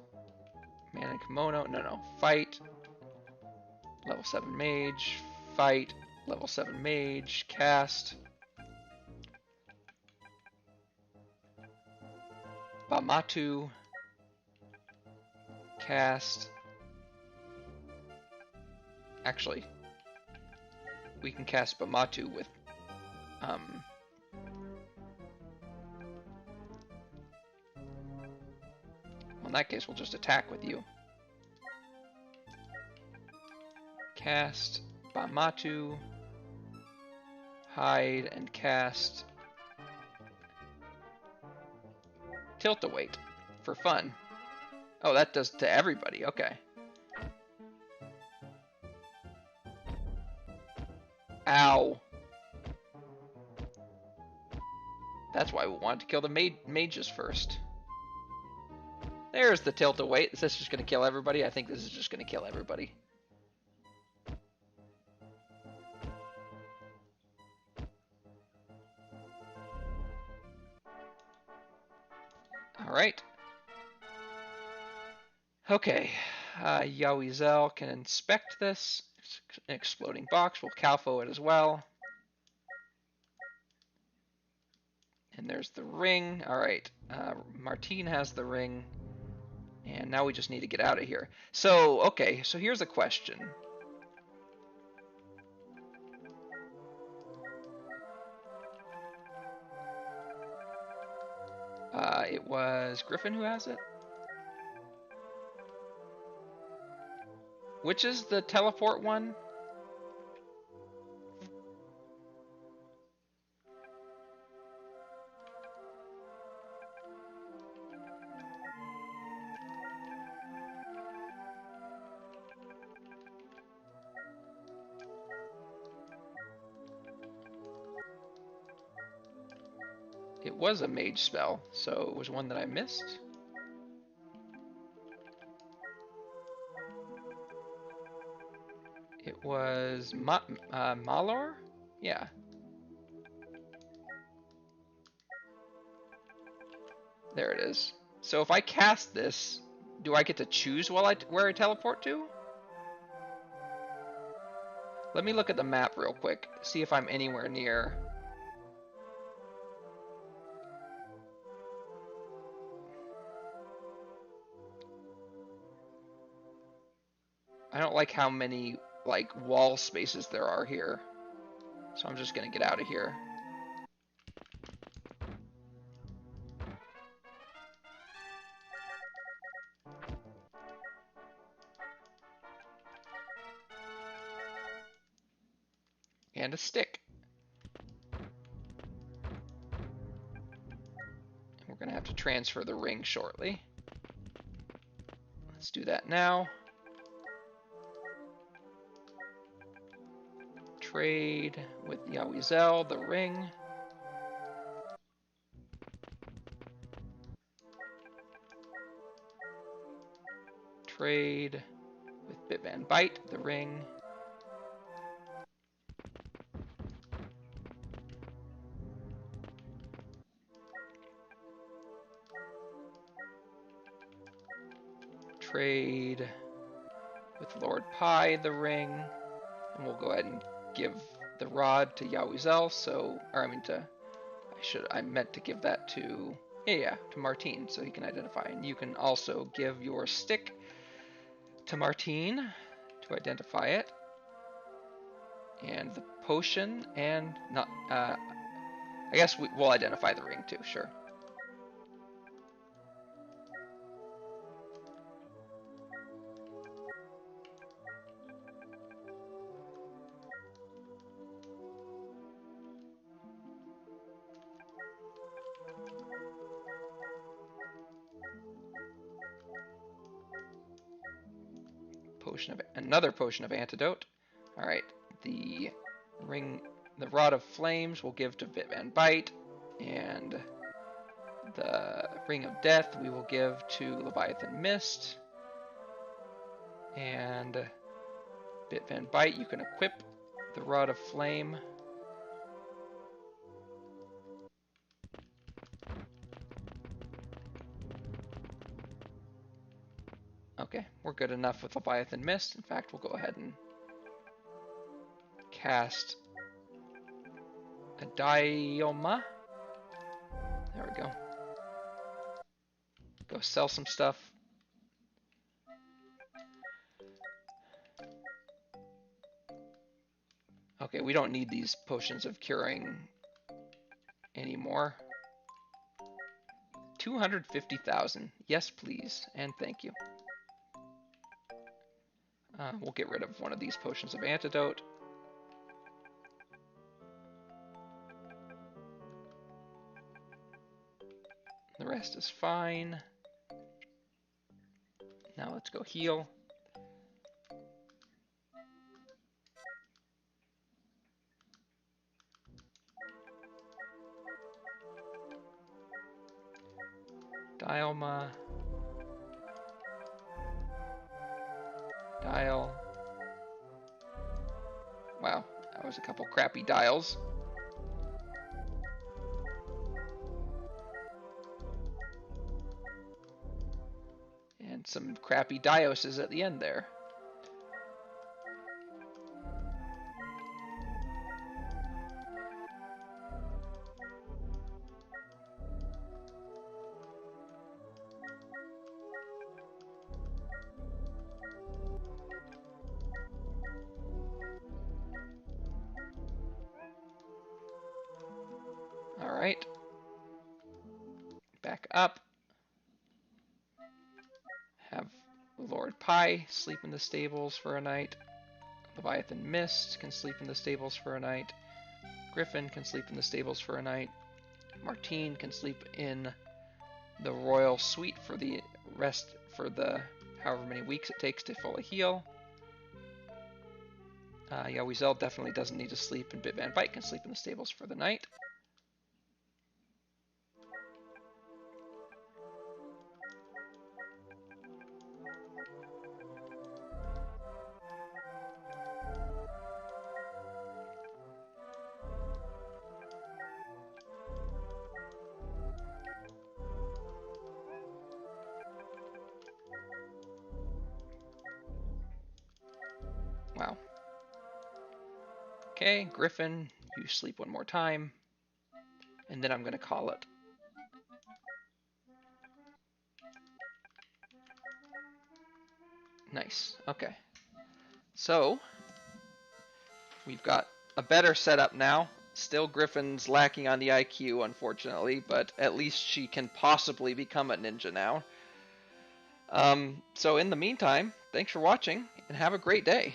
mana kimono. No. Fight level 7 mage. Fight level 7 mage. Cast Bamatu. Cast. Actually, we can cast Bamatu with well, in that case, we'll just attack with you. Cast Bamatu, hide, and cast Tilt-A-Weight for fun. Oh, that does to everybody. Okay. Ow. That's why we wanted to kill the mages first. There's the tilt-a-weight. Is this just going to kill everybody? I think this is just going to kill everybody. Alright. Okay. Yawizel can inspect this. It's an exploding box. We'll Calfo it as well. And there's the ring. Alright. Martine has the ring. And now we just need to get out of here. So, okay. So here's a question. It was Griffin who has it? Which is the teleport one? It was a mage spell, so it was one that I missed. It was Malor? Yeah. There it is. So if I cast this, do I get to choose where I teleport to? Let me look at the map real quick, see if I'm anywhere near. I don't like how many like wall spaces there are here. So I'm just gonna get out of here. And a stick. We're gonna have to transfer the ring shortly. Let's do that now. Trade with Yawizel, the ring. Trade with Bit Van Bite, the ring. Trade with Lord Pi, the ring. And we'll go ahead and give the rod to Yawizel, so, or I mean to, I meant to give that to, to Martine, so he can identify. And you can also give your stick to Martine to identify it. And the potion, and not, I guess we'll identify the ring too, sure. Another potion of antidote. All right, the ring, the rod of flames, we'll give to Bit Van Bite, and the ring of death we will give to Leviathan Mist. And Bit Van Bite, you can equip the rod of flame. Okay, we're good enough with Leviathan Mist. In fact, we'll go ahead and cast a Dioma. There we go. Go sell some stuff. Okay, we don't need these potions of curing anymore. 250,000. Yes, please, and thank you. We'll get rid of one of these potions of antidote. The rest is fine. Now let's go heal. Dialma. Dial. Wow, that was a couple crappy dials. And some crappy dioses at the end there. Alright. Back up. Have Lord Pi sleep in the stables for a night. Leviathan Mist can sleep in the stables for a night. Griffin can sleep in the stables for a night. Martine can sleep in the royal suite for the rest, for the however many weeks it takes to fully heal. Yeah, Weasel definitely doesn't need to sleep, and Bit Van Bite can sleep in the stables for the night. Wow. Okay, Griffin, you sleep one more time, and then I'm going to call it. Nice. Okay. So, we've got a better setup now. Still Griffin's lacking on the IQ, unfortunately, but at least she can possibly become a ninja now. So in the meantime, thanks for watching, and have a great day.